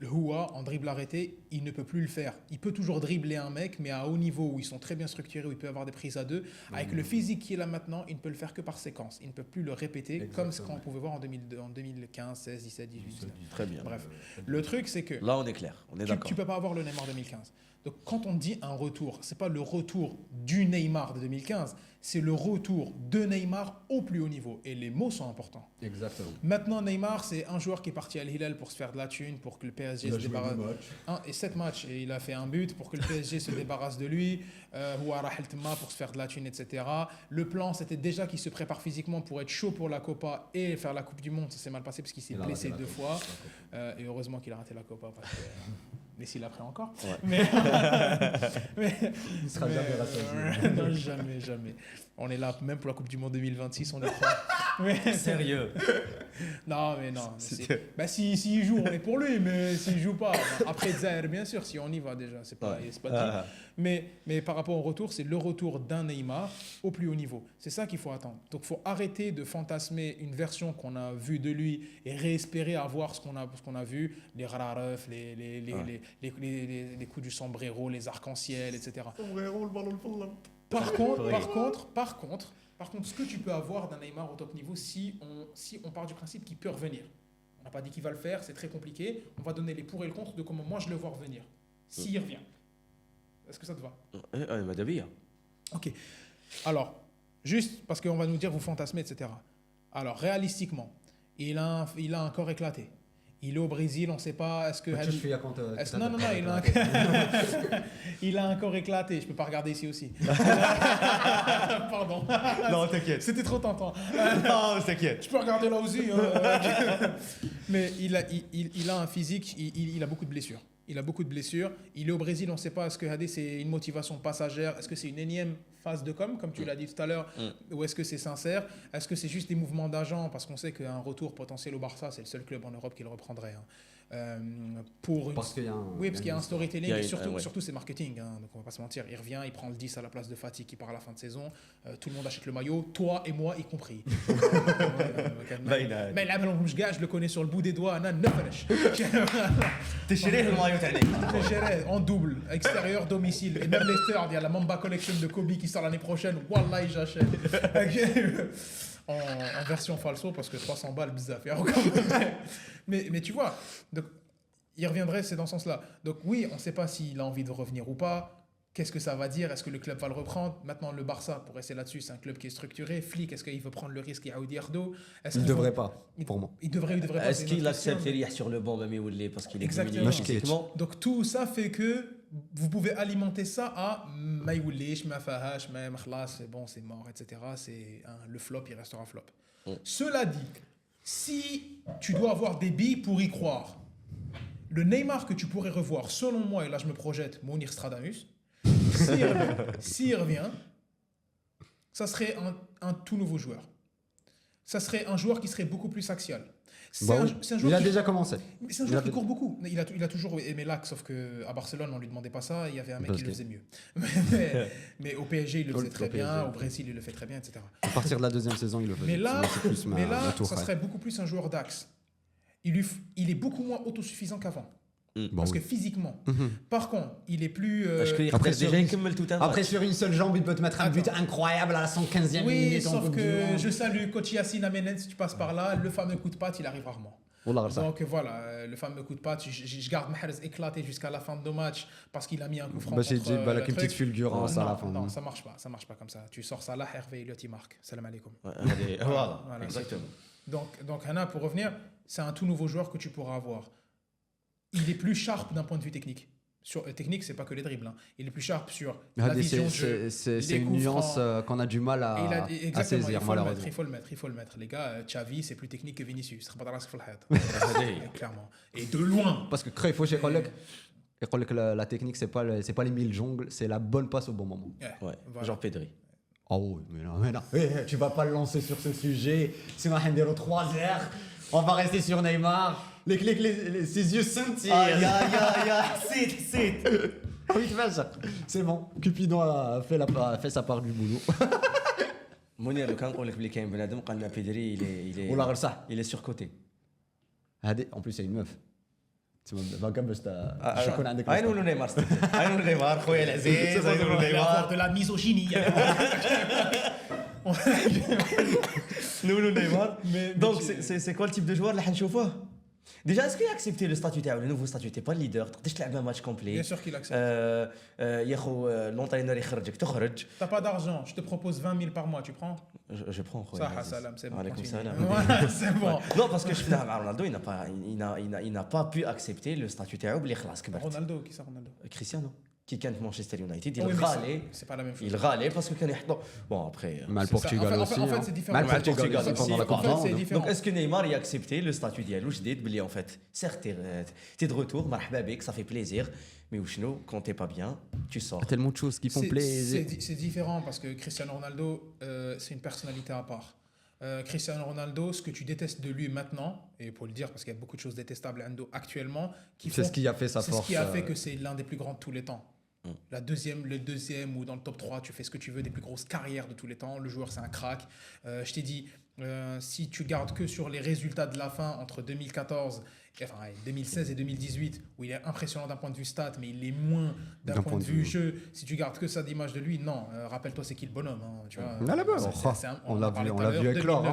Houa, en dribble arrêté, il ne peut plus le faire. Il peut toujours dribbler un mec, mais à haut niveau, où ils sont très bien structurés, où il peut avoir des prises à deux. Avec le physique qu'il a maintenant, il ne peut le faire que par séquence. Il ne peut plus le répéter comme ce qu'on pouvait voir en 2015, 16, 17, 18, 19.
Très bien.
Bref, le truc, c'est que
Là, on est clair, on est d'accord.
tu peux pas avoir le Neymar 2015. Donc, quand on dit un retour, c'est pas le retour du Neymar de 2015, c'est le retour de Neymar au plus haut niveau. Et les mots sont importants.
Exactement.
Maintenant, Neymar, c'est un joueur qui est parti à Al Hilal pour se faire de la thune, pour que le PSG se débarrasse. 7 matchs, et il a fait un but pour que le PSG se débarrasse de lui. Ouara Heltma pour se faire de la thune, etc. Le plan, c'était déjà qu'il se prépare physiquement pour être chaud pour la Copa et faire la Coupe du Monde. Ça s'est mal passé parce qu'il s'est blessé 2 fois. Et heureusement qu'il a raté la Copa parce que Messi l'a pris encore.
Ouais.
Mais
Il sera jamais rassasié.
non, jamais. On est là même pour la Coupe du Monde 2026, on est prêt.
Sérieux.
Non. S'il joue, on est pour lui, mais s'il joue pas, après Zaire, bien sûr, si on y va déjà, c'est pas dit. Mais par rapport au retour, c'est le retour d'un Neymar au plus haut niveau. C'est ça qu'il faut attendre. Donc, il faut arrêter de fantasmer une version qu'on a vue de lui et réespérer avoir ce qu'on a vu, les Raref, les coups du sombrero, les arcs-en-ciel, etc.
Sombrero, le ballon de
Par contre, ce que tu peux avoir d'un Neymar au top niveau si on part du principe qu'il peut revenir. On n'a pas dit qu'il va le faire, c'est très compliqué. On va donner les pour et le contre de comment moi je le vois revenir. S'il revient. Est-ce que ça te va?
Madame Bia.
Ok. Alors, juste parce qu'on va nous dire vous fantasmez, etc. Alors, réalistiquement, il a un corps éclaté. Il est au Brésil, on ne sait pas. Est-ce que non, il a un corps éclaté. Je peux pas regarder ici aussi. Pardon.
Non, t'inquiète.
C'était trop tentant.
Non, t'inquiète.
Je peux regarder là aussi. Mais il a un physique. Il a beaucoup de blessures. Il est au Brésil, on ne sait pas. Est-ce que Hadé, c'est une motivation passagère? Est-ce que c'est une énième phase de com, comme tu l'as dit tout à l'heure? Ou est-ce que c'est sincère? Est-ce que c'est juste des mouvements d'agents? Parce qu'on sait qu'un retour potentiel au Barça, c'est le seul club en Europe qui le reprendrait.
Parce qu'il y a
parce qu'il y a un storytelling et
ouais.
surtout c'est marketing. Donc on va pas se mentir. Il revient, il prend le 10 à la place de Fati qui part à la fin de saison. Tout le monde achète le maillot, toi et moi y compris. Mais là, je le connais sur le bout des doigts.
T'es le maillot
en double, extérieur, domicile. Et même Leicester, il y a la Mamba Collection de Kobe qui sort l'année prochaine. Wallah, j'achète. En version falso parce que 300 balles, bizarre. Mais tu vois, donc, il reviendrait, c'est dans ce sens-là. Donc oui, on ne sait pas s'il a envie de revenir ou pas. Qu'est-ce que ça va dire? Est-ce que le club va le reprendre? Maintenant, le Barça, pour rester là-dessus, c'est un club qui est structuré. Flick, est-ce qu'il veut prendre le risque? Il
ne devrait pas, pour moi.
Il devrait pas.
Est-ce qu'il accepte Riyah sur le banc parce qu'il est
exactement.
physiquement?
Donc tout ça fait que vous pouvez alimenter ça à ma youlish, ma fahash, ma khlas, c'est bon, c'est mort, etc. Le flop, il restera flop. Cela dit, si tu dois avoir des billes pour y croire, le Neymar que tu pourrais revoir, selon moi, et là je me projette, Mounir Stradamus, s'il revient, ça serait un tout nouveau joueur. Ça serait un joueur qui serait beaucoup plus axial.
Il a déjà commencé.
C'est un joueur qui court beaucoup. Il a toujours aimé l'axe, sauf qu'à Barcelone, on ne lui demandait pas ça. Il y avait un mec qui le faisait mieux. Mais au PSG, il le faisait très bien. Au Brésil, il le fait très bien, etc.
À partir de la deuxième saison, il le faisait.
Mais là, ça serait beaucoup plus un joueur d'axe. Il est beaucoup moins autosuffisant qu'avant. Parce que physiquement. Par contre, il est plus.
Après, sur une seule jambe, il peut te mettre un but incroyable à la 115e minute.
Oui, sauf que je salue coach Yassine Amenen, si tu passes par là, le fameux coup de patte, il arrive rarement. Donc voilà, le fameux coup de patte, je garde Mahrez éclaté jusqu'à la fin de nos matchs parce qu'il a mis un coup franc.
J'ai dit avec une petite fulgurance à la fin.
Non, ça marche pas comme ça. Tu sors ça là, Hervé Elliott, il marque. Salam alaikum.
Voilà, exactement.
Donc Hana, pour revenir, c'est un tout nouveau joueur que tu pourras avoir. Il est plus sharp d'un point de vue technique. Technique, c'est pas que les dribbles. Il est plus sharp sur la vision de jeu.
C'est une nuance qu'on a du mal à saisir, malheureusement.
Il faut le mettre. Les gars, Xavi, c'est plus technique que Vinicius. Clairement. Et de loin.
Parce que Cruyff, il faut que la technique, c'est pas les mille jongles, c'est la bonne passe au bon moment.
Ouais, genre Pedri.
Oh oui, mais non. Tu vas pas le lancer sur ce sujet. Sinon, on va 3 heures. On va rester sur Neymar. Ses yeux scintillent.
C'est.
Oui, c'est bon. Cupidon a fait sa part du boulot.
Mounir, le quand on l'explique à Benadem, quand on a Pedri, il est surcoté.
En plus, c'est une meuf. باقا باش يكون عندك
عينوا نيمار عينوا نيمار خويا العزيز عينوا نيمار
de la misogynie.
نقولوا نيمار
Mais
دونك
tu-
سي كوا التيب دو جوار اللي حنشوفوه ديجا اسكو اكسبتي لو ستاتيو تاعو لو نوفو ستاتيو تي با ليدر تقدرش تلعب ماتش
Bien
كومبلي
sûr qu'il accepte.
يا خو لونترينور يخرجك تخرج
T'as pas d'argent, je te propose 20 000 par mois, tu prends?
جو برون خويا
Ça,
العزيز.
salam, c'est bon.
وعليكم
continue.
السلام
Ouais, c'est bon.
Non, parce que je suis Ronaldo, il n'a pas pu accepter le statut تاعو بلي خلاص كبرت.
Ronaldo, qui ça Ronaldo?
Cristiano qui كان في مانشستر يونايتد
Oui, mais
يغالي
c'est pas la même chose.
يغالي باسكو كان يحطوا bon après
مع
C'est ça.
البرتغال
En fait,
aussi
c'est différent.
مع
مع
البرتغال
البرتغال
aussi
aussi.
pendant la
En
Coupe
fait,
du
c'est
Monde.
différent.
donc est-ce que Neymar y a accepté le statut ديالو جديد بلي en fait certes t'es de retour مرحبا بك ça fait plaisir mais وشنو quand t'es pas bien tu sors.
Tellement de choses qui font plaisir.
C'est différent parce que Cristiano Ronaldo, c'est une personnalité à part. Cristiano Ronaldo, ce que tu détestes de lui maintenant, et pour le dire parce qu'il y a beaucoup de choses détestables à Endo actuellement,
C'est ce qui a fait sa
c'est ce
force.
qui a fait que c'est l'un des plus grands de tous les temps. Le deuxième ou dans le top 3, tu fais ce que tu veux, des plus grosses carrières de tous les temps. Le joueur, c'est un crack. Je t'ai dit, si tu gardes que sur les résultats de la fin entre 2014, enfin 2016 et 2018, où il est impressionnant d'un point de vue stat, mais il est moins d'un point de vue jeu. Si tu gardes que ça d'image de lui, non. Rappelle-toi, c'est qui le bonhomme, hein, tu vois.
Ah, là-bas, on l'a vu éclore.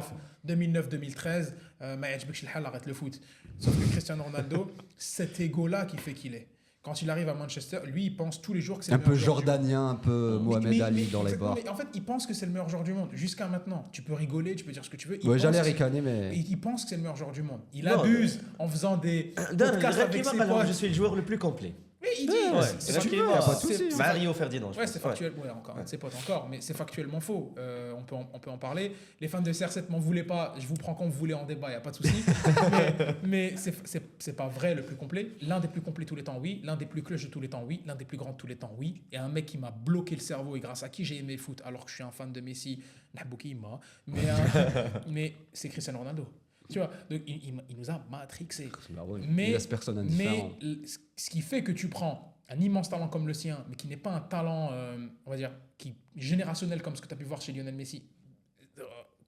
2009-2013, ما يعجبكش الحال, arrête le foot. Sauf que Cristiano Ronaldo, cet ego-là qui fait qu'il est. Quand il arrive à Manchester, lui, il pense tous les jours que c'est
Un
le
peu
meilleur joueur du monde.
jordanien, un peu Mohamed Ali dans les bars.
Mais en fait, il pense que c'est le meilleur joueur du monde. Jusqu'à maintenant, tu peux rigoler, tu peux dire ce que tu veux. Il
Ouais,
pense
j'allais
que-
ricaner, mais.
Il pense que c'est le meilleur joueur du monde. Il
Non,
abuse en faisant des podcasts avec ses potes.
je suis le joueur le plus complet.
Mais il dit,
Ouais,
c'est
c'est
factuel.
pas
de souci.
C'est-
Mario Ferdinand. je
Ouais,
pense.
c'est factuel. Ouais, encore un de ses potes encore, mais c'est factuellement faux. On peut en parler. Les fans de CR7 m'en voulaient pas. Je vous prends quand vous voulez en débat, il y a pas de souci. mais c'est pas vrai le plus complet. L'un des plus complets tous les temps, oui. L'un des plus clutch de tous les temps, oui. L'un des plus grands de tous les temps, oui. Et un mec qui m'a bloqué le cerveau et grâce à qui j'ai aimé le foot, alors que je suis un fan de Messi, mais c'est Cristiano Ronaldo. Tu vois, donc il nous a matrixé.
Il laisse personne indifférent.
Ce qui fait que tu prends un immense talent comme le sien, mais qui n'est pas un talent, on va dire, générationnel comme ce que tu as pu voir chez Lionel Messi,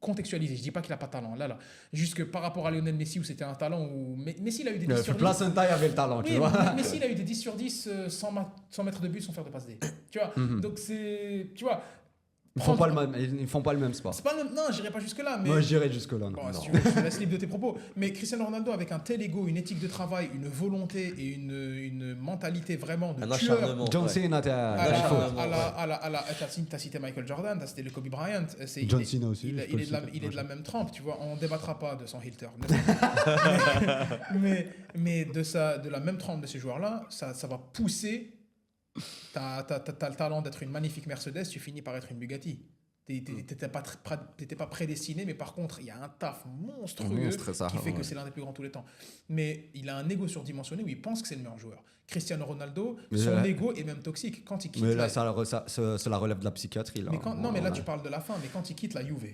contextualisé. Je dis pas qu'il a pas de talent, là. Juste que par rapport à Lionel Messi, où c'était un talent où Messi, il a eu des 10 sur 10.
Placenta, il avait le talent, tu
Oui,
vois.
Messi, il a eu des 10 sur 10 sans mettre de but, sans faire de passe D. Tu vois, donc c'est... Tu vois,
Ils font pas le même sport.
c'est pas le même... Non, j'irai pas jusque-là, mais...
Moi, j'irais jusque-là.
Bon, si tu veux, je te laisse libre de tes propos. Mais Cristiano Ronaldo, avec un tel ego, une éthique de travail, une volonté et une mentalité vraiment de
Un
tueur.
acharnement.
John
ouais.
Cena,
T'as cité Michael Jordan, t'as cité le Kobe Bryant.
John Cena aussi.
Il est de la même trempe, tu vois. On débattra pas de son Hilter. mais de la même trempe de ces joueurs-là, ça va pousser. T'as le talent d'être une magnifique Mercedes, tu finis par être une Bugatti. T'étais pas prédestiné, mais par contre, il y a un taf monstrueux qui fait que c'est l'un des plus grands de tous les temps. Mais il a un ego surdimensionné où il pense que c'est le meilleur joueur. Cristiano Ronaldo, son ego est même toxique. Quand il quitte
mais là, cela relève de la psychiatrie. Là.
Non, mais là, tu parles de la fin. Mais quand il quitte la Juve,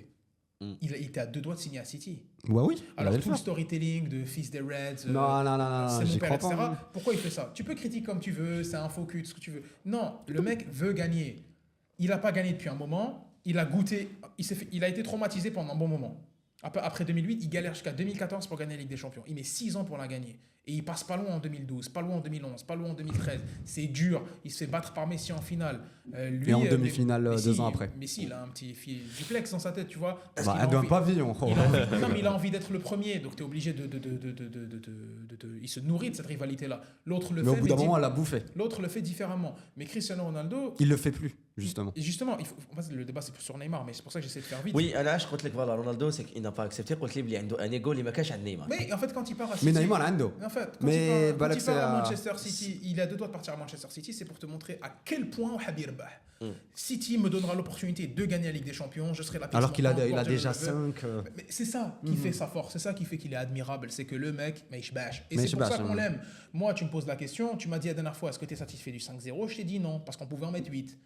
il était à 2 doigts de signer à City.
Ouais, oui.
Alors, tout le storytelling de fils des Reds,
non,
c'est mon
j'y
père,
crois
etc.
pas.
Pourquoi il fait ça? Tu peux critiquer comme tu veux, c'est un faux cul, ce que tu veux. Non, le mec veut gagner. Il n'a pas gagné depuis un moment. Il a goûté, il a été traumatisé pendant un bon moment. Après 2008, il galère jusqu'à 2014 pour gagner la Ligue des Champions. Il met 6 ans pour la gagner. Et il passe pas loin en 2012, pas loin en 2011, pas loin en 2013. C'est dur. Il se fait battre par Messi en finale.
Et en demi-finale,
Messi,
2 ans après.
Messi, il a un petit duplex dans sa tête, tu vois. Parce
Bah,
qu'il a
un
envie-
pavillon.
non, mais il a envie d'être le premier, donc tu es obligé il se nourrit de cette rivalité-là. L'autre le
Mais au
fait,
bout d'un moment, elle l'a bouffé.
l'autre le fait différemment. Mais Cristiano Ronaldo,
Il le fait plus, justement.
justement, le débat c'est sur Neymar, mais c'est pour ça que j'essaie de faire vite.
Oui, انا علاش قلت لك فوالا رونالدو سي il n'a pas accepté قلت لي بلي عنده ان ايجو اللي ما كانش عند نيمار.
Mais en fait, quand il part à City,
Mais Neymar, عنده.
en fait, quand
Mais
il part
Balak,
à
c'est
Manchester City, il a 2 doigts de partir à Manchester City, c'est pour te montrer à quel point Habib Bah. City me donnera l'opportunité de gagner la Ligue des Champions, je serai la
Alors qu'il a
pièce
déjà
montante,
5.
Mais c'est ça qui fait sa force, c'est ça qui fait qu'il est admirable, c'est que le mec, mais il bâche. Et
Mais
c'est
il
pour ça
bâche,
qu'on
hein.
l'aime. Moi, tu me poses la question, tu m'as dit la dernière fois, est-ce que tu es satisfait du 5-0? Je t'ai dit non, parce qu'on pouvait en mettre 8.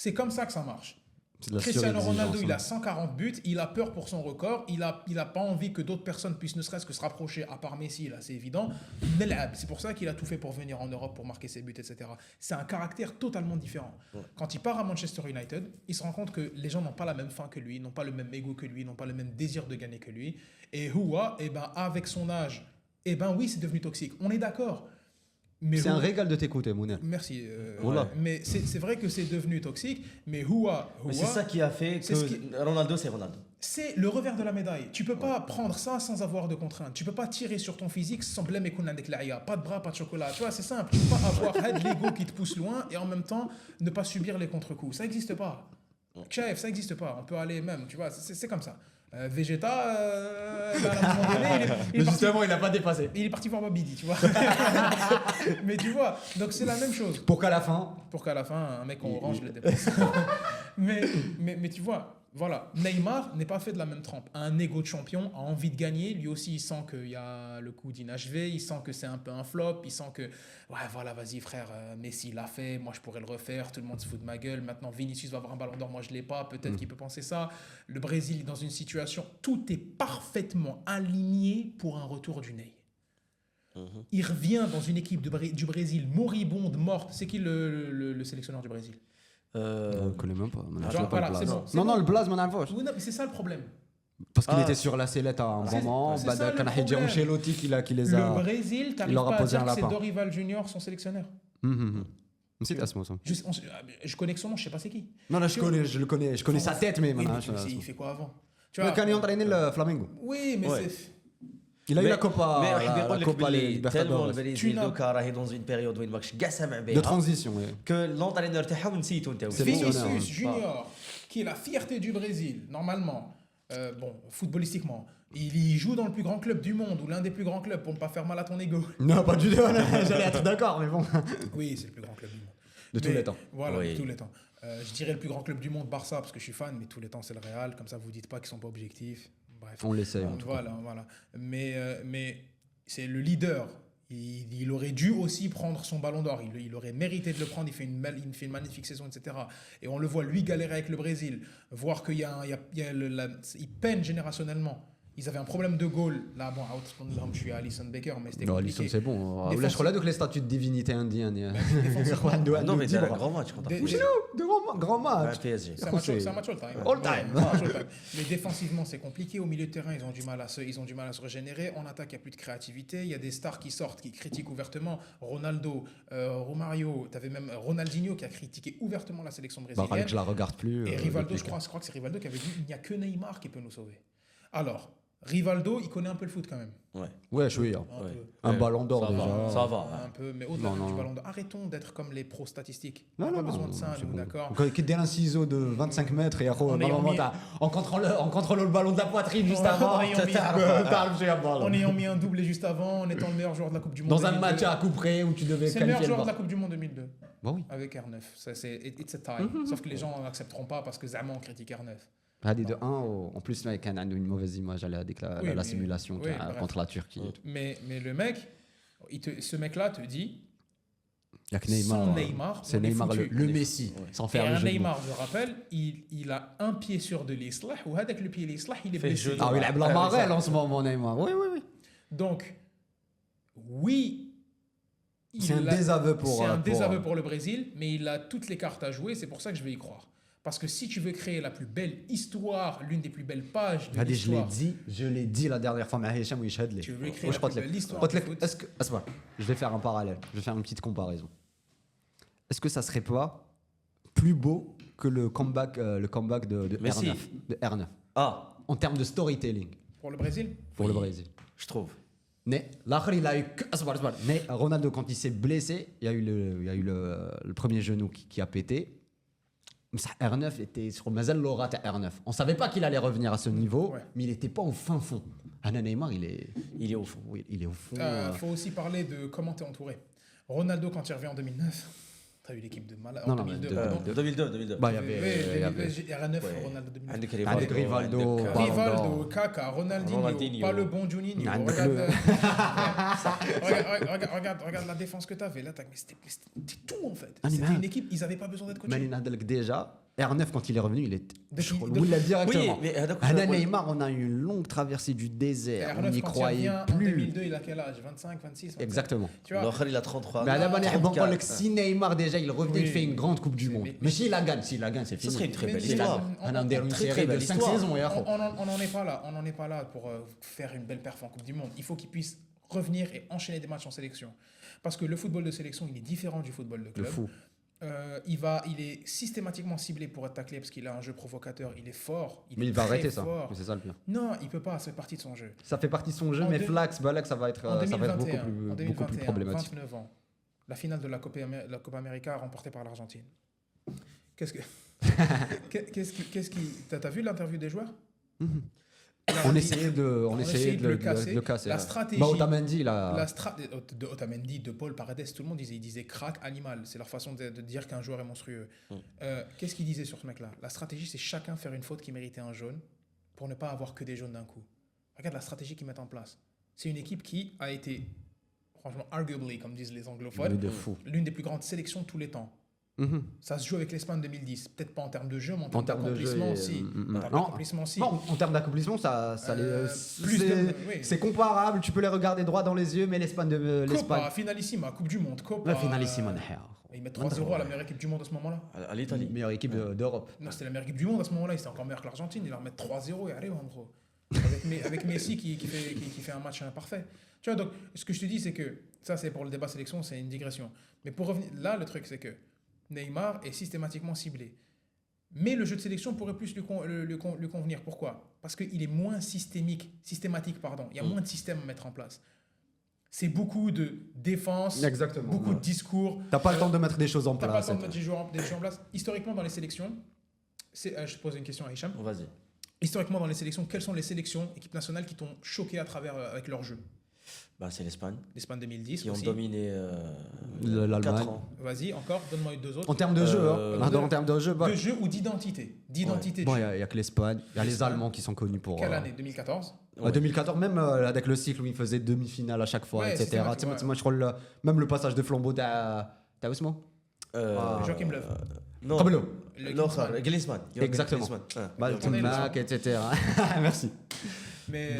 C'est comme ça que ça marche.
C'est de la
Cristiano Ronaldo, il a
surexigence,
140 buts, il a peur pour son record, il a pas envie que d'autres personnes puissent ne serait-ce que se rapprocher, à part Messi, là, c'est évident. C'est pour ça qu'il a tout fait pour venir en Europe, pour marquer ses buts, etc. C'est un caractère totalement différent. Quand il part à Manchester United, il se rend compte que les gens n'ont pas la même faim que lui, n'ont pas le même ego que lui, n'ont pas le même désir de gagner que lui. Et Houa, eh ben, avec son âge Eh ben oui, c'est devenu toxique. On est d'accord. Mais
C'est un régal de t'écouter, Mounir.
Merci.
Voilà.
Mais c'est vrai que c'est devenu toxique. Mais
Mais c'est ça qui a fait
c'est ce qui-
que Ronaldo, c'est Ronaldo.
c'est le revers de la médaille. Tu peux pas prendre ça sans avoir de contraintes. Tu peux pas tirer sur ton physique sans blême et qu'on avec l'aïa. Pas de bras, pas de chocolat. Tu vois, c'est simple. Tu peux pas avoir head l'ego qui te pousse loin et en même temps ne pas subir les contre-coups. Ça n'existe pas. Chef, ça n'existe pas. On peut aller même, tu vois, c'est comme ça. Vegeta, ben, à un moment donné, il est parti,
il n'a pas dépassé.
il est parti voir Babidi, tu vois. Mais tu vois, donc c'est la même chose.
Pour qu'à la fin,
Pour qu'à la fin, un mec en orange le dépasse. mais tu vois, voilà, Neymar n'est pas fait de la même trempe. Un ego de champion, a envie de gagner. Lui aussi, il sent qu'il y a le coup d'inachevé, il sent que c'est un peu un flop, il sent que, ouais, voilà, vas-y frère, Messi l'a fait, moi je pourrais le refaire, tout le monde se fout de ma gueule. Maintenant, Vinicius va avoir un ballon d'or, moi je l'ai pas, peut-être qu'il peut penser ça. Le Brésil est dans une situation, tout est parfaitement aligné pour un retour du Ney. Il revient dans une équipe du Brésil moribonde, morte. C'est qui le sélectionneur du Brésil?
on ne connaît même pas.
Genre, voilà, c'est bon, c'est
Non,
bon.
le Blaze, mon enfant.
Oui, non, mais c'est ça le problème.
Parce qu'il
Ah,
était sur la sellette à un
c'est-
moment.
c'est ça, le
Quand il y a
problème.
Ancelotti qui les
Le
a.
Brésil,
il
t'arrives
leur a
pas à
posé
dire
un
que c'est
lapin.
Dorival Junior son sélectionneur.
C'est à ce moment.
Je connais que son nom, je sais pas c'est qui.
Non, là, je connais sa tête, mais
Oui,
maintenant.
mais il fait quoi avant? Tu
Quand il a entraîné le Flamengo.
Oui, mais
Ouais.
c'est...
Il a eu
Mais-
la Copa.
Mais
la
يقول لك
Copa
باللي tellement
Libertadores.
البرازيل دوكا راهي dans une période وين ماكش كاع سامع
De
بها
transition, oui.
que l'entraîneur تاعهم نسيتو انت
C'est
Vinicius
bon,
Junior, qui est la fierté du Brésil, normalement, bon, footballistiquement, il y joue dans le plus grand club du monde, ou l'un des plus grands clubs, pour ne pas faire mal à ton ego.
Non, pas du tout. J'allais être d'accord, mais bon.
Oui, c'est le plus grand club du monde.
De tous
Mais-
les temps.
Voilà,
Oui.
de tous les temps. Je dirais le plus grand club du monde, Barça, parce que je suis fan, mais tous les temps, c'est le Real. Comme ça, vous dites pas qu'ils sont pas objectifs. Bref.
On l'essaye, en tout cas.
Voilà. Mais c'est le leader. Il aurait dû aussi prendre son ballon d'or. Il aurait mérité de le prendre. Il fait une magnifique saison, etc. Et on le voit, lui, galérer avec le Brésil. Voir qu'il y a, il peine générationnellement. Ils avaient un problème de goal. Là, bon, je suis à Alisson Becker, mais c'était
Non,
compliqué.
Alisson, c'est bon.
Défense-
Là, je crois là que les statuts de divinité indienne.
non mais c'est un grand match contre
Grand match.
PSG
C'est un match all time.
All time.
Ouais, c'est un match all time. Mais défensivement, c'est compliqué. Au milieu de terrain, ils ont du mal à se régénérer. En attaque, il n'y a plus de créativité. Il y a des stars qui sortent, qui critiquent ouvertement. Ronaldo, Romario, tu avais même Ronaldinho qui a critiqué ouvertement la sélection brésilienne.
Je la regarde plus.
Et Rivaldo, je crois que c'est Rivaldo qui avait dit il n'y a que Neymar qui peut nous sauver. Alors, Rivaldo, il connaît un peu le foot quand même.
Ouais, je suis.
Un
Ouais.
peu.
Un ballon d'or
ça
déjà.
va, ça va.
Un peu, mais au-delà
Non,
du
non.
ballon d'or. Arrêtons d'être comme les pros statistiques.
Non,
On n'a
non,
pas besoin de ça,
c'est
nous,
bon.
d'accord.
Quand il donne un ciseau de 25 mètres et
En ayant mis-
on contrôle le ballon de la poitrine juste
En
avant.
ayant mis-
T'arrives sur un ballon.
En ayant mis un doublé juste avant, en étant le meilleur joueur de la Coupe du Monde.
Dans un
2002.
match à coup près où tu devais
C'est le meilleur
qualifier le
joueur de la
Barça.
Coupe du Monde 2002,
Bah oui.
avec R9. Ça, c'est it's a tie. Sauf que les gens n'accepteront pas parce que Zama on critique R9.
Allez, de 1 en plus, mec, on a une mauvaise image avec la
Oui, mais-
simulation
oui, bref.
contre la Turquie.
Mais le mec, ce mec-là te dit,
Il y a que
sans
Neymar.
Neymar,
C'est
on est
Neymar
foutu.
le Messi, sans
Et
faire le
un
jeu de mots.
Neymar, je rappelle, il a un pied sur de l'Islah, ou avec le pied l'Islah, il est
Fait
blessé.
jeu de
Ah oui, il a
Ah,
la
oui,
marelle
ça.
en ce moment, Neymar. Oui, oui, oui.
Donc, oui,
C'est un désaveu pour.
C'est un désaveu pour le Brésil, mais il a toutes les cartes à jouer, c'est pour ça que je vais y croire. Parce que si tu veux créer la plus belle histoire, l'une des plus belles pages de
Regardez,
l'histoire,
je l'ai dit la dernière fois, mais Hicham, oui, je
tu veux créer la plus belle histoire du foot,
Est-ce que, je vais faire un parallèle, je vais faire une petite comparaison. Est-ce que ça serait pas plus beau que le comeback de
Messi.
R9, de R9
Ah,
en termes de storytelling
pour le Brésil,
pour le Brésil?
je trouve.
Mais l'autre, il a eu que. Mais Ronaldo, quand il s'est blessé, il y a eu le premier genou qui a pété. Mais ça, R9 était sur Mazel Laura R9. On savait pas qu'il allait revenir à ce niveau,
Ouais.
mais il était pas au fin fond. Anna Neymar, il est
au fond.
Oui, il est au fond.
faut aussi parler de comment tu es entouré. Ronaldo, quand il revient en 2009, tu as eu l'équipe de malade.
Non,
En
non, mais
2002, pardon.
2002.
Bah, il y avait
R9,
Ouais.
Ronaldo 2009.
عندك
عندك
ريفالدو
ريفالدو
عندك-
Ballon
Rivaldo,
d'Or.
Kaka, Ronaldinho,
Ronaldinho.
pas le bon Juninho.
عندك
Regarde la défense que tu avais là. Mais c'était tout en fait.
Ah, mais
C'était
man.
une équipe, ils n'avaient pas besoin d'être
Mais
coachés.
il a déjà. R9, quand il est revenu, il est.
Depuis-
On l'a directement.
Oui, mais هذاك
Anna
هو-
Neymar, on a eu une longue traversée du désert. On
R9,
n'y
quand il
croyait
revient en
plus.
2002, il a quel âge 25, 26 27.
Exactement.
Tu vois,
الاخر il a 33
Mais à la manière, bon,
34.
si Neymar déjà il revient, il
Oui.
fait une grande Coupe du
C'est-
Monde.
mais-
Mais s'il la gagne, c'est
Ce
fini.
serait une très
Mais
belle
c'est
histoire.
la-
On a une
Très, très
série de
belle
5
histoire.
saisons.
on n'en est pas là. On n'en est pas là pour faire une belle perf en Coupe du Monde. Il faut qu'il puisse revenir et enchaîner des matchs en sélection. Parce que le football de sélection, il est différent du football de
Le
club.
fou.
Il est systématiquement ciblé pour être taclé parce qu'il a un jeu provocateur, il est fort.
Mais
est
il va
très
arrêter ça.
fort.
C'est ça le pire.
Non, il peut pas, ça fait partie de son jeu.
Ça fait partie de son jeu,
En
mais
deux-
Flax, Balak, ça va être
En 2021,
beaucoup plus problématique.
29 ans, la finale de la Copa América remportée par l'Argentine. Qu'est-ce que t'as vu l'interview des joueurs?
On essayait de le casser.
La stratégie.
Otamendi,
de Otamendi, de Paul Paredes, tout le monde disait crack animal. C'est leur façon de dire qu'un joueur est monstrueux. Qu'est-ce qu'il disait sur ce mec-là? La stratégie, c'est chacun faire une faute qui méritait un jaune pour ne pas avoir que des jaunes d'un coup. Regarde la stratégie qu'ils mettent en place. C'est une équipe qui a été, franchement, arguably, comme disent les anglophones, l'une des plus grandes sélections de tous les temps. Ça se joue avec l'Espagne 2010. Peut-être pas en termes de jeu, mais en termes d'accomplissement aussi.
Non, en termes d'accomplissement, c'est comparable. Tu peux les regarder droit dans les yeux, mais l'Espagne.
Copa, finalissima, Coupe du Monde. Copa,
la finalissima.
Ils mettent 3-0 à la meilleure équipe du monde à ce moment-là.
À l'Italie.
Meilleure équipe d'Europe.
Non, c'était la meilleure équipe du monde à ce moment-là. Ils étaient encore meilleurs que l'Argentine. Ils leur mettent 3-0 et allez, en gros. Avec Messi qui fait un match parfait. Tu vois, donc, ce que je te dis, c'est que ça, c'est pour le débat sélection, c'est une digression. Mais pour revenir, là, le truc, c'est que Neymar est systématiquement ciblé. Mais le jeu de sélection pourrait plus lui convenir. Pourquoi? Parce qu'il est moins systématique. Il y a moins de systèmes à mettre en place. C'est beaucoup de défense, beaucoup de discours.
T'as pas le temps de mettre des choses en place.
T'as pas le temps de mettre des choses en place. Historiquement, dans les sélections, je pose une question à Hicham.
Vas-y.
Historiquement, dans les sélections, quelles sont les sélections, équipes nationales qui t'ont choqué avec leur jeu?
C'est l'Espagne.
L'Espagne 2010
qui
aussi.
ont dominé
l'Allemagne.
4 ans.
Vas-y, encore, donne-moi deux autres.
En termes de jeu, en termes de jeu,
de jeu ou d'identité.
Bon, il y a que l'Espagne. Il y a les Allemands qui sont connus pour.
Quelle année? 2014.
2014, même avec le cycle où il faisait demi-finale à chaque fois, etc. Moi, je crois même le passage de flambeau t'as Ousmane
Joachim Löw.
Non, Griezmann.
Exactement. Baltimore, etc. Merci.
Mais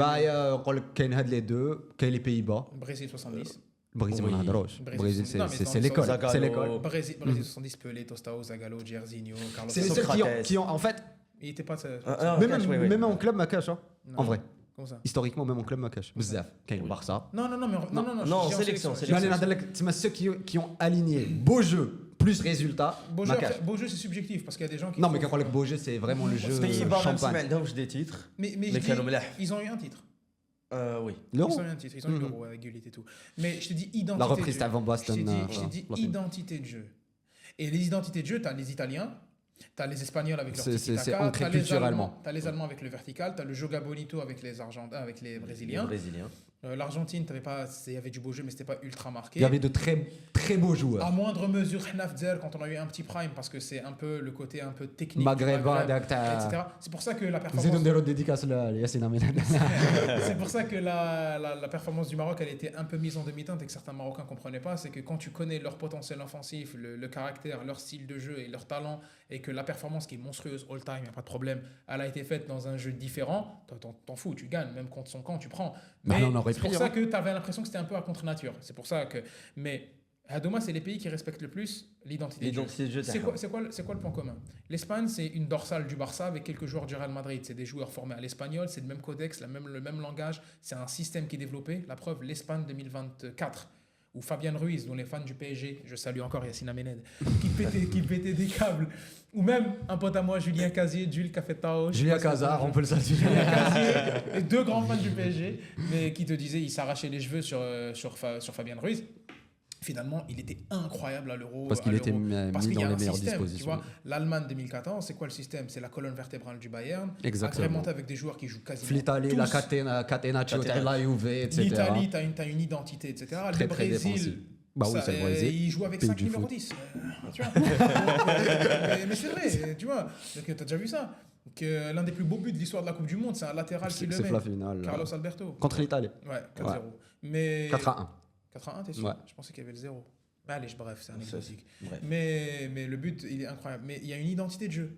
كاين هاد les deux, كاين les Pays-Bas.
Brésil 70.
Brésil, ما نهضروش. Brésil, c'est l'école. C'est l'école.
Brésil 70, Pelé, Tostao, Zagallo, Jairzinho, Carlos.
C'est ceux qui ont, en fait.
Il était pas.
Même en club, ma cache, en vrai.
Comment ça?
Historiquement, même en club, ma cache. Bzaf. Kاين le Barça.
Non,
sélection.
Ceux qui ont aligné beau jeu plus résultat.
Beau jeu, c'est subjectif parce qu'il y a des gens qui.
Non, mais quand le beau jeu, c'est vraiment le jeu champagne.
des titres.
Mais ils ont eu un titre.
Oui.
Ils ont eu un titre. Ils ont eu l'Euro avec Gullit et tout. Mais je te dis identité.
La reprise avant Boston.
Je te dis identité de jeu. Et les identités de jeu, tu as les Italiens. T'as les Espagnols avec leur
c'est ancré culturellement.
T'as les Allemands avec le vertical, t'as le Joga Bonito avec les Argentins, avec les Brésiliens. L'Argentine, il y avait du beau jeu, mais c'était pas ultra marqué.
Il y avait de très très beaux joueurs.
À moindre mesure, Hnafzer quand on a eu un petit prime, parce que c'est un peu le côté un peu technique.
Maghreb,
etc. C'est pour ça que la performance. C'est pour ça que la performance du Maroc, elle était un peu mise en demi-teinte et que certains Marocains comprenaient pas. C'est que quand tu connais leur potentiel offensif, le caractère, leur style de jeu et leur talent, et que la performance qui est monstrueuse all time, il n'y a pas de problème, elle a été faite dans un jeu différent, t'en fous, tu gagnes, même contre son camp, tu prends. Mais c'est pour ça que tu avais l'impression que c'était un peu à contre-nature. C'est pour ça que. Mais Hadoma, c'est les pays qui respectent le plus l'identité de jeu. C'est quoi le point commun? L'Espagne, c'est une dorsale du Barça avec quelques joueurs du Real Madrid. C'est des joueurs formés à l'espagnol, c'est le même codex, le même langage. C'est un système qui est développé. La preuve, l'Espagne 2024. Ou Fabian Ruiz, dont les fans du PSG, je salue encore Yacine Amened, qui pétait des câbles. Ou même un pote à moi, Julien Casier, Jules Cafetao.
Julien Cazard, on peut le saluer.
Julien Casier, et deux grands fans du PSG, mais qui te disaient il s'arrachait les cheveux sur Fabian Ruiz. Finalement, il était incroyable à l'Euro.
Parce qu'il était mis dans les meilleures dispositions.
Tu vois, l'Allemagne 2014, c'est quoi le système? C'est la colonne vertébrale du Bayern.
Exactement.
Agrémenté avec des joueurs qui jouent quasiment
l'Italie, la Catenaccio, la Juve, etc.
L'Italie, t'as une identité, etc.
Très,
le Brésil,
c'est le Brésil.
il joue avec 5 numéros 10. Tu vois mais c'est vrai, tu vois. Donc, t'as déjà vu ça? Que l'un des plus beaux buts de l'histoire de la Coupe du Monde, c'est un latéral qui le met.
C'est la finale.
Carlos Alberto.
Contre l'Italie.
Ouais, 4-0. Mais
4-1.
4-1, t'es sûr?
Ouais.
Je pensais qu'il y avait le 0. Allez, bref, c'est anecdotique. Mais le but, il est incroyable. Mais il y a une identité de jeu.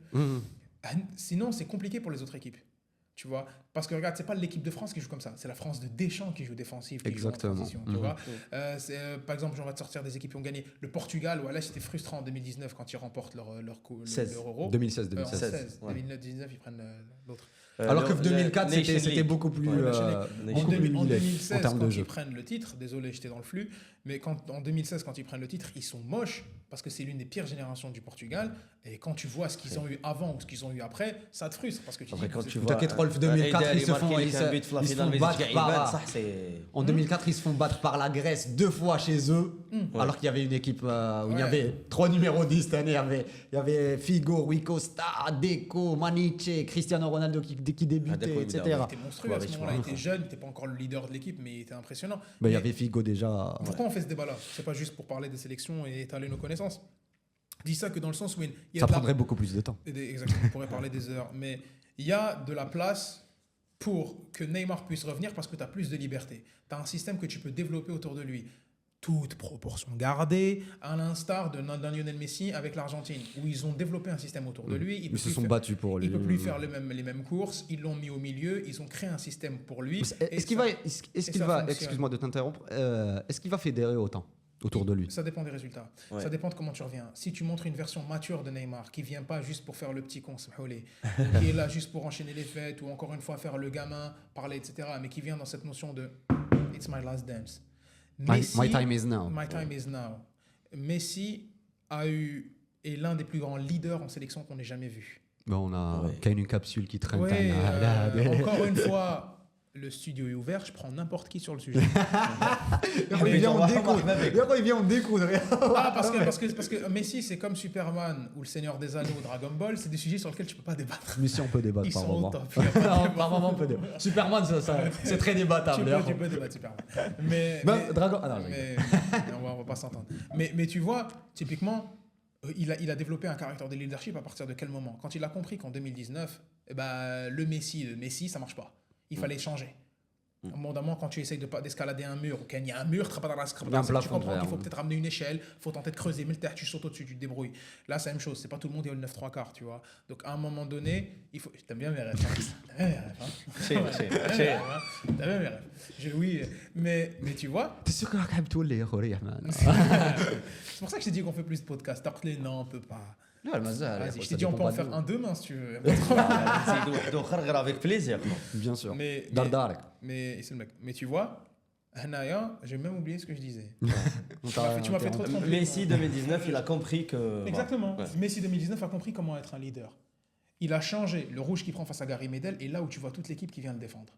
Sinon, c'est compliqué pour les autres équipes. Tu vois, parce que regarde, c'est pas l'équipe de France qui joue comme ça, c'est la France de Deschamps qui joue défensive, qui
Exactement.
joue en transition, tu vois. Par exemple, on va te sortir des équipes qui ont gagné. Le Portugal, voilà, c'était frustrant en 2019 quand ils remportent leur Euro.
2016.
En 2019, ils prennent l'autre.
Alors que 2004, c'était beaucoup plus
En
huilé
2016,
en termes de
quand
jeu.
ils prennent le titre, désolé, j'étais dans le flux, mais en 2016, quand ils prennent le titre, ils sont moches parce que c'est l'une des pires générations du Portugal. Et quand tu vois ce qu'ils ont eu avant ou ce qu'ils ont eu après, ça te frustre parce que tu
Après,
dis.
quand tu
vois
vois
2004, ils se font battre par.
c'est
En 2004, ils se font battre par la Grèce 2 fois chez eux, alors qu'il y avait une équipe où il y avait 3 numéros 10 cette année. Il y avait Figo, Rui Costa, Deco, Maniche, Cristiano Ronaldo qui débutait, etc.
Il était monstrueux à ce moment-là, il était jeune, il n'était pas encore le leader de l'équipe, mais il était impressionnant.
Il y avait Figo déjà.
Pourquoi on fait ce débat-là? C'est pas juste pour parler des sélections et étaler nos connaissances. Je dis ça que dans le sens où il y a
ça prendrait beaucoup plus de temps.
Exactement, on pourrait parler des heures, mais il y a de la place pour que Neymar puisse revenir parce que tu as plus de liberté. Tu as un système que tu peux développer autour de lui. Toute proportion gardée, à l'instar d'un Lionel Messi avec l'Argentine, où ils ont développé un système autour de lui.
Ils se sont battus pour lui.
Il ne peut plus faire les mêmes courses, ils l'ont mis au milieu, ils ont créé un système pour lui.
Est-ce qu'il va, excuse-moi de t'interrompre, est-ce qu'il va fédérer autant autour de lui?
Ça dépend des résultats. Ouais. Ça dépend de comment tu reviens. Si tu montres une version mature de Neymar qui vient pas juste pour faire le petit con, qui est là juste pour enchaîner les fêtes ou encore une fois faire le gamin, parler, etc., mais qui vient dans cette notion de It's my last dance. Messi,
my time is now.
My time is now. Messi est l'un des plus grands leaders en sélection qu'on ait jamais vu.
Bon, on a une capsule qui traîne.
Encore une fois, le studio est ouvert, je prends n'importe qui sur le sujet.
Il vient en découdre.
Parce que Messi, c'est comme Superman ou le Seigneur des Anneaux, Dragon Ball, c'est des sujets sur lesquels tu peux pas débattre.
Mais si on peut débattre par moment.
Par
moment, on peut débattre. Superman, c'est très débattable.
Tu peux débattre Superman.
Dragon.
On va pas s'entendre. Mais tu vois, typiquement, il a développé un caractère de leadership à partir de quel moment? Quand il a compris qu'en 2019, le Messi, ça marche pas. Il fallait changer. À un moment, quand tu essayes d'escalader un mur, ou qu'il y a un mur, tu comprends qu'il faut peut-être ramener une échelle, il faut tenter de creuser, mais tu sautes au-dessus, tu te débrouilles. Là, c'est la même chose, c'est pas tout le monde qui a le 9-3-4, tu vois. Donc, à un moment donné, il faut. T'aimes bien mes rêves. T'aimes bien mes rêves. Oui, mais tu vois.
T'es sûr que la tout les man.
C'est pour ça que je t'ai dit qu'on fait plus de podcasts. Non, on peut pas.
Vas-y,
je t'ai dit on peut en faire un demain si tu veux.
Avec plaisir.
Bien sûr.
Mais tu vois, Hanaya, j'ai même oublié ce que je disais. Tu m'as fait trop tromper.
Messi 2019, il a compris que...
Exactement. Messi 2019 a compris comment être un leader. Il a changé le rouge qu'il prend face à Gary Medel et là où tu vois toute l'équipe qui vient le défendre.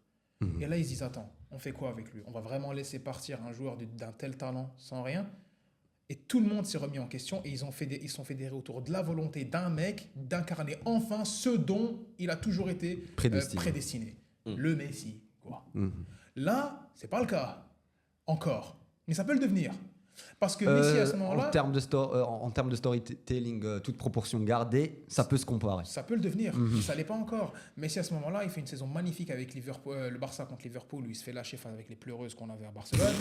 Et là, ils se disent, attends, on fait quoi avec lui? On va vraiment laisser partir un joueur d'un tel talent sans rien? Et tout le monde s'est remis en question et ils sont fédérés autour de la volonté d'un mec d'incarner enfin ce dont il a toujours été prédestiné. Le Messi, quoi. Là, c'est pas le cas. Encore. Mais ça peut le devenir. Parce que Messi, à ce moment-là...
En termes de storytelling, toute proportion gardée, ça peut se comparer.
Ça peut le devenir. Ça l'est pas encore. Messi, à ce moment-là, il fait une saison magnifique avec Liverpool, le Barça contre Liverpool, où il se fait lâcher avec les pleureuses qu'on avait à Barcelone.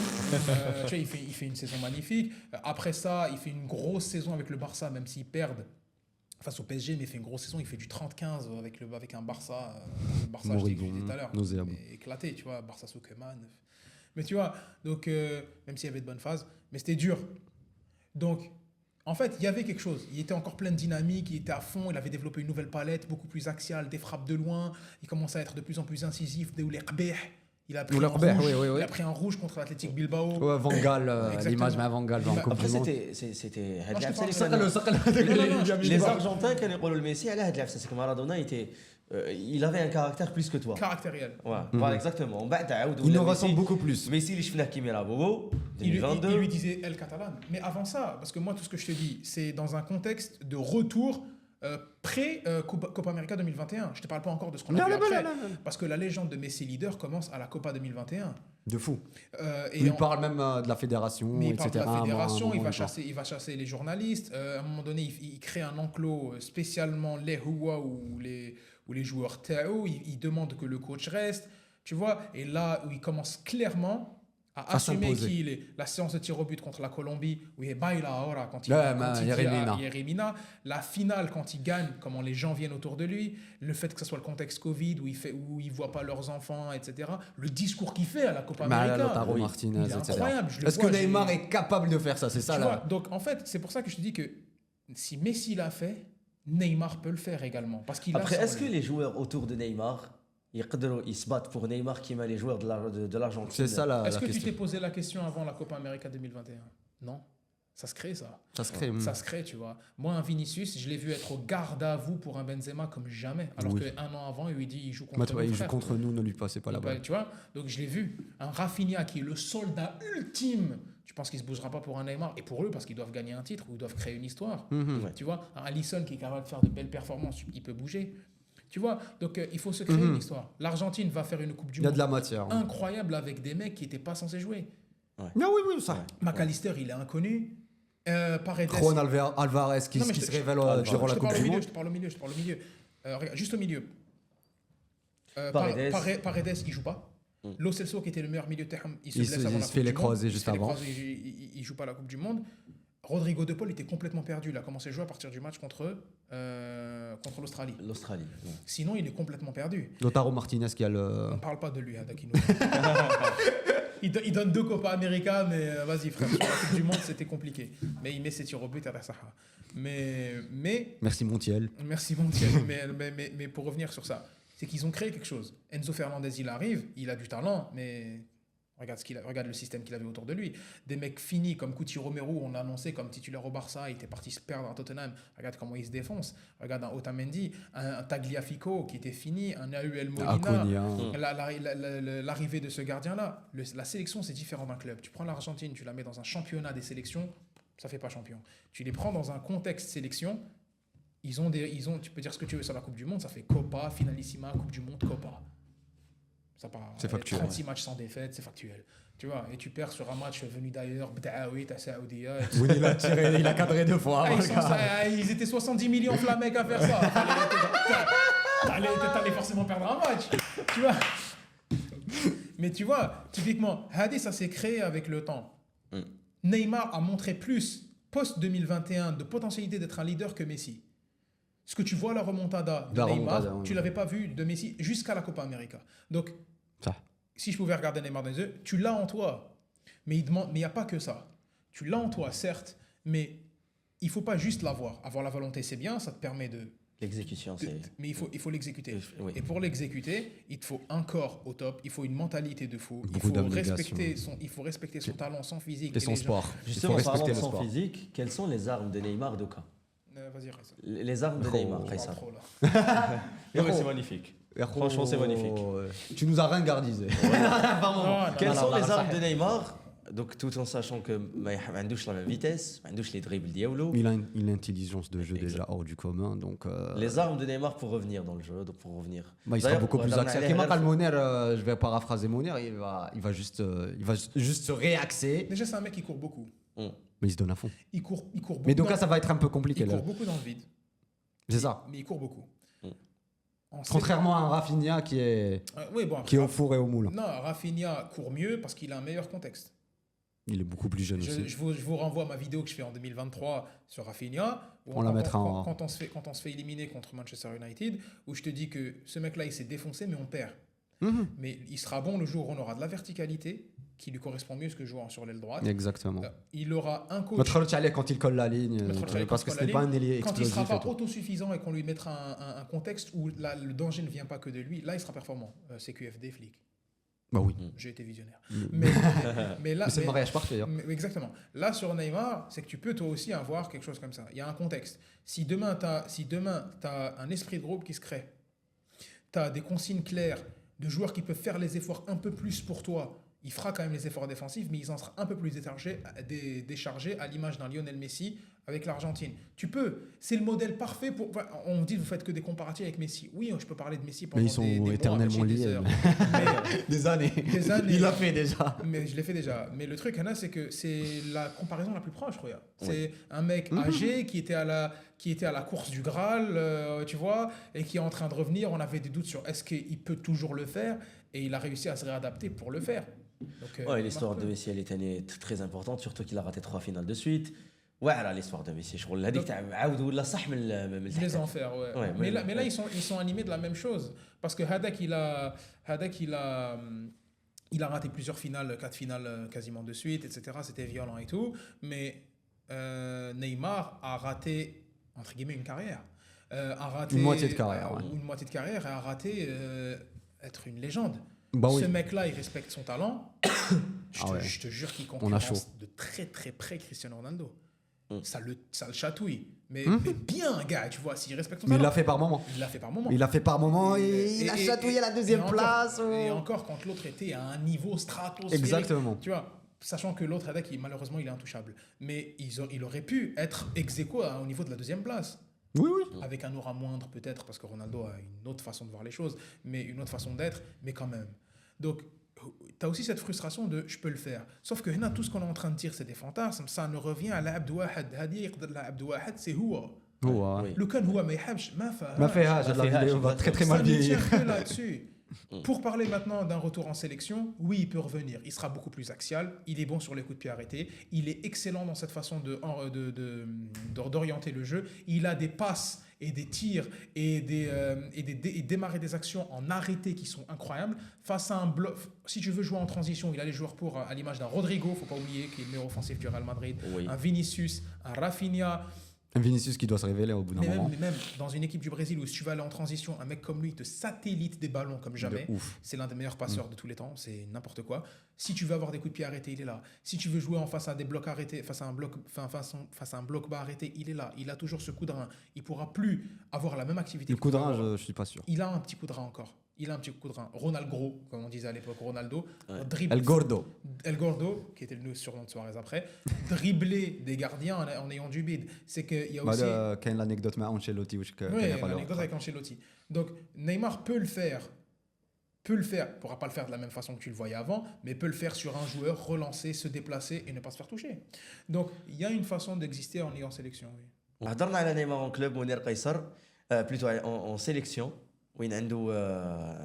Tu vois, il fait une saison magnifique. Après ça, il fait une grosse saison avec le Barça, même s'ils perdent face au PSG, mais il fait une grosse saison. Il fait du 30-15 avec un Barça. Le Barça, je t'ai dit tout à l'heure. Éclaté, tu vois. Barça sous Koeman. Mais tu vois, donc, même s'il y avait de bonnes phases, mais c'était dur. Donc, en fait, il y avait quelque chose. Il était encore plein de dynamique, il était à fond, il avait développé une nouvelle palette, beaucoup plus axiale, des frappes de loin. Il commençait à être de plus en plus incisif, des oulekbeh. Il a pris un rouge contre l'Athletic Bilbao.
Ouais, Van Gaal, l'image de Van Gaal.
Après, c'était... Les Argentins, quand ils parlent de Messi, c'est que Maradona était... il avait un caractère plus que toi.
Caractériel.
Ouais, voilà, exactement.
Il nous ressemble beaucoup plus.
Messi, il fait Kimera Bobo, 2022.
Il lui disait El Catalan. Mais avant ça, parce que moi, tout ce que je te dis, c'est dans un contexte de retour pré-Copa América 2021. Je ne te parle pas encore de ce qu'on a vu après. Parce que la légende de Messi leader commence à la Copa 2021.
De fou. Il parle même de la fédération,
mais
etc.
Il parle de la fédération, il va chasser les journalistes. À un moment donné, il crée un enclos spécialement les Houa ou les joueurs Tao. Il demande que le coach reste. Tu vois, et là où il commence clairement a assumé qu'il est. La séance de tir au but contre la Colombie, où il est baila ahora quand il dit Yeremina. La finale quand il gagne, comment les gens viennent autour de lui. Le fait que ce soit le contexte Covid, où ils ne voient pas leurs enfants, etc. Le discours qu'il fait à la Copa América.
Lautaro Martinez,
il est incroyable.
Est-ce que Neymar est capable de faire ça? C'est ça là.
Donc en fait, c'est pour ça que je te dis que si Messi l'a fait, Neymar peut le faire également. Parce qu'il
Après, est-ce que les joueurs autour de Neymar, ils se battent pour Neymar qui met les joueurs de l'Argentine?
C'est ça la
Est-ce que
question.
tu t'es posé la question avant la Copa América 2021? Non. Ça se crée, ça.
Ça se crée,
tu vois. Moi, un Vinicius, je l'ai vu être au garde à vous pour un Benzema comme jamais. Alors qu'un an avant, il lui dit il joue contre nous.
Il joue contre nous, ne lui passez pas la balle.
Tu vois. Donc, je l'ai vu. Un Rafinha qui est le soldat ultime. Tu penses qu'il ne se bougera pas pour un Neymar? Et pour eux, parce qu'ils doivent gagner un titre ou ils doivent créer une histoire. Tu vois. Un Alisson qui est capable de faire de belles performances, il peut bouger. Tu vois, donc il faut se créer une histoire. L'Argentine va faire une Coupe du Monde
de la matière,
incroyable avec des mecs qui n'étaient pas censés jouer.
Oui, ça.
McAllister, il est inconnu. Paredes.
Juan Alvarez qui se révèle durant la Coupe du Monde.
Je te parle au milieu. Regarde, juste au milieu. Paredes, il joue pas. Lo Celso, qui était le meilleur milieu de terrain, il se blesse avant la Coupe du Monde.
Il se fait les croisés juste avant.
Il joue pas la Coupe du Monde. Rodrigo De Paul était complètement perdu. Il a commencé à jouer à partir du match contre l'Australie. Sinon, il est complètement perdu.
Lautaro Martinez qui a le...
On ne parle pas de lui, Dakino. Il donne 2 Copa América, mais vas-y, frère. Sur la Coupe du Monde, c'était compliqué. Mais il met ses tirs au but à la Saha.
Merci Montiel.
Mais pour revenir sur ça, c'est qu'ils ont créé quelque chose. Enzo Fernandez, il arrive, il a du talent, mais... Regarde le système qu'il avait autour de lui. Des mecs finis comme Couti Romero, on l'a annoncé comme titulaire au Barça, il était parti se perdre à Tottenham. Regarde comment il se défonce. Regarde un Otamendi, un Tagliafico qui était fini, un Nahuel Molina. L'arrivée de ce gardien-là. La sélection, c'est différent d'un club. Tu prends l'Argentine, tu la mets dans un championnat des sélections, ça ne fait pas champion. Tu les prends dans un contexte sélection, tu peux dire ce que tu veux sur la Coupe du Monde, ça fait Copa, Finalissima, Coupe du Monde, Copa.
C'est factuel.
36 matchs sans défaite, c'est factuel. Tu vois, et tu perds sur un match venu d'ailleurs, Bdaoui, t'as Saoudia.
Oui, il a cadré 2 fois.
Ils étaient 70 millions flamecs à faire ça. T'allais forcément perdre un match. Tu vois. Mais tu vois, typiquement, Hadi, ça s'est créé avec le temps. Neymar a montré plus, post-2021, de potentialité d'être un leader que Messi. Ce que tu vois, la remontada de Neymar, tu ne l'avais pas vu de Messi jusqu'à la Copa América. Donc, si je pouvais regarder Neymar dans les yeux, tu l'as en toi. Mais il n'y a pas que ça. Tu l'as en toi, certes, mais il ne faut pas juste l'avoir. Avoir la volonté, c'est bien, ça te permet de...
L'exécution, c'est...
Mais il faut l'exécuter.
Oui.
Et pour l'exécuter, il te faut un corps au top, il faut une mentalité de fou, il faut respecter son talent, son physique.
Et son sport.
Justement, parlant de son physique, quelles sont les armes de Neymar, Doka?
Vas-y, Raissa.
Les armes de Neymar, Raissa. C'est magnifique. Franchement, c'est magnifique.
Tu nous as ringardisé.
Quelles sont les armes de Neymar? Donc, tout en sachant que ما عندوش la vitesse, ما عندوش les dribbles diablo.
Il a une intelligence de jeu déjà hors du commun, donc.
Les armes de Neymar pour revenir dans le jeu, donc pour revenir.
Il sera beaucoup plus axé. Je vais paraphraser Moner, il va juste se réaxer.
Déjà, c'est un mec qui court beaucoup.
Mais il se donne à fond.
Il court beaucoup.
Mais donc là, ça va être un peu compliqué.
Il court beaucoup dans le vide.
C'est ça.
Mais il court beaucoup.
Contrairement à un Rafinha qui est au four et au moule.
Non, Rafinha court mieux parce qu'il a un meilleur contexte.
Il est beaucoup plus jeune aussi.
Je vous renvoie à ma vidéo que je fais en 2023 sur Rafinha.
On la mettra en...
Quand on se fait éliminer contre Manchester United, où je te dis que ce mec-là, il s'est défoncé, mais on perd. Mais il sera bon le jour où on aura de la verticalité qui lui correspond mieux que joueur sur l'aile droite.
Exactement.
Il aura un coach...
Notre quand il colle la ligne, parce que ce n'est pas un ailier
quand
explosif.
Quand il ne sera pas autosuffisant et qu'on lui mettra un contexte où le danger ne vient pas que de lui, là, il sera performant. CQFD, flic.
Bah oui.
J'ai été visionnaire.
Mais là, c'est le mariage parfait. Hein.
Exactement. Là, sur Neymar, c'est que tu peux toi aussi avoir quelque chose comme ça. Il y a un contexte. Si demain, tu as un esprit de groupe qui se crée, tu as des consignes claires de joueurs qui peuvent faire les efforts un peu plus pour toi, il fera quand même les efforts défensifs, mais il en sera un peu plus déchargé à l'image d'un Lionel Messi avec l'Argentine. Tu peux. C'est le modèle parfait pour. Enfin, on dit vous faites que des comparatifs avec Messi. Oui, je peux parler de Messi pendant
Mais ils sont
des
éternellement
mois, des
liés.
heures.
Des années.
Des années.
Il l'a fait déjà.
Mais je l'ai fait déjà. Mais le truc, Anna, c'est que c'est la comparaison la plus proche, regarde. C'est un mec âgé qui était à la course du Graal, tu vois, et qui est en train de revenir. On avait des doutes sur est-ce qu'il peut toujours le faire, et il a réussi à se réadapter pour le faire. Donc,
l'histoire de Messi, elle est très importante, surtout qu'il a raté 3 finales de suite. L'histoire de Messi, je هذيك تاع عاود ولا صح من
les enfers, ouais. Mais là ils sont animés de la même chose parce que Hadak il a raté plusieurs finales, 4 finales quasiment de suite, etc. C'était violent et tout, mais Neymar a raté entre guillemets une carrière, a raté
une moitié de carrière,
une moitié de carrière et a raté être une légende.
Bah oui.
Ce mec-là, il respecte son talent. Je te jure qu'il concurrence de très très près Cristiano Ronaldo. Ça le chatouille. Mais bien, gars, tu vois, s'il respecte son talent.
Mais il l'a fait par moment.
Il l'a fait par moment.
Il l'a fait par moment et il a chatouillé la deuxième place.
Et encore quand l'autre était à un niveau stratosphérique.
Exactement.
Tu vois, sachant que l'autre, malheureusement, il est intouchable. Mais il aurait pu être ex aequo au niveau de la deuxième place.
Oui.
Avec un aura moindre peut-être, parce que Ronaldo a une autre façon de voir les choses, mais une autre façon d'être, mais quand même. Donc, tu as aussi cette frustration de je peux le faire. Sauf que tout ce qu'on est en train de dire, c'est des fantasmes. Ça ne revient à l'abd wahad. Hadi yqdar l'abd wahad, c'est huwa. Le kan huwa ma yhabsh, ma
fahash. La vidéo va très très mal vieillir.
Ça ne tient que là-dessus. Pour parler maintenant d'un retour en sélection, oui, il peut revenir. Il sera beaucoup plus axial. Il est bon sur les coups de pied arrêtés. Il est excellent dans cette façon d'orienter le jeu. Il a des passes et des tirs et démarrer des actions en arrêté qui sont incroyables. Face à un bloc, si tu veux jouer en transition, il a les joueurs pour, à l'image d'un Rodrigo, faut pas oublier, qui est le meilleur offensif du Real Madrid, un Vinicius, un Rafinha.
Un Vinicius qui doit se révéler au bout d'un moment.
Mais même dans une équipe du Brésil où si tu vas aller en transition, un mec comme lui te satellite des ballons comme jamais. C'est l'un des meilleurs passeurs de tous les temps, c'est n'importe quoi. Si tu veux avoir des coups de pied arrêtés, il est là. Si tu veux jouer en face à des blocs arrêtés, face à un bloc bas arrêté, il est là. Il a toujours ce coup de rein. Il pourra plus avoir la même activité.
Le coup de rein, je suis pas sûr.
Il a un petit coup de rein encore. Il a un petit coup de rein. Ronald Gros, comme on disait à l'époque, Ronaldo.
El Gordo.
El Gordo, qui était le surnom de Suarez après. Dribbler des gardiens en ayant du bide. C'est qu'il y a aussi...
Quand l'anecdote avec Ancelotti.
Oui, l'anecdote avec Ancelotti. Donc, Neymar peut le faire. Il ne pourra pas le faire de la même façon que tu le voyais avant, mais peut le faire sur un joueur, relancer, se déplacer et ne pas se faire toucher. Donc, il y a une façon d'exister en ayant sélection.
Oui. On a Neymar en club, Mounir Qaysar, plutôt en sélection. وين عنده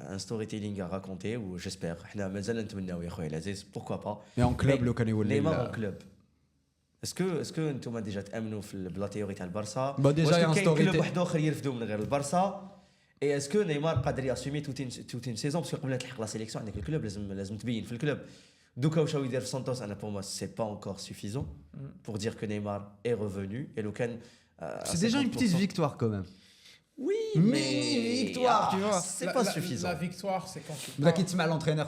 un storytelling à raconter ou j'espère احنا مازال نتمناو يا خويا العزيز pourquoi pas
mais en club لو كان يولي
نيمار en club اسكو انتم ديجا تامنوا بلا تيوري تاع البارسا
ديجا ان ستوري
كلوب واحد اخر يرفدوا من غير البارسا اي اسكو نيمار قادر ياسومي توتين سيزون باسكو قبل تلحق لا سيليكسيون عندك الكلوب لازم تبين في الكلوب دوكا واش يدير في سانتوس انا بور موا سي با انكور suffisant pour dire que Neymar est revenu et لو كان
c'est déjà une petite victoire quand même.
Oui,
mais victoire, tu vois.
C'est pas suffisant.
La victoire, c'est quand tu.
Là, qui te met à l'entraîneur,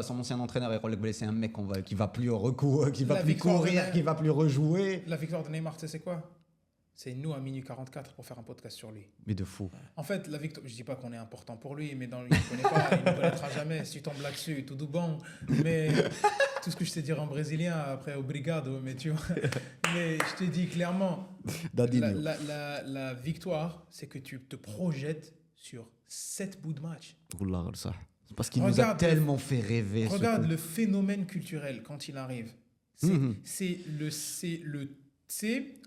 son ancien entraîneur, c'est un mec qui va plus au recours, qui va plus courir, qui va plus rejouer.
La victoire de Neymar, tu sais c'est quoi? C'est nous à minuit 44 pour faire un podcast sur lui.
Mais de fou.
En fait, la victoire, je dis pas qu'on est important pour lui, mais il ne connaîtra jamais. Si tu tombes là-dessus, tout bon. Mais tout ce que je sais dire en brésilien, après, obrigado, mais tu vois. Mais je te dis clairement, la victoire, c'est que tu te projettes sur 7 bouts de match.
Parce qu'il nous a tellement fait rêver.
Regarde le phénomène culturel quand il arrive. C'est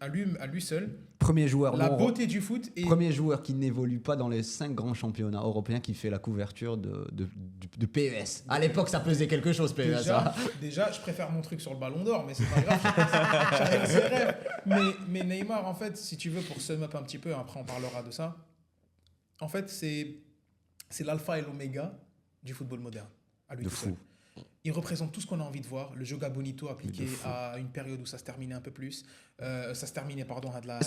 à lui seul
premier joueur
la beauté du foot et
premier joueur qui n'évolue pas dans les 5 grands championnats européens qui fait la couverture de PES. À l'époque ça pesait quelque chose PES.
Déjà je préfère mon truc sur le ballon d'or mais c'est pas grave, chacun ses rêves. Mais Neymar en fait si tu veux pour sum up un petit peu après on parlera de ça. En fait c'est l'alpha et l'oméga du football moderne à lui
de
tout
fou.
Seul. Il représente tout ce qu'on a envie de voir. Le joga bonito appliqué à une période où ça se terminait un peu plus.
Est-ce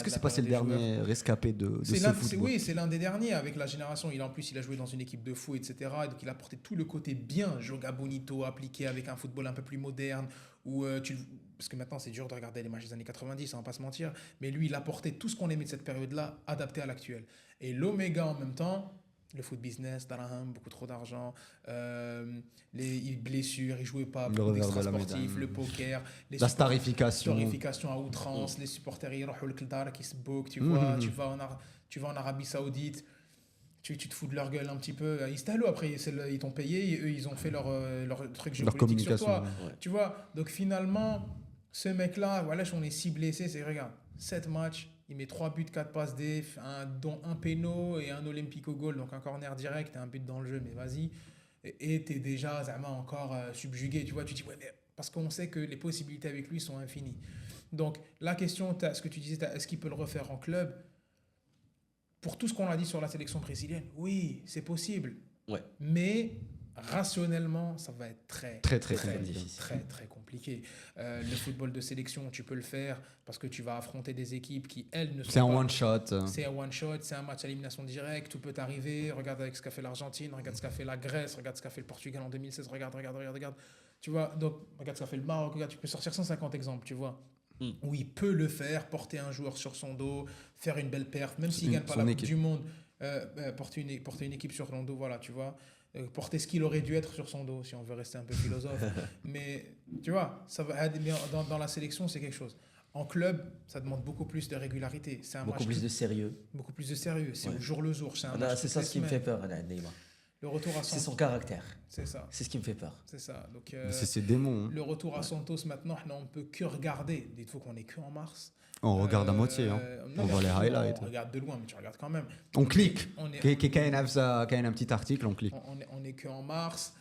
que c'est pas le dernier rescapé de ce football?
Oui, c'est l'un des derniers avec la génération. Il a joué dans une équipe de fou, etc. Et donc il a porté tout le côté bien joga bonito appliqué avec un football un peu plus moderne. Parce que maintenant c'est dur de regarder les matchs des années 90, on va pas se mentir. Mais lui, il a porté tout ce qu'on aimait de cette période-là adapté à l'actuel. Et l'oméga en même temps. Le foot business, daraham, beaucoup trop d'argent, les blessures, ils jouaient pas, beaucoup d'extra-sportifs, le poker,
la starification
à outrance, les supporters ils rohou l'kldar qui se bookent, tu vois, tu vas en Arabie Saoudite, tu te fous de leur gueule un petit peu, ils stallent après ils t'ont payé, et eux ils ont fait leur truc géopolitique sur toi, tu vois. Donc finalement ce mec là, voilà, on est si blessé, c'est regarde, 7 matchs, il met 3 buts, 4 passes déf, dont un péno et un olympico goal, donc un corner direct et un but dans le jeu, mais vas-y. Et t'es déjà encore subjugué, tu vois. Tu dis, ouais, mais parce qu'on sait que les possibilités avec lui sont infinies. Donc, la question, ce que tu disais, est-ce qu'il peut le refaire en club? Pour tout ce qu'on a dit sur la sélection brésilienne, oui, c'est possible.
Ouais.
Mais rationnellement, ça va être très
difficile.
Très compliqué. Le football de sélection, tu peux le faire parce que tu vas affronter des équipes qui, elles, ne sont pas...
C'est un one-shot.
C'est un one-shot, c'est un match à élimination directe, tout peut arriver. Regarde avec ce qu'a fait l'Argentine, regarde ce qu'a fait la Grèce, regarde ce qu'a fait le Portugal en 2016, regarde. Tu vois, donc regarde ce qu'a fait le Maroc, regarde, tu peux sortir 150 exemples, tu vois. Où il peut le faire, porter un joueur sur son dos, faire une belle perf, même s'il ne gagne pas la Coupe du Monde, porter une équipe sur son dos, voilà, tu vois. Porter ce qu'il aurait dû être sur son dos, si on veut rester un peu philosophe. Mais tu vois, ça va, dans la sélection, c'est quelque chose. En club, ça demande beaucoup plus de régularité. C'est un
beaucoup plus de sérieux.
Beaucoup plus de sérieux. C'est au jour le jour.
C'est ça ce qui me fait peur, Neymar.
Le retour à Santos.
C'est son caractère.
C'est ça.
C'est ce qui me fait peur.
C'est ça. Donc,
c'est ses démons.
Le retour à Santos, maintenant, on ne peut que regarder. Dites-vous qu'on n'est qu'en mars.
On regarde à moitié, on voit les highlights.
On regarde de loin, mais tu regardes quand même.
On clique. Quand il y a un petit article, on clique.
On n'est qu'en mars.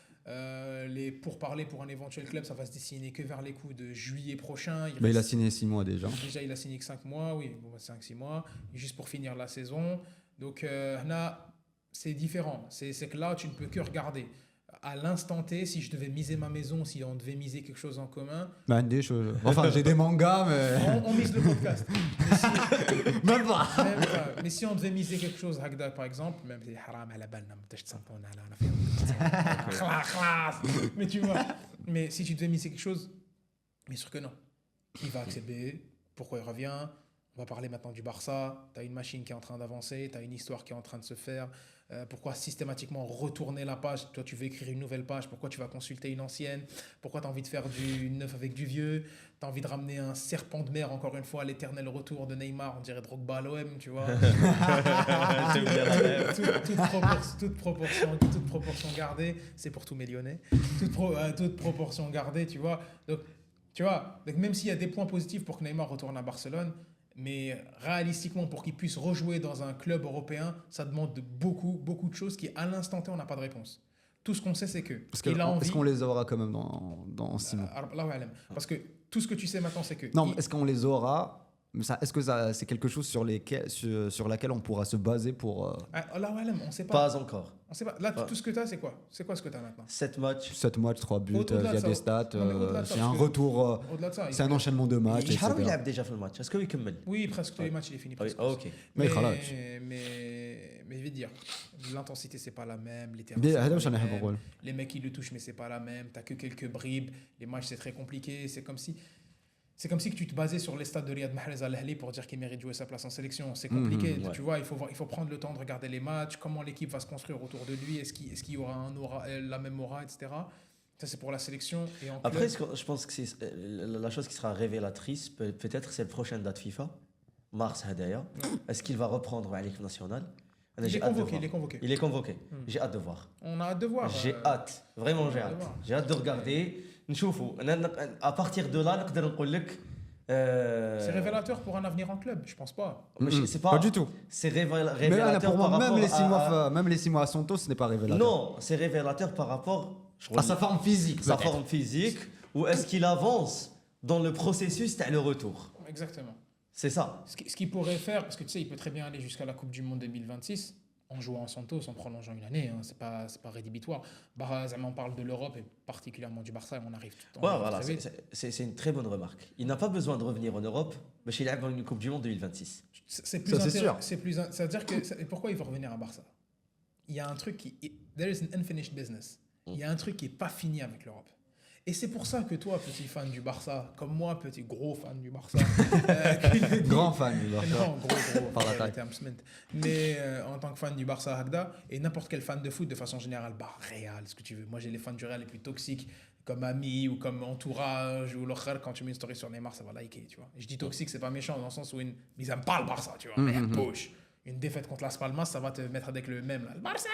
Pour parler pour un éventuel club, ça va se dessiner que vers les coups de juillet prochain.
Il a signé 6 mois déjà.
Déjà, il a signé que 5 mois, oui, 5-6 mois, juste pour finir la saison. Donc là, c'est différent. C'est que là, tu ne peux que regarder. À l'instant T, si je devais miser ma maison, si on devait miser quelque chose en commun...
Enfin, j'ai des mangas, mais...
On mise le podcast.
Même pas.
Mais si on devait miser quelque chose, Hagda, par exemple, même si haram à la balle, mais tu vois, mais si tu devais miser quelque chose, bien sûr que non. Il va accéder, pourquoi il revient? On va parler maintenant du Barça. Tu as une machine qui est en train d'avancer, tu as une histoire qui est en train de se faire. Pourquoi systématiquement retourner la page? Toi, tu veux écrire une nouvelle page. Pourquoi tu vas consulter une ancienne? Pourquoi tu as envie de faire du neuf avec du vieux? Tu as envie de ramener un serpent de mer, encore une fois, l'éternel retour de Neymar. On dirait Drogba à l'OM, tu vois. toute proportion gardée. C'est pour tous mes Lyonnais. Toute proportion gardée, tu vois. Donc, même s'il y a des points positifs pour que Neymar retourne à Barcelone, mais réalistiquement, pour qu'il puisse rejouer dans un club européen, ça demande beaucoup de choses qui, à l'instant T, on n'a pas de réponse. Tout ce qu'on sait, c'est que...
Est-ce qu'on les aura quand même dans 6 mois?
Parce que tout ce que tu sais maintenant, c'est que...
Non, est-ce qu'on les aura? Est-ce que c'est quelque chose sur laquelle on pourra se baser pour...
on sait pas.
Pas encore.
On sait pas. Là, tout ce que tu as, c'est quoi? C'est quoi ce que tu as maintenant?
7 matchs.
3 buts, il y a des stats, c'est un retour, c'est un enchaînement de matchs, etc.
Il a déjà fait le match. Est-ce qu'il commence?
Oui, presque tous les matchs, il est fini.
Ok.
Mais je vais dire, l'intensité, c'est pas la même. Les mecs, ils le touchent, mais c'est pas la même. Tu n'as que quelques bribes. Les matchs, c'est très compliqué. C'est comme si que tu te basais sur les stats de Riyad Mahrez Al Ahly pour dire qu'il mérite de jouer sa place en sélection. C'est compliqué. Tu vois, il faut prendre le temps de regarder les matchs, comment l'équipe va se construire autour de lui, est-ce qu'il y aura la même aura, etc. Ça, c'est pour la sélection. Et
après, je pense que c'est la chose qui sera révélatrice, peut-être, c'est le prochain date FIFA, mars Hadaya. Est-ce qu'il va reprendre l'équipe nationale?
Il est convoqué.
J'ai hâte de voir.
On a hâte de voir.
J'ai hâte. Vraiment, j'ai hâte. J'ai hâte de regarder. À partir de là,
c'est révélateur pour un avenir en club, je pense pas.
Pas du tout.
C'est révélateur
pour moi, même les 6 mois à Santos, ce n'est pas révélateur.
Non, c'est révélateur par rapport
à sa forme physique.
Sa forme physique, ou est-ce qu'il avance dans le processus le retour?
Exactement.
C'est ça.
Ce qu'il pourrait faire, parce que tu sais, il peut très bien aller jusqu'à la Coupe du Monde 2026 en jouant à Santos, en prolongeant une année. C'est pas rédhibitoire. On parle de l'Europe et particulièrement du Barça et on arrive tout le temps.
Voilà, c'est une très bonne remarque. Il n'a pas besoin de revenir en Europe, mais il a une Coupe du Monde 2026.
C'est sûr. C'est-à-dire que pourquoi il veut revenir à Barça? Il y a un truc qui... There is an unfinished business. Il y a un truc qui n'est pas fini avec l'Europe. Et c'est pour ça que toi, petit fan du Barça, comme moi, petit gros fan du Barça,
Grand fan du Barça.
non, gros,
Par la taille.
le terme cement. Mais en tant que fan du Barça, Hagda, et n'importe quel fan de foot de façon générale, bah, Real, ce que tu veux. Moi, j'ai les fans du Real les plus toxiques, comme amis ou comme entourage, ou l'autre, quand tu mets une story sur Neymar, ça va liker, tu vois. Je dis toxique, c'est pas méchant, dans le sens où ils aiment pas le Barça, tu vois. Mais push. Une défaite contre Las Palmas, ça va te mettre avec le même, là. Le Barça.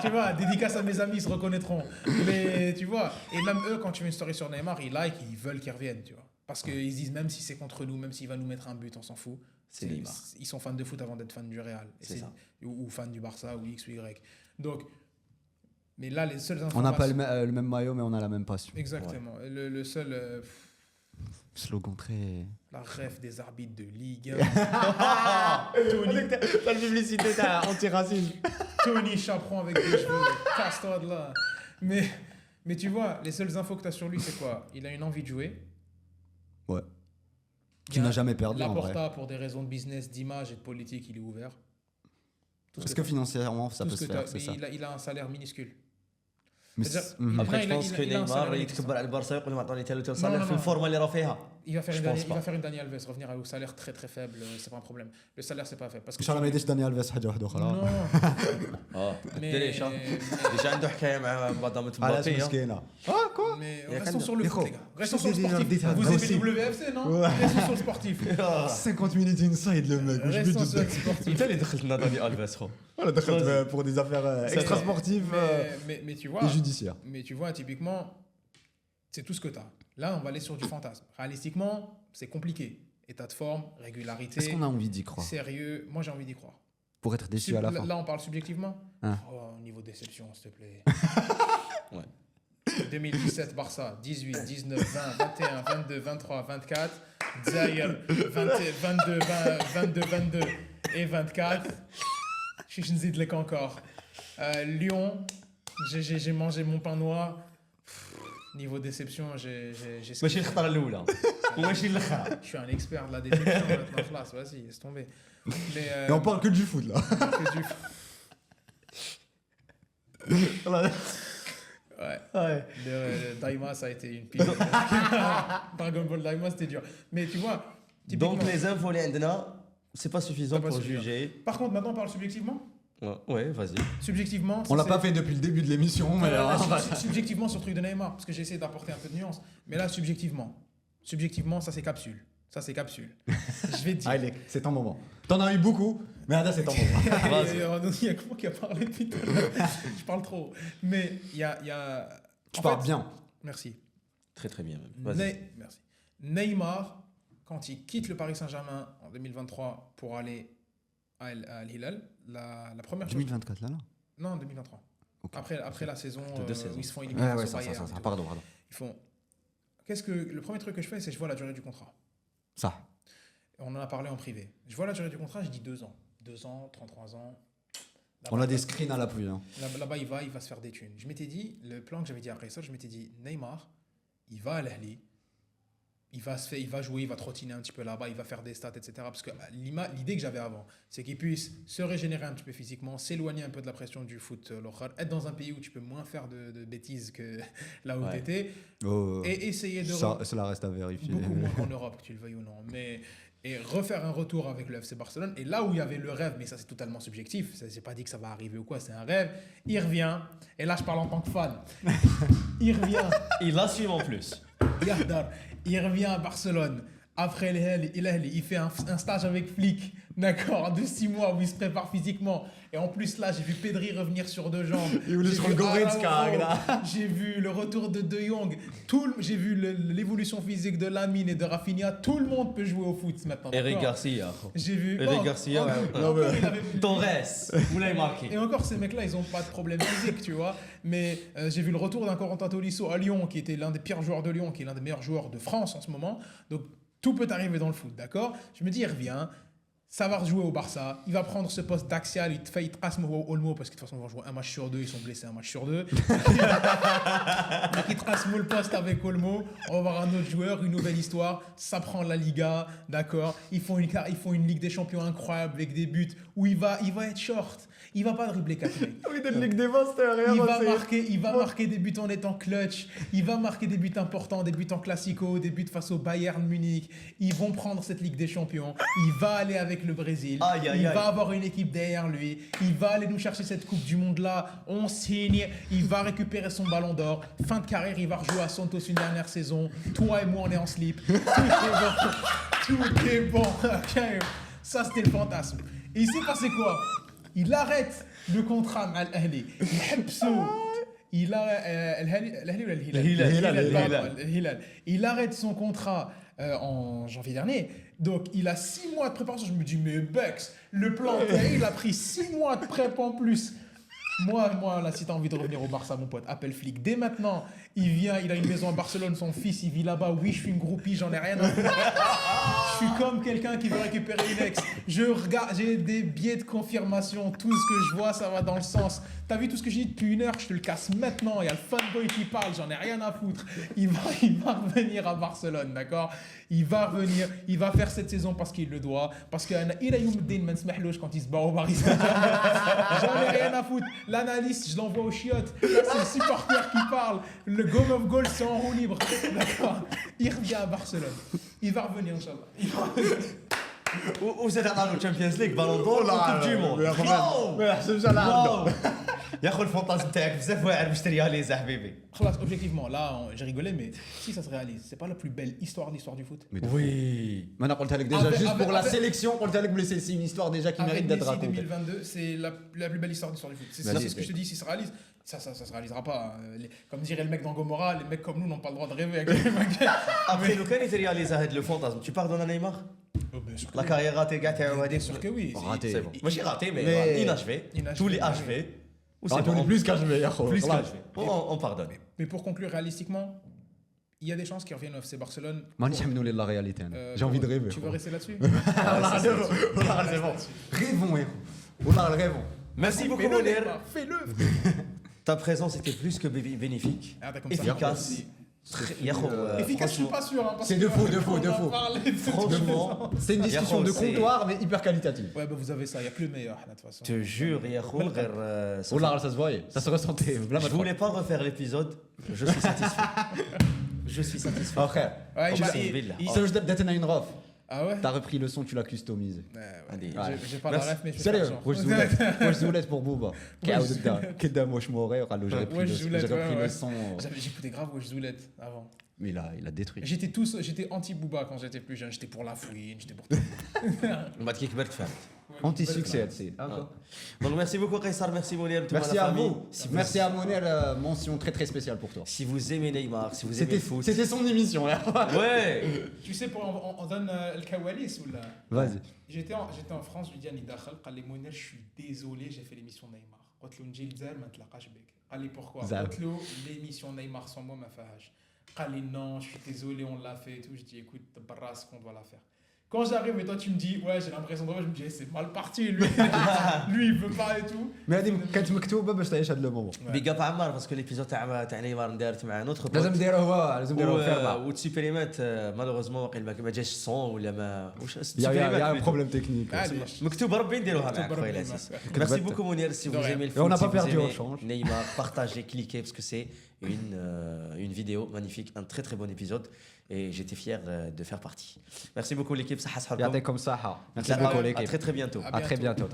Tu vois, dédicace à mes amis, ils se reconnaîtront. Mais tu vois, et même eux, quand tu mets une story sur Neymar, ils like, ils veulent qu'il revienne, tu vois. Parce qu'ils se disent, même si c'est contre nous, même s'il va nous mettre un but, on s'en fout.
C'est Neymar.
Ils sont fans de foot avant d'être fans du Real.
C'est ça.
Ou fans du Barça, ou X ou Y. Donc, mais là, les seules
On n'a
informations...
pas le même maillot, mais on a la même passion.
Exactement. Le seul...
Slogan très.
la ref des arbitres de Ligue 1.
T'as la publicité, t'as anti-racisme.
Tony Chaperon avec des cheveux. Casse-toi de là. Mais tu vois, les seules infos que tu as sur lui, c'est quoi? Il a une envie de jouer.
Ouais.
Il
Qui
y a
n'a jamais perdu
La
en vrai.
Porta, pour des raisons de business, d'image et de politique, il est ouvert. Tout ce
Parce
que
que financièrement, ça
tout
peut
ce
se
que
faire,
t'as-
c'est ça.
il a un salaire minuscule.
Mais
C'est-à-dire-
c'est- mhm.
Après,
Non,
je
il a-
pense
il a-
que
il a un
Neymar
salaire
يتكبر على البارسا يقول لهم اعطوني تال وتال
Non,
صالح
non,
في
non.
الفورمه اللي راه فيها.
Il va faire
Je
une
pense
il va
pas.
faire une Dani Alves, revenir au salaire très très faible, c'est pas un problème. Le salaire, c'est pas fait. Parce que
ان شاء الله ما يديش داني الفيس حاجه واحده اخرى.
Non,
اه
mais,
ديريش ديجا عنده حكايه مع بعضهم
علاش
مبابي.
مسكينه.
mais
Il y a
restons
quand
sur le
même-
foot, les gars. Restons
c'est
sur le
des
sportif.
arbitres
Vous aimez
aussi.
le WFC, non? Restons sur le sportif.
50 minutes inside le mec.
Restons sur le sportif.
انت اللي دخلت لنا داني الفيس خو.
Voilà, دخلت pour des affaires extra sportives
Mais tu vois,
et judiciaires.
mais tu vois, typiquement, c'est tout ce que tu as. Là, on va aller sur du fantasme. Réalistiquement, c'est compliqué. État de forme, régularité,
Est-ce qu'on a envie d'y croire
sérieux. Moi, j'ai envie d'y croire.
pour être déçu à la fin?
Là, on parle subjectivement.
Hein.
Oh, niveau déception, s'il te plaît.
Ouais.
2017, Barça, 18, 19, 20, 21, 22, 23, 24. Zaire, 22, 22 et 24. Je suis nzid lek encore. Lyon, j'ai mangé mon pain noir. Niveau déception, j'ai
ماشي الخطره الاولى وماشي الاخرى.
je suis un expert de la déception maintenant. Classe, vas-y, laisse tomber. Mais,
Et on parle que du foot là.
que du- Ouais. Le Daima, ça a été une pile. Dragon Ball Daima, c'était dur. Mais tu vois, typiquement...
Donc les infos اللي عندنا c'est pas suffisant
C'est pas
pour
suffisant.
juger.
Par contre, maintenant, on parle subjectivement.
Ouais, vas-y.
Subjectivement,
On l'a
c'est-
pas fait depuis le début de l'émission, mais
Subjectivement sur le truc de Neymar, parce que j'ai essayé d'apporter un peu de nuance. Mais là, subjectivement, ça c'est capsule. Ça c'est capsule. Je vais te dire.
allez, c'est ton moment. T'en as eu beaucoup, mais là c'est ton moment.
Il y a que moi qui a parlé depuis tout à l'heure. Je parle trop. Mais il y a...
Tu
en
parles
fait-
bien.
Merci.
Très très bien. même. Vas-y.
Merci. Neymar, quand il quitte le Paris Saint-Germain en 2023 pour aller à Al-Hilal, la première chose...
2024 là, là.
Non, 2023.
Ok.
Après la saison
De deux
où
saisons.
ils se font éliminer
Ouais,
face au
ça,
Bayern et tout.
pardon.
Ils font... Le premier truc que je fais, c'est que je vois la durée du contrat.
Ça.
On en a parlé en privé. Je vois la durée du contrat, je dis 2 ans. 2 ans, 33 ans.
On a des screens à l'appui. Hein.
Là-bas, il va se faire des thunes. Je m'étais dit, le plan que j'avais dit à Kaysar, je m'étais dit, Neymar, il va à l'Ahli, il va jouer, il va trottiner un petit peu là-bas, il va faire des stats, etc. Parce que l'idée que j'avais avant, c'est qu'il puisse se régénérer un petit peu physiquement, s'éloigner un peu de la pression du foot local, être dans un pays où tu peux moins faire de bêtises que là où
Ouais.
tu étais,
Oh,
et essayer de...
cela reste à vérifier.
Beaucoup moins qu'en Europe, que tu le veuilles ou non. Et refaire un retour avec le FC Barcelone. Et là où il y avait le rêve, mais ça c'est totalement subjectif, j'ai pas dit que ça va arriver ou quoi, c'est un rêve, il revient. Et là je parle en tant que fan. Il revient,
Il assume en plus.
Yahdar, il revient à Barcelone. Après il fait un stage avec Flick, d'accord, de 6 mois où il se prépare physiquement. Et en plus là, j'ai vu Pedri revenir sur 2 jambes.
Il voulait
J'ai
sur
vu
le Goretzka,
Araujo.
là.
J'ai vu le retour de De Jong. J'ai vu l'évolution physique de Lamine et de Rafinha. Tout le monde peut jouer au foot maintenant.
Eric
d'accord.
Garcia.
J'ai vu.
Eric Garcia,
encore,
ouais.
encore, il avait-
Torres. Vous l'avez marqué.
Et encore, ces mecs-là, ils n'ont pas de problème physique, tu vois. Mais j'ai vu le retour d'un Corentin Tolisso à Lyon, qui était l'un des pires joueurs de Lyon, qui est l'un des meilleurs joueurs de France en ce moment. Donc, tout peut arriver dans le foot, d'accord. Je me dis, il revient. Ça va rejouer au Barça. Il va prendre ce poste d'axial. Il fait Olmo Olmo parce que de toute façon, ils vont jouer un match sur deux. Ils sont blessés un match sur deux. Donc, il trace le poste avec Olmo. On va voir un autre joueur, une nouvelle histoire. Ça prend la Liga, d'accord. Ils font une Ligue des Champions incroyable avec des buts où il va être short. Il va pas dribbler 4 mecs.
Oui, de Ligue des Masters,
Il va marquer des buts en étant clutch. Il va marquer des buts importants, des buts en classico, des buts face au Bayern Munich. Ils vont prendre cette Ligue des Champions. Il va aller avec le Brésil. Il va avoir une équipe derrière lui. Il va aller nous chercher cette Coupe du Monde là. On signe. Il va récupérer son ballon d'or. Fin de carrière, il va rejouer à Santos une dernière saison. Toi et moi, on est en slip. Tout est bon. Ça, c'était le fantasme. Et il s'est passé quoi? Il arrête le contrat مع الأهلي يحبسوا il arrête son contrat en janvier dernier. Donc il a 6 mois de préparation. Je me dis mais Bex, le plan il a pris 6 mois de prép en plus. Moi là, si t'as envie de revenir au Barça, mon pote, appelle flic dès maintenant. Il vient, il a une maison à Barcelone, son fils il vit là-bas. Oui, je suis une groupie, j'en ai rien à foutre. Je suis comme quelqu'un qui veut récupérer une ex. Je regarde, j'ai des biais de confirmation. Tout ce que je vois, ça va dans le sens. T'as vu tout ce que j'ai dit depuis 1 heure, je te le casse maintenant. Il y a le fanboy qui parle, j'en ai rien à foutre. Il va revenir à Barcelone, d'accord? Il va revenir, il va faire cette saison parce qu'il le doit. Parce qu'il a Youmdin Mensmehlouch quand il se bat au Paris Saint-Germain. J'en ai rien à foutre. L'analyste, je l'envoie au chiottes. Là, c'est le supporter qui parle. Le goal of goal, c'est en roue libre. D'accord? Il revient à Barcelone. Il va revenir, Inch'Allah.
وزاد عطانا الشامبيونز ليغ بالون دور وكوب دي موند
ما يحسبش على عنده
يا خو الفونتازم تاعك بزاف واعر باش ترياليزا حبيبي.
خلاص, objectivement, là, j'ai rigolé, mais si ça se réalise, c'est pas la plus belle histoire de l'histoire du foot.
Oui.
Maintenant, قلتها لك déjà juste pour la sélection, قلتها لك بلي c'est une histoire déjà qui mérite d'être
Messi
racontée.
2022, c'est la plus belle histoire de l'histoire du foot. C'est ce que je te dis, si ça se réalise, ça se réalisera pas. Comme dirait le mec dans Gomorrah, les mecs comme nous n'ont pas le droit de rêver avec les mecs.
Après لو كان يترياليزا هاد لو فونتازم tu pardonnes à Neymar? La carrière ratée كاع تاعو
Bien
هادي.
sûr que oui.
C'est bon. ماشي raté mais inachevé. Tous les achevés. Ou c'est bon.
plus qu'achevé يا خو.
Plus qu'achevé. On pardonne.
Mais pour conclure réalistiquement, il y a des chances qu'ils reviennent au FC Barcelone.
ما نحملوا لي la réalité. J'ai envie de rêver.
Tu veux rester là-dessus?
C'est bon. Rêvons يا خو. والله rêvons.
Merci beaucoup Mounir.
Fais-le.
Ta présence était plus que bénéfique.
Ah, t'as comme ça.
Efficace.
Efficace, je suis pas sûr. Hein, parce
C'est
que
de faux.
on a parlé de
Franchement,
C'est une discussion de comptoir mais hyper qualitative.
Ouais, bah vous avez ça, il n'y a plus le meilleur, là, de toute façon.
je te jure, Yahoo,
والله ça se voyait, ça se ressentait.
je voulais pas refaire l'épisode, je suis satisfait. Je suis satisfait.
Oh frère,
Ouais,
c'est juste d'être une ref.
Ah ouais?
T'as repris le son, tu l'as customisé.
Allez.
J'ai pas la ref, mais je vais
Sérieux,
faire genre.
واش زولت pour Booba. كدا واش موري وقال له j'ai repris le son.
J'écoutais grave Wesh Zoulette avant.
Mais il a détruit.
J'étais anti-Booba quand j'étais plus jeune. J'étais pour la fouine, j'étais pour tout.
بعد كي كبرت فهمت.
Anti-succès, c'est.
Donc merci beaucoup Kaysar, merci Mounir,
Merci à vous. Merci à Mounir, mention très très spéciale pour toi.
Si vous aimez Neymar, si vous aimez le foot.
C'était son émission là.
Ouais.
Tu sais, on donne le kawalis ou là.
Vas-y.
J'étais en France, je lui dis à Nidakhal, قال لي Mounir, je suis désolé, j'ai fait l'émission Neymar. قلت له نجي للجزائر ما نتلاقاش بك. قال لي pourquoi? قلت له l'émission Neymar sans moi ما فيهاش. قال لي non, je suis désolé, on l'a fait et tout. Je dis écoute, barras qu'on doit la faire. Quand j'arrive et toi tu me dis ouais j'ai l'impression de je me dis c'est mal parti lui il veut pas et tout.
Mais هذه كانت مكتوبه باش تعيش هذا المومون.
بيغ اب عمار باسكو ليبيزود تاع نيمار ندارت مع نوتر
لازم نديروه فيرما
وتسيبريمات مالوغوزمون واقيلا ما جاش الصون ولا ما واش
يا ان بروبليم تكنيك
مكتوب ربي نديروها معاك خويا العزيز. Merci beaucoup Mounir, si vous aimez le foot,
on n'a pas
si vous
perdu au
aimez
change.
Neymar, partagez, cliquez parce que c'est une vidéo magnifique, un très très bon épisode et j'étais fier de faire partie. Merci beaucoup l'équipe, ça
يعطيكم الصحة. Merci beaucoup l'équipe.
À très très bientôt.
À très bientôt.